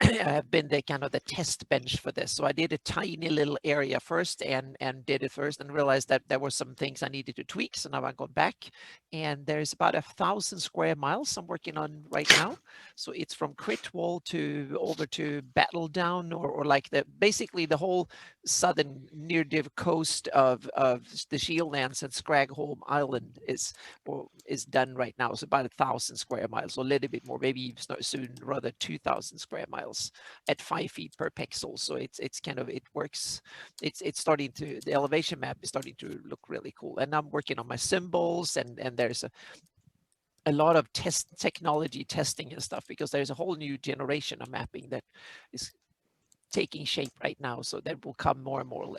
I have been the kind of the test bench for this. So I did a tiny little area first and did it first and realized that there were some things I needed to tweak. So now I go back and there's about 1,000 square miles I'm working on right now. So it's from Crit Wall to over to Battle Down or like basically the whole southern near the coast of the Shieldlands and Scragholm Island is done right now. So about 1,000 square miles, or a little bit more, maybe soon rather 2,000 square miles at 5 feet per pixel. So it's kind of, it works. It's starting to, the elevation map is starting to look really cool. And I'm working on my symbols and there's a lot of technology testing and stuff, because there's a whole new generation of mapping that is taking shape right now. So that will come more and more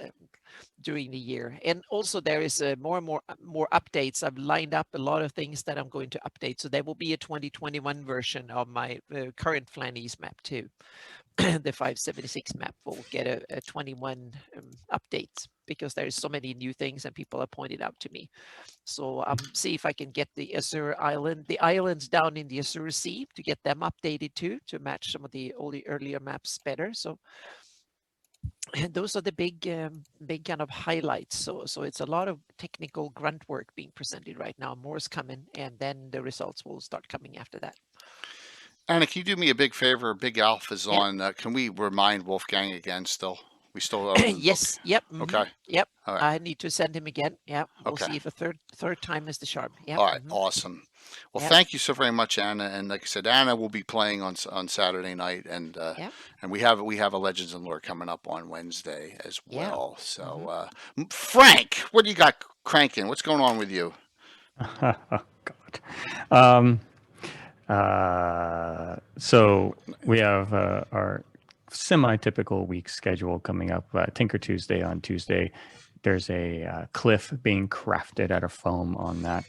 during the year. And also there is more and more updates. I've lined up a lot of things that I'm going to update. So there will be a 2021 version of my current Flanese map too. The 576 map will get a 21 update, because there's so many new things and people have pointed out to me. So see if I can get the Azure Island, the islands down in the Azure Sea, to get them updated too, to match some of the earlier maps better. So and those are the big kind of highlights. So it's a lot of technical grunt work being presented right now. More's coming, and then the results will start coming after that. Anna, can you do me a big favor? Big Alpha's Yep. on. Can we remind Wolfgang again still? We still owe him. Yes. Yep. Okay. Yep. All right. I need to send him again. Yeah. We'll Okay. see if a third time is the charm. Yeah. All right. Awesome. Well, Yep. thank you so very much, Anna. And like I said, Anna will be playing on Saturday night, and Yep. and we have a Legends and Lore coming up on Wednesday as Yeah. well. So Frank, what do you got cranking? What's going on with you? Oh, God. So we have our semi-typical week schedule coming up. Tinker Tuesday on Tuesday. There's a cliff being crafted out of foam on that.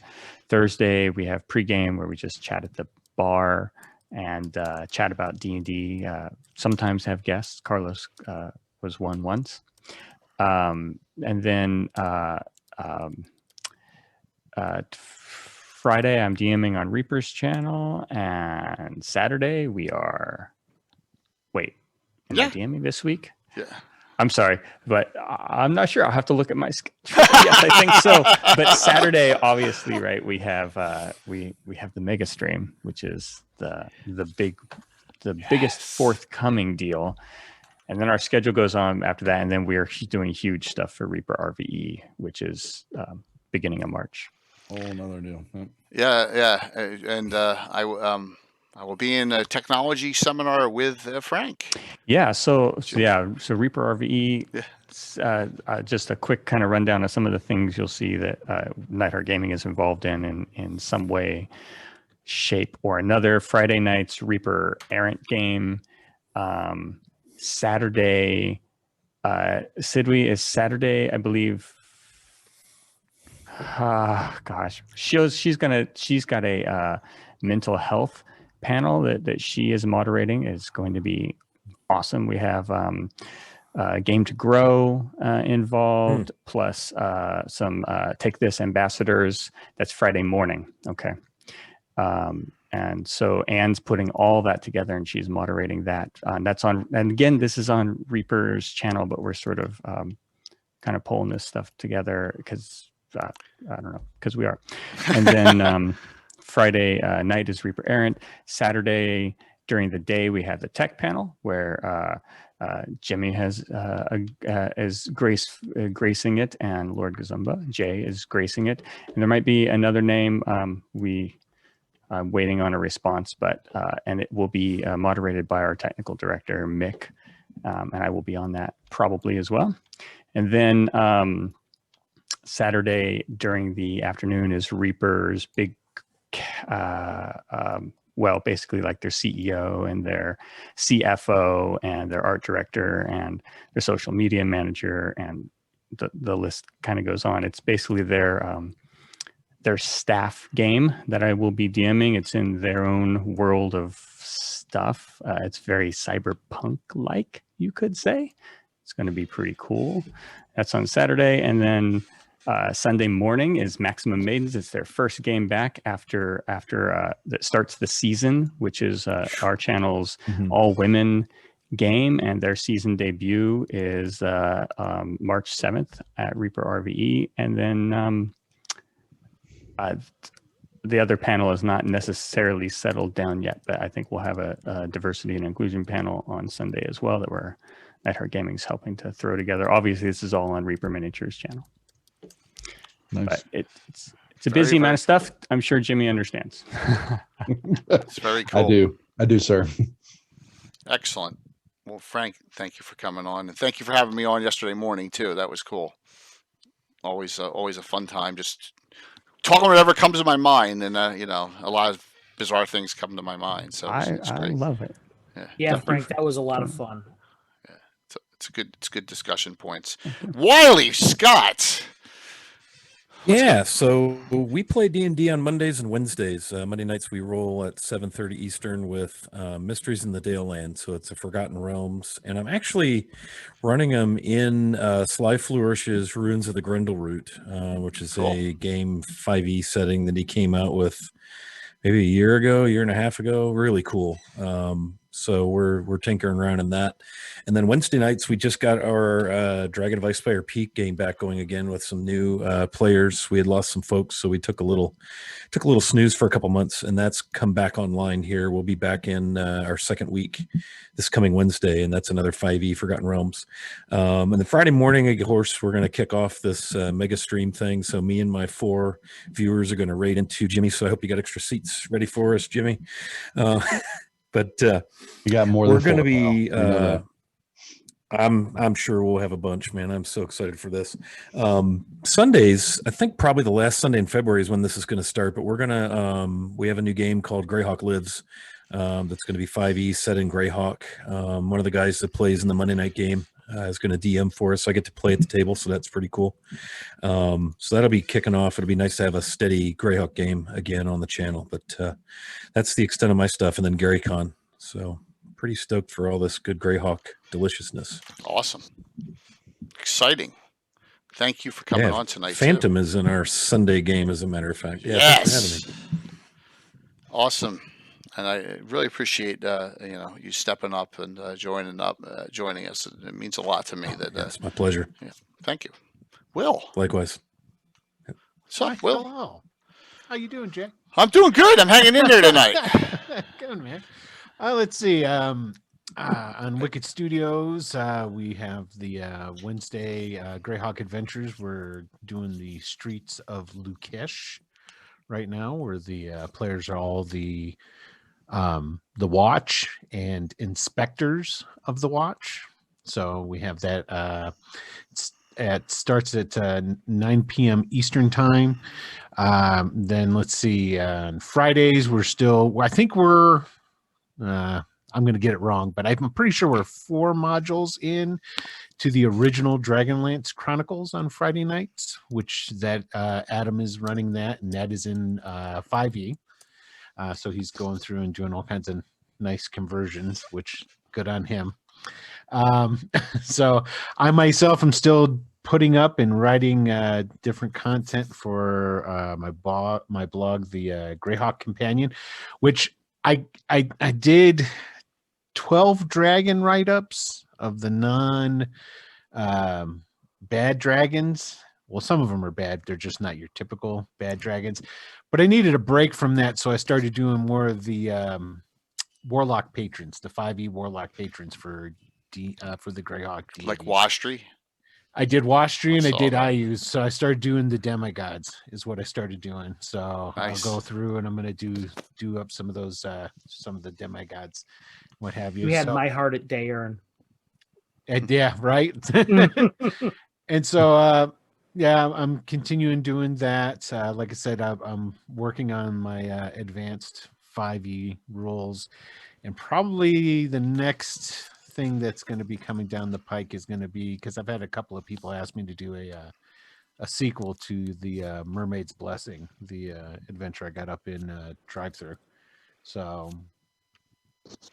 Thursday we have pregame where we just chat at the bar and chat about D&D. Sometimes have guests. Carlos was one once. And then Friday, I'm DMing on Reaper's channel, and Saturday we are. Wait, am I DMing this week? Yeah. I'm sorry, but I'm not sure. I'll have to look at my schedule. Yes, I think so. But Saturday, obviously, right? We have we have the mega stream, which is the biggest forthcoming deal. And then our schedule goes on after that, and then we are doing huge stuff for Reaper RVE, which is beginning of March. Whole another deal. Yeah, and I will be in a technology seminar with Frank. Yeah, so Reaper RVE. Just a quick kind of rundown of some of the things you'll see that Nightheart Gaming is involved in some way, shape, or another. Friday night's Reaper Errant game. Saturday, Sidwi is Saturday, I believe. Gosh, she's got a mental health panel that she is moderating. Is going to be awesome. We have Game to Grow involved, plus some Take This ambassadors. That's Friday morning. Okay. And so Anne's putting all that together, and she's moderating that. That's on, and again, this is on Reaper's channel, but we're sort of kind of pulling this stuff together because I don't know, because we are. And then Friday night is Reaper Errant. Saturday during the day we have the tech panel where Jimmy is gracing it, and Lord Gazumba Jay is gracing it, and there might be another name. I'm waiting on a response, but and it will be moderated by our technical director Mick, and I will be on that probably as well. And then Saturday during the afternoon is Reaper's big, well, basically like their CEO and their CFO and their art director and their social media manager, and the list kind of goes on. It's basically their staff game that I will be DMing. It's in their own world of stuff. It's very cyberpunk-like, you could say. It's going to be pretty cool. That's on Saturday. And then Sunday morning is Maximum Maidens. It's their first game back after that starts the season, which is our channel's all women game, and their season debut is March 7th at Reaper RVE, and then the other panel is not necessarily settled down yet, but I think we'll have a diversity and inclusion panel on Sunday as well that Her Gaming's helping to throw together. Obviously, this is all on Reaper Miniatures channel. Nice. But it's a busy amount of stuff. I'm sure Jimmy understands. It's very cool. I do, sir. Excellent. Well, Frank, thank you for coming on, and thank you for having me on yesterday morning too. That was cool. Always a fun time. Just talking whatever comes to my mind, and a lot of bizarre things come to my mind. So it's I great. love it. Yeah, Frank, that was a lot of fun. Yeah, it's good discussion points. Wiley Scott. Yeah, so we play D&D on Mondays and Wednesdays. Monday nights we roll at 7:30 Eastern with Mysteries in the Dale Land. So it's a Forgotten Realms, and I'm actually running them in Sly Flourish's Ruins of the Grindelroot, which is a game 5e setting that he came out with maybe a year and a half ago. Really cool. So we're tinkering around in that. And then Wednesday nights, we just got our Dragon of Icespire Peak game back going again with some new players. We had lost some folks, so we took a little snooze for a couple months, and that's come back online here. We'll be back in our second week this coming Wednesday, and that's another 5e Forgotten Realms. And then Friday morning, of course, we're going to kick off this mega stream thing. So me and my 4 viewers are going to raid into Jimmy. So I hope you got extra seats ready for us, Jimmy. But you got more. We're going to be. I'm sure we'll have a bunch, man. I'm so excited for this. Sundays, I think probably the last Sunday in February is when this is going to start. But we're gonna we have a new game called Greyhawk Lives. That's going to be 5e set in Greyhawk. One of the guys that plays in the Monday night game is going to DM for us. So I get to play at the table, so that's pretty cool. So that'll be kicking off. It'll be nice to have a steady Greyhawk game again on the channel. But that's the extent of my stuff. And then GaryCon. So pretty stoked for all this good Greyhawk deliciousness. Awesome. Exciting. Thank you for coming on tonight. Phantom is in our Sunday game, as a matter of fact. Yeah, yes. Awesome. And I really appreciate you stepping up and joining us. It means a lot to me. It's my pleasure. Yeah, thank you. Will. Likewise. What's up, Will? Hello. How you doing, Jay? I'm doing good. I'm hanging in there tonight. Good, man. Let's see. On Wicked Studios, we have the Wednesday Greyhawk Adventures. We're doing the Streets of Lukesh right now, where the players are all the Watch and inspectors of the Watch. So we have that. It starts at 9 p.m. Eastern time. Then let's see. On Fridays, I'm going to get it wrong, but I'm pretty sure we're 4 modules in to the original Dragonlance Chronicles on Friday nights, which Adam is running that, and that is in 5e. So he's going through and doing all kinds of nice conversions, which good on him. So I myself am still putting up and writing different content for my blog, the Greyhawk Companion, which I did 12 dragon write-ups of the bad dragons. Well, some of them are bad. They're just not your typical bad dragons. But I needed a break from that, so I started doing more of the Warlock patrons, the 5e Warlock patrons for the Greyhawk. Like Wastry? I did Wastry and I did IUs, so I started doing the demigods is what I started doing. So nice. I'll go through and I'm going to do up some of those, some of the demigods, what have you. We had My Heart at Daeurn. And yeah, right. And so, yeah, I'm continuing doing that. Like I said, I'm working on my advanced 5e rules, and probably the next thing that's going to be coming down the pike is going to be, because I've had a couple of people ask me to do a sequel to the Mermaid's Blessing, the adventure I got up in Drive-Thru. So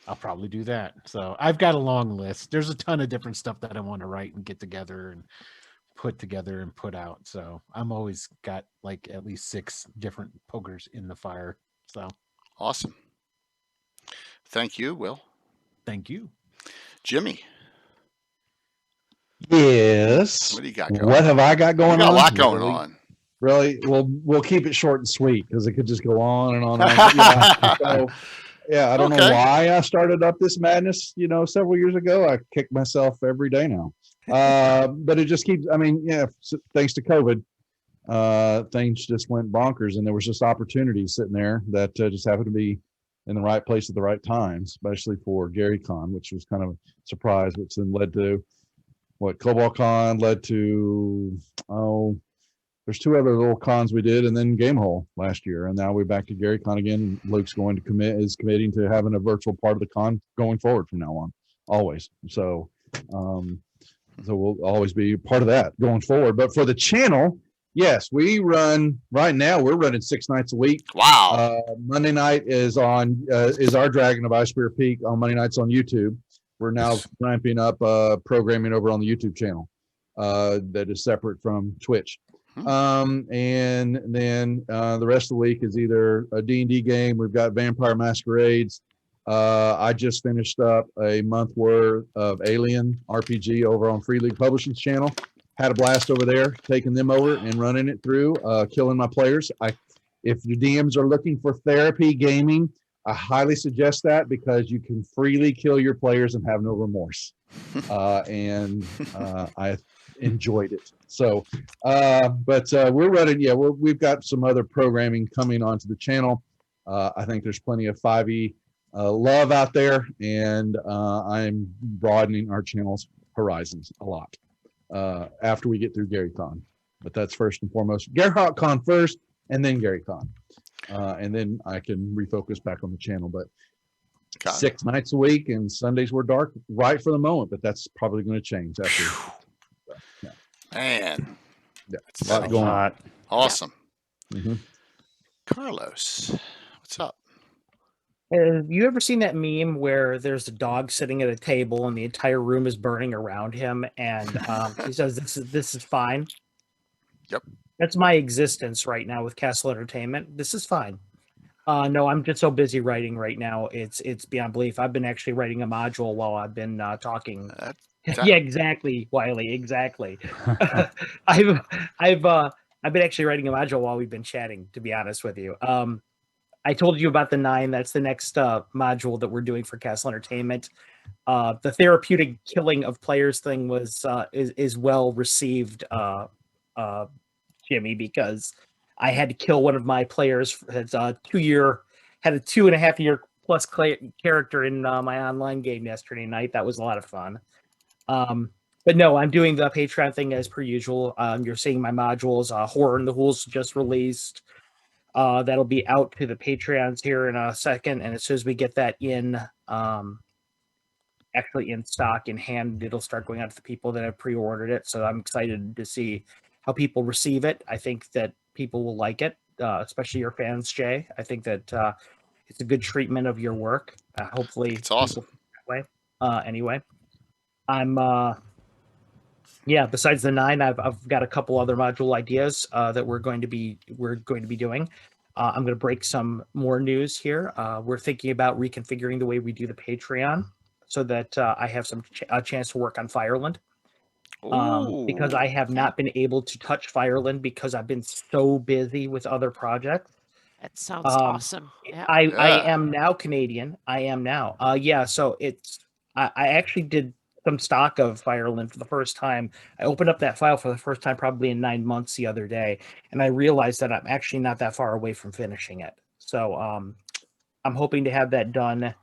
I'll probably do that. So I've got a long list. There's a ton of different stuff that I want to write and get together and put together and put out. So I'm always got like at least 6 different pokers in the fire. So Awesome. Thank you, Will. thank you. Jimmy, Yes. what do you got going What on? have I got You going got a on? lot going Really? on. Really? We'll keep it short and sweet because it could just go on and on and on. Yeah. So, yeah, I don't know Okay. why I started up this madness, several years ago. I kick myself every day now. But it just keeps, thanks to COVID, things just went bonkers, and there was just opportunities sitting there that just happened to be in the right place at the right time, especially for Gary Con, which was kind of a surprise, which then led to Cobalt Con led to, there's 2 other little cons we did, and then Game Hole last year, and now we're back to Gary Con again. Luke's is committing to having a virtual part of the con going forward from now on, always. So, we'll always be part of that going forward. But for the channel, yes, we run right now. We're running 6 nights a week. Wow. Monday night is our Dragon of Ice Spear Peak on Monday nights on YouTube. We're now ramping up programming over on the YouTube channel that is separate from Twitch. And then the rest of the week is either a D&D game. We've got Vampire Masquerades. I just finished up a month worth of Alien RPG over on Free League Publishing's channel. Had a blast over there, taking them over and running it through, killing my players. If your DMs are looking for therapy gaming, I highly suggest that because you can freely kill your players and have no remorse. I enjoyed it. So, but we're running. Yeah, we've got some other programming coming onto the channel. I think there's plenty of 5e love out there, and I'm broadening our channel's horizons a lot after we get through GaryCon. But that's first and foremost. GaryCon first, and then GaryCon. And then I can refocus back on the channel. But 6 nights a week, and Sundays were dark right for the moment, but that's probably going to change after. Yeah. Man. Yeah. That's A lot going on. Awesome. Yeah. Mm-hmm. Carlos, what's up? Have you ever seen that meme where there's a dog sitting at a table and the entire room is burning around him, and he says, "This is fine." Yep. That's my existence right now with Castle Entertainment. This is fine. No, I'm just so busy writing right now. It's beyond belief. I've been actually writing a module while I've been talking. Yeah, exactly, Wiley. Exactly. I've been actually writing a module while we've been chatting. To be honest with you, I told you about the 9. That's the next module that we're doing for Castle Entertainment. The therapeutic killing of players thing was is well received, Jimmy, because I had to kill one of my players. It's had a 2.5 year plus character in my online game yesterday night. That was a lot of fun. But no, I'm doing the Patreon thing as per usual. You're seeing my modules. Horror in the Hools just released. That'll be out to the Patreons here in a second, and as soon as we get that in, actually in stock in hand, it'll start going out to the people that have pre-ordered it. So I'm excited to see how people receive it. I think that people will like it, especially your fans, Jay. I think that it's a good treatment of your work. Hopefully, it's awesome. That way. Anyway, I'm. Besides the 9, I've got a couple other module ideas that we're going to be doing. I'm going to break some more news here. We're thinking about reconfiguring the way we do the Patreon so that I have a chance to work on Fireland. Because I have not been able to touch Fireland because I've been so busy with other projects. That sounds awesome. Yeah. I am now Canadian. I am now. So I actually did some stock of Fireland for the first time. I opened up that file for the first time probably in 9 months the other day, and I realized that I'm actually not that far away from finishing it. So I'm hoping to have that done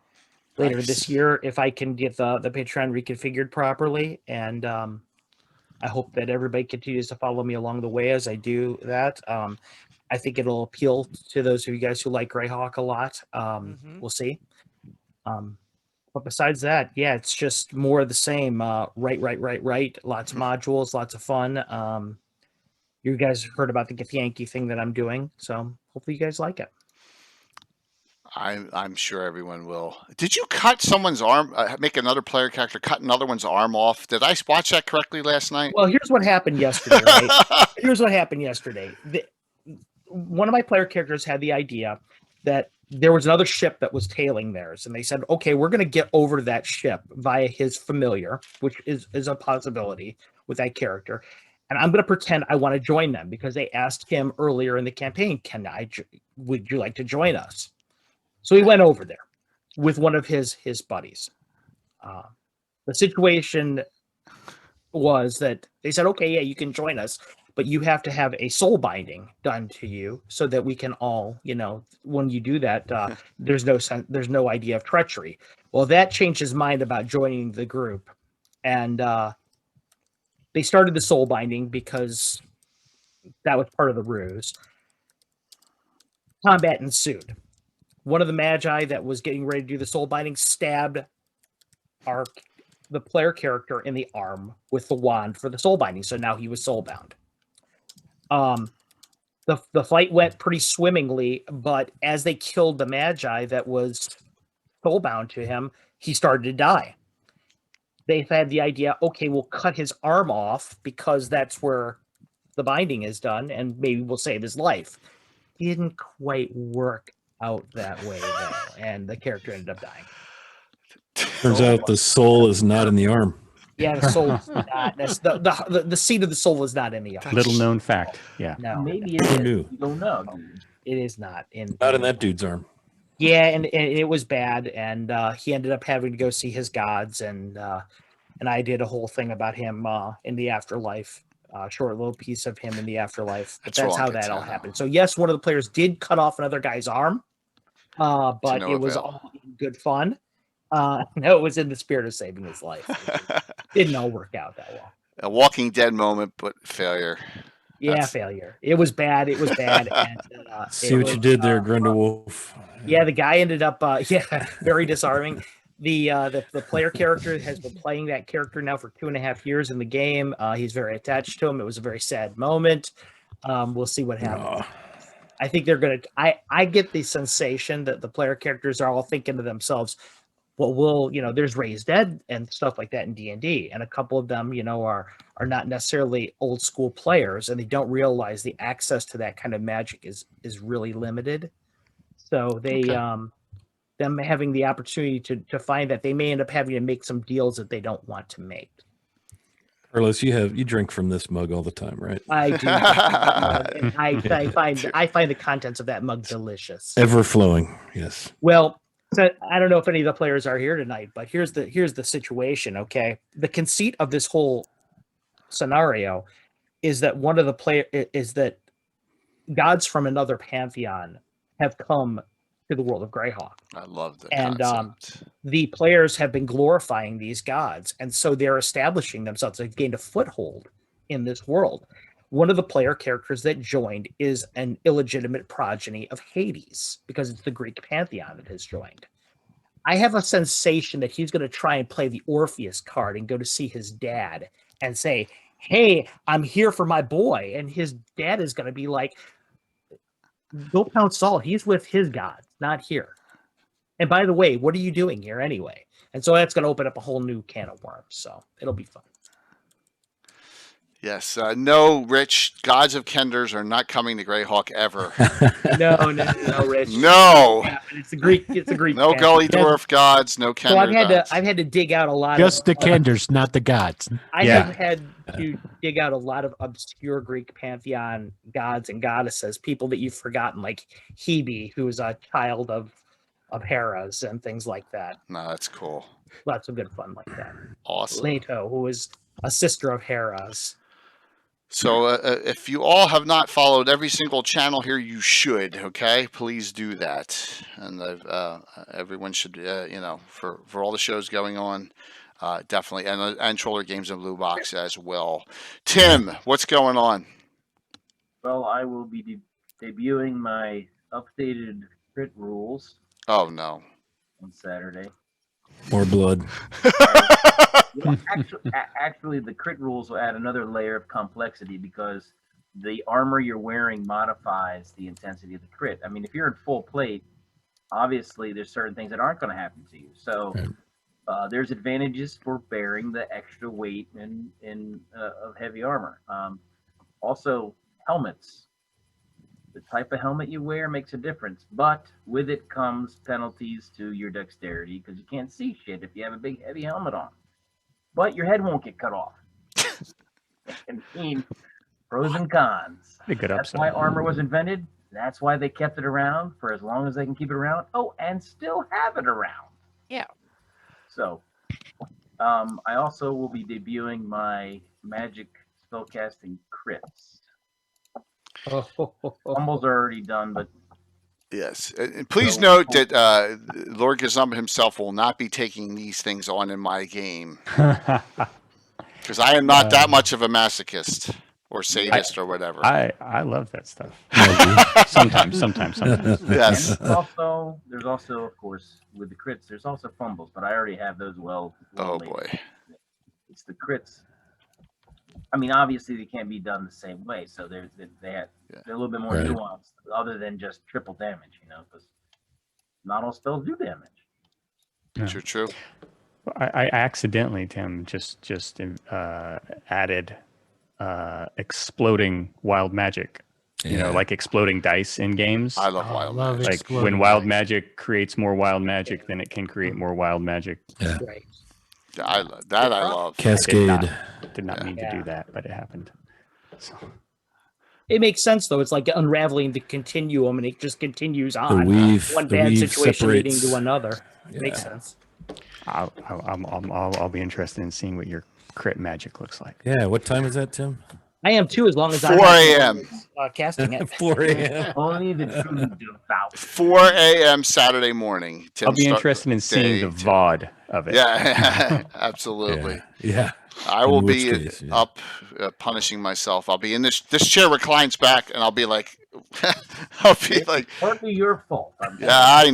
later this year if I can get the Patreon reconfigured properly, and I hope that everybody continues to follow me along the way as I do that. I think it'll appeal to those of you guys who like Greyhawk a lot. We'll see. But besides that, yeah, it's just more of the same. Right. Lots of modules, lots of fun. You guys heard about the Githyanki thing that I'm doing, so hopefully you guys like it. I'm sure everyone will. Did you cut someone's arm? Make another player character cut another one's arm off? Did I watch that correctly last night? Well, here's what happened yesterday, right? Here's what happened yesterday. One of my player characters had the idea that there was another ship that was tailing theirs, and they said, okay, we're going to get over to that ship via his familiar, which is a possibility with that character. And I'm going to pretend I want to join them because they asked him earlier in the campaign, would you like to join us? So he went over there with one of his buddies. The situation was that they said, okay, yeah, you can join us, but you have to have a soul binding done to you so that we can all, when you do that, there's no idea of treachery. Well, that changed his mind about joining the group, and they started the soul binding because that was part of the ruse. Combat ensued. One of the magi that was getting ready to do the soul binding stabbed the player character in the arm with the wand for the soul binding. So now he was soulbound. The fight went pretty swimmingly, but as they killed the magi that was soulbound to him, he started to die. They had the idea, okay, we'll cut his arm off because that's where the binding is done, and maybe we'll save his life. Didn't quite work out that way, though, and the character ended up dying. Turns out the soul is not in the arm. Yeah, the soul is not. That's the seed of the soul is not in the arm. Little known fact. Yeah. No, Maybe it Who is. knew? You don't know. it is not in. Not in that dude's arm. Yeah, and it was bad, and he ended up having to go see his gods, and I did a whole thing about him in the afterlife, short little piece of him in the afterlife. But that's how that all happened. So yes, one of the players did cut off another guy's arm, but it was all good fun. No, it was in the spirit of saving his life. Didn't all work out that well. A Walking Dead moment, but failure. Yeah, failure. It was bad. It was bad. And, See what you did there, Grindelwolf. Yeah, the guy ended up, very disarming. The player character has been playing that character now for 2.5 years in the game. He's very attached to him. It was a very sad moment. We'll see what happens. I think they're going to, I get the sensation that the player characters are all thinking to themselves, well, there's Raised Dead and stuff like that in D&D, and a couple of them, are not necessarily old school players, and they don't realize the access to that kind of magic is really limited. So they, them having the opportunity to find that, they may end up having to make some deals that they don't want to make. Carlos, you drink from this mug all the time, right? I do. And I find the contents of that mug delicious. Ever flowing, yes. Well, so I don't know if any of the players are here tonight, but here's the situation. Okay, the conceit of this whole scenario is that one of the is that gods from another pantheon have come to the world of Greyhawk. I love that. And the players have been glorifying these gods, and so they're establishing themselves. They've gained a foothold in this world. One of the player characters that joined is an illegitimate progeny of Hades, because it's the Greek pantheon that has joined. I have a sensation that he's going to try and play the Orpheus card and go to see his dad and say, hey, I'm here for my boy. And his dad is going to be like, go pound salt. He's with his gods, not here. And by the way, what are you doing here anyway? And so that's going to open up a whole new can of worms. So it'll be fun. Yes. No, Rich, gods of Kenders are not coming to Greyhawk ever. No, Rich. No. It's a Greek. No Gully Dwarf gods. No Kender So I've had to dig out a lot. Just the Kenders, not the gods. I have had to dig out a lot of obscure Greek pantheon gods and goddesses, people that you've forgotten, like Hebe, who is a child of Hera's and things like that. No, that's cool. Lots of good fun like that. Awesome. Leto, who is a sister of Hera's. So if you all have not followed every single channel here, you should, okay? Please do that. And everyone should, for all the shows going on, definitely. And Troller Games and Blue Box as well. Tim, what's going on? Well, I will be debuting my updated crit rules. Oh, no. On Saturday. More blood. Well, actually, the crit rules will add another layer of complexity because the armor you're wearing modifies the intensity of the crit. I mean, if you're in full plate, obviously there's certain things that aren't going to happen to you. So Right. there's advantages for bearing the extra weight of heavy armor. Also, helmets. The type of helmet you wear makes a difference, but with it comes penalties to your dexterity because you can't see shit if you have a big heavy helmet on. But your head won't get cut off. I mean, pros and cons. A good That's upside. why armor was invented. That's why they kept it around for as long as they can keep it around. Oh, and still have it around. Yeah. So, I also will be debuting my magic spellcasting crits. Fumbles are already done, but Yes. And please So- note that Lord Gazumba himself will not be taking these things on in my game because I am not that much of a masochist or sadist or whatever. I love that stuff. Well, sometimes. Yes. there's also, of course, with the crits, there's also fumbles, but I already have those well Oh laid. boy. It's the crits. I mean, obviously they can't be done the same way, so they're a little bit more Right. nuanced, other than just triple damage, because not all spells do damage. True. I accidentally, Tim, just added exploding wild magic. You know, Yeah. like exploding dice in games. I love wild love magic. Like exploding when wild dice. magic creates more wild magic, then it can create more wild magic. Right. I love. Cascade. Did not mean to Yeah. do that, but it happened. So, It makes sense though. It's like unraveling the continuum, and it just continues The on. weave. One the bad weave situation leading separates. to another. Yeah. Makes sense. I'll be interested in seeing what your crit magic looks like. Yeah. What time is that, Tim? I am too, as long as 4 I'm a.m. Casting it. 4 a.m. Only the truly devout. 4 a.m. Saturday morning. Tim I'll be start- interested in seeing the day two. VOD of it. Yeah, absolutely. Yeah. I In will which be case, yeah. up punishing myself. I'll be in this chair reclines back, and I'll be like, I'll be like, Partly your fault. yeah, I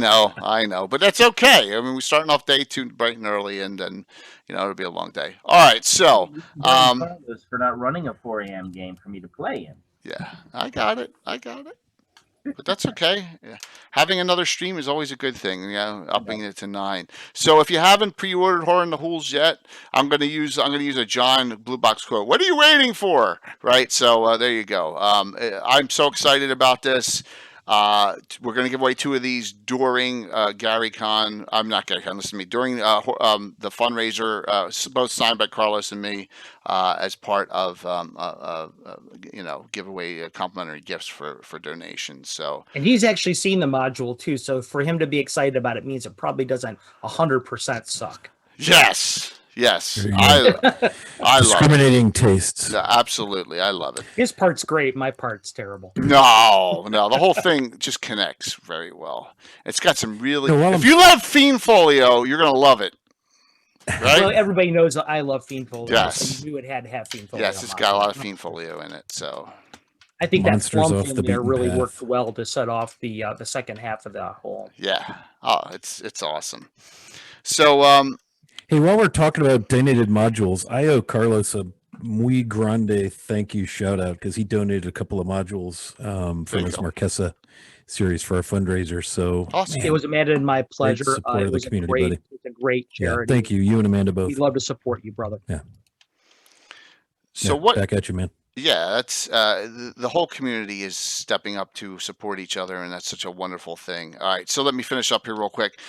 know, but that's okay. I mean, we're starting off day 2 bright and early, and then it'll be a long day. All right, so for not running a 4 a.m. game for me to play in. yeah, I got it. But that's okay. Yeah. Having another stream is always a good thing. Upping it to 9. So if you haven't pre-ordered Horror in the Hools yet, I'm gonna use a John Blue Box quote. What are you waiting for? Right. So there you go. I'm so excited about this. We're going to give away 2 of these during Gary Con. I'm not Gary Con. Listen to me. During the fundraiser, both signed by Carlos and me, as part of give away complimentary gifts for donations. So And he's actually seen the module too, so for him to be excited about it means it probably doesn't 100% suck. yes, There you I love it. Discriminating tastes. Yeah, absolutely, I love it. His part's great, my part's terrible. No, the whole thing just connects very well. It's got some really. No, well, if you love Fiend Folio, you're gonna love it. Right? Well, everybody knows that I love Fiend Folio, Yes. so you knew it had to have Fiend Folio. Yes, it's got a lot of Fiend Folio in it. So I think that Monsters slump off in the there beaten really path. worked well to set off the second half of the whole. yeah, it's awesome. So Hey, while we're talking about donated modules, I owe Carlos a muy grande thank you shout out because he donated a couple of modules from you his go. Marquesa series for our fundraiser. So awesome. It was Amanda and my pleasure. support It of the was community, a great, buddy. it's a great yeah, charity. thank you and Amanda both. We'd love to support you, brother. So Yeah, what? Back at you, man. Yeah, that's the whole community is stepping up to support each other, and that's such a wonderful thing. All right, so let me finish up here real quick.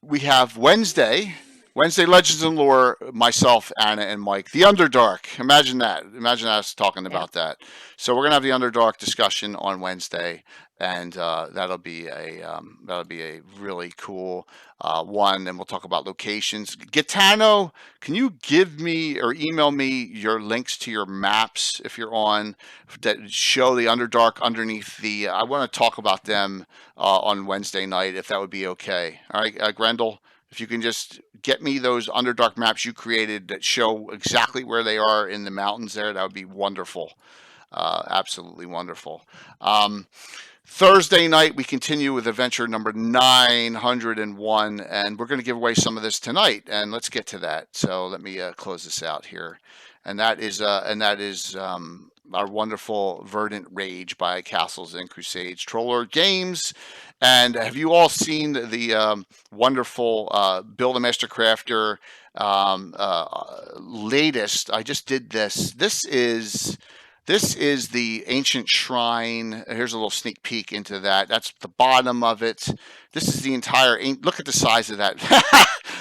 We have Wednesday Legends and Lore, myself, Anna, and Mike. The Underdark. Imagine that. Imagine us talking about that. So we're gonna have the Underdark discussion on Wednesday, and that'll be a really cool one. And we'll talk about locations. Gitano, can you give me or email me your links to your maps if you're on that show the Underdark underneath the? I want to talk about them on Wednesday night, if that would be okay. All right, Grendel. If you can just get me those Underdark maps you created that show exactly where they are in the mountains there, that would be wonderful. Absolutely wonderful. Thursday night, we continue with adventure number 901, and we're going to give away some of this tonight, and let's get to that. So let me close this out here and that is our wonderful Verdant Rage by Castles and Crusades Troller Games. And have you all seen the wonderful Build a Master Crafter latest? I just did this. This is the ancient shrine. Here's a little sneak peek into that. That's the bottom of it. This is the entire. Look at the size of that.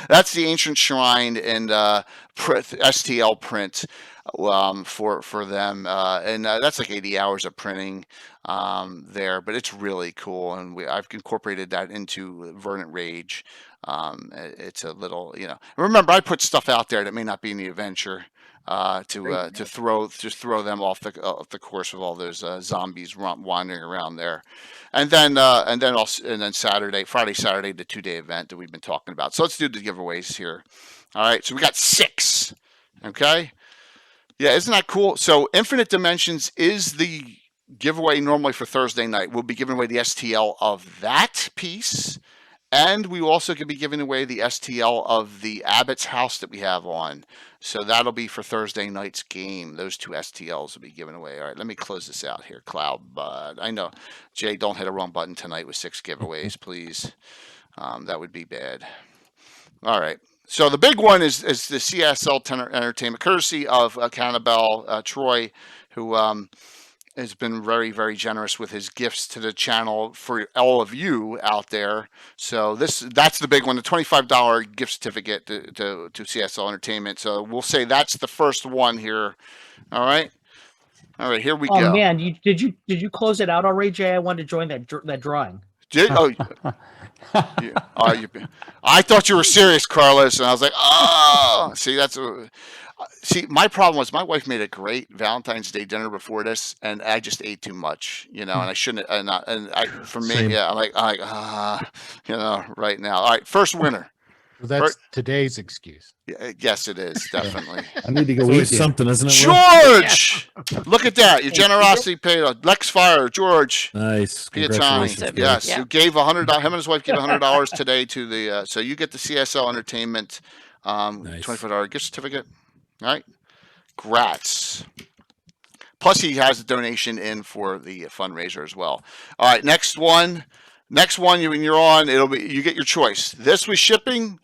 That's the ancient shrine and STL print for them, and that's like 80 hours of printing there. But it's really cool, and I've incorporated that into Verdant Rage. It's a little, Remember, I put stuff out there that may not be in the adventure. To throw them off the course of all those zombies wandering around there, and then Friday, Saturday, the 2-day event that we've been talking about. So let's do the giveaways here. All right, so we got 6. Okay, yeah, isn't that cool? So Infinite Dimensions is the giveaway normally for Thursday night. We'll be giving away the STL of that piece. And we also could be giving away the STL of the Abbott's house that we have on. So that'll be for Thursday night's game. Those 2 STLs will be given away. All right, let me close this out here. Cloud Bud. I know. Jay, don't hit a wrong button tonight with 6 giveaways, please. That would be bad. All right. So the big one is the CSL Entertainment, courtesy of Cannibal Troy, who has been very, very generous with his gifts to the channel for all of you out there. So that's the big one, the $25 gift certificate to CSL Entertainment. So we'll say that's the first one here. All right. All right, here we go. Oh man, did you close it out already, Jay? I wanted to join that drawing. I thought you were serious, Carlos, and I was like, oh, see, my problem was my wife made a great Valentine's Day dinner before this, and I just ate too much, and I shouldn't. I'm like, right now. All right, first winner. Well, that's today's excuse. Yes, it is, definitely. I need to go It's eat something, isn't it? George, look at that! Your generosity paid off. Lex Fire, George. Nice. Piatani, Congratulations. yes, Yeah. who gave $100. Him and his wife gave $100 today to the. So you get the CSL Entertainment Nice. $25 gift certificate. All right, grats. Plus, he has a donation in for the fundraiser as well. All right, next one. When you're on, you get your choice. This with shipping,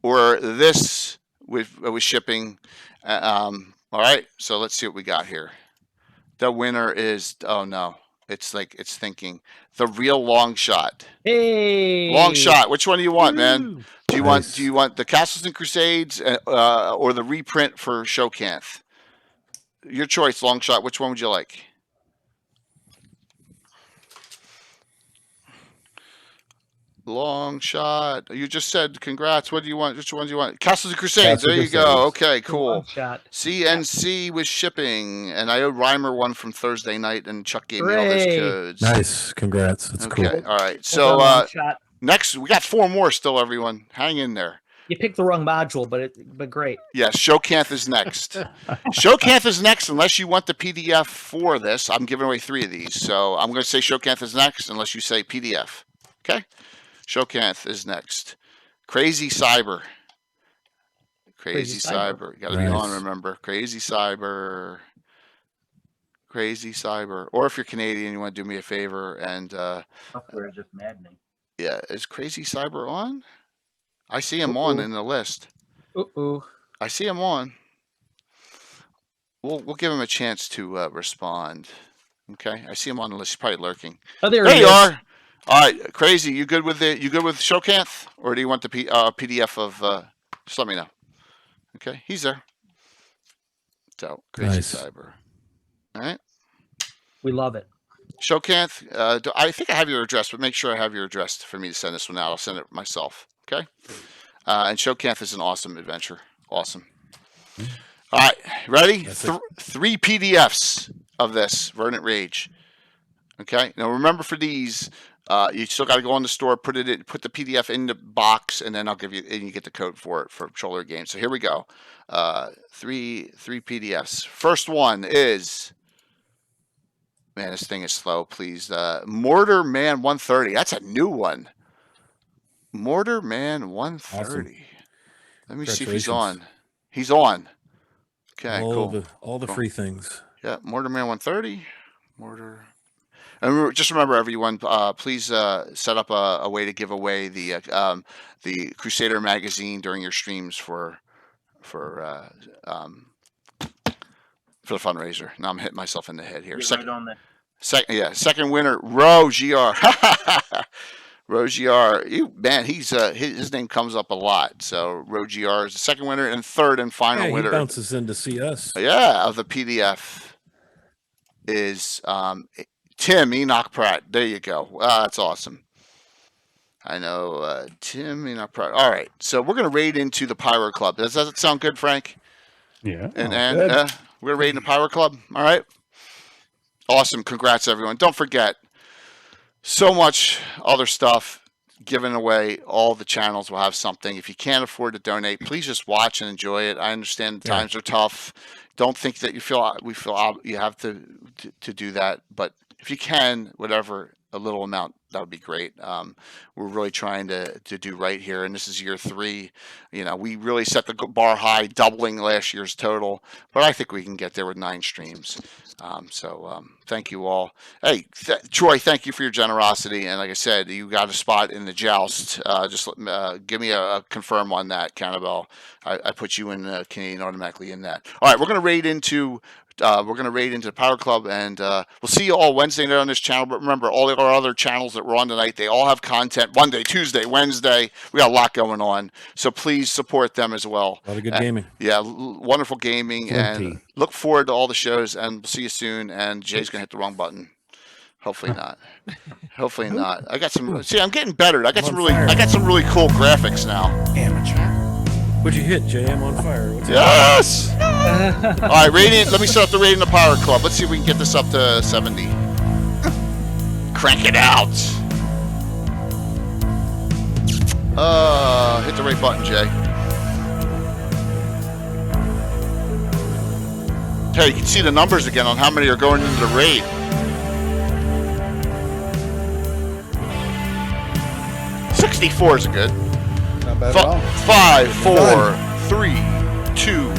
or this with shipping. All right, so let's see what we got here. The winner is it's thinking the real long shot. Hey, Long shot. Which one do you want, man? Woo! Do you want the Castles and Crusades or the reprint for Showcanth? Your choice, long shot. Which one would you like? Long shot. You just said congrats. What do you want? Which one do you want? Castles and Crusades. There you go. Okay, cool. Long shot. CNC with shipping, and I owed Reimer one from Thursday night, and Chuck gave me all those Hooray. codes. Nice. Congrats. That's Okay, cool. all right. Well So done, long shot. next, we got 4 more still. Everyone, hang in there. You picked the wrong module, but great. Yes, Showcanth is next. Showcanth is next, unless you want the PDF for this. I'm giving away 3 of these, so I'm going to say Showcanth is next, unless you say PDF. Okay, Showcanth is next. Crazy Cyber. Crazy Cyber. You got to be on. Remember, Crazy Cyber. Crazy Cyber. Or if you're Canadian, you want to do me a favor and Software is just maddening. yeah, is Crazy Cyber on? I see him on in the list. Ooh. I see him on. We'll give him a chance to respond. Okay, I see him on the list. He's probably lurking. Oh, there There he you is. are. All right, Crazy. You good with Showcanth, or do you want the PDF of? Just let me know. Okay, he's there. So Crazy Nice. Cyber. All right, We love it. Showcanth. I think I have your address, but make sure I have your address for me to send this one out. I'll send it myself. Okay. And Showcanth is an awesome adventure. Awesome. All right, ready? 3 PDFs of this Verdant Rage. Okay. Now remember, for these, you still got to go on the store, put the PDF in the box, and then you get the code for it for Troller Games. So here we go. 3 PDFs. First one is, man, this thing is slow. Please, Mortar Man 130. That's a new one. Mortar Man 130. Awesome. Let me see if he's on. He's on. Okay, all cool. the Cool. free things. Yeah, Mortarman 130. Mortar. And just remember, everyone, please set up a way to give away the Crusader magazine during your streams for the fundraiser. Now I'm hitting myself in the head here. Get right on that. Second winner, Ro GR. Ro GR, man, his name comes up a lot. So Ro GR is the second winner, and third and final Yeah, he winner. bounces in to see us. Yeah, of the PDF is Tim Enoch Pratt. There you go. That's awesome. I know Tim Enoch Pratt. All right, so we're gonna raid into the Pyro Club. Does that sound good, Frank? Yeah. And good. we're raiding the Pyro Club. All right. Awesome. Congrats, everyone. Don't forget, so much other stuff given away. All the channels will have something. If you can't afford to donate, please just watch and enjoy it. I understand the times are tough. Don't think that you feel you have to do that. But if you can, whatever, a little amount, that would be great. We're really trying to do right here, and this is year 3. You know, we really set the bar high, doubling last year's total, but I think we can get there with 9 streams. Thank you all. Hey, Troy, thank you for your generosity, and like I said, you got a spot in the joust. Just give me a confirm on that, Cannibal. I put you in Canadian automatically in that. All right, we're gonna raid into the Power Club, and we'll see you all Wednesday night on this channel. But remember, all of our other channels that we're on tonight, they all have content Monday, Tuesday, Wednesday. We got a lot going on, so please support them as well. A lot of good gaming. Yeah, wonderful gaming, and look forward to all the shows. And we'll see you soon. And Jay's gonna hit the wrong button. Hopefully not. Hopefully not. I got some. See, I'm getting better. I got some really cool graphics now. Amateur. What'd you hit, Jay? I'm on fire. What's Yes! All right, let me set up the rating the Power Club. Let's see if we can get this up to 70. Crank it out. Hit the right button, Jay. Hey, you can see the numbers again on how many are going into the raid. $64 is good. Not bad at all. 5, 4, 3, 2,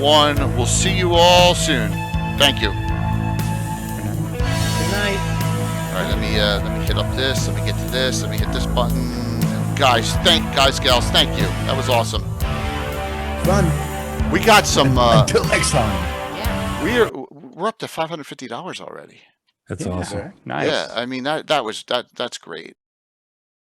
1. We'll see you all soon. Thank you. Good night. All right, let me hit up this. Let me get to this. Let me hit this button. Guys, gals, thank you. That was awesome. Fun. We got some. Until next time. Yeah. We're up to $550 already. That's awesome. Nice. Yeah, I mean that's great.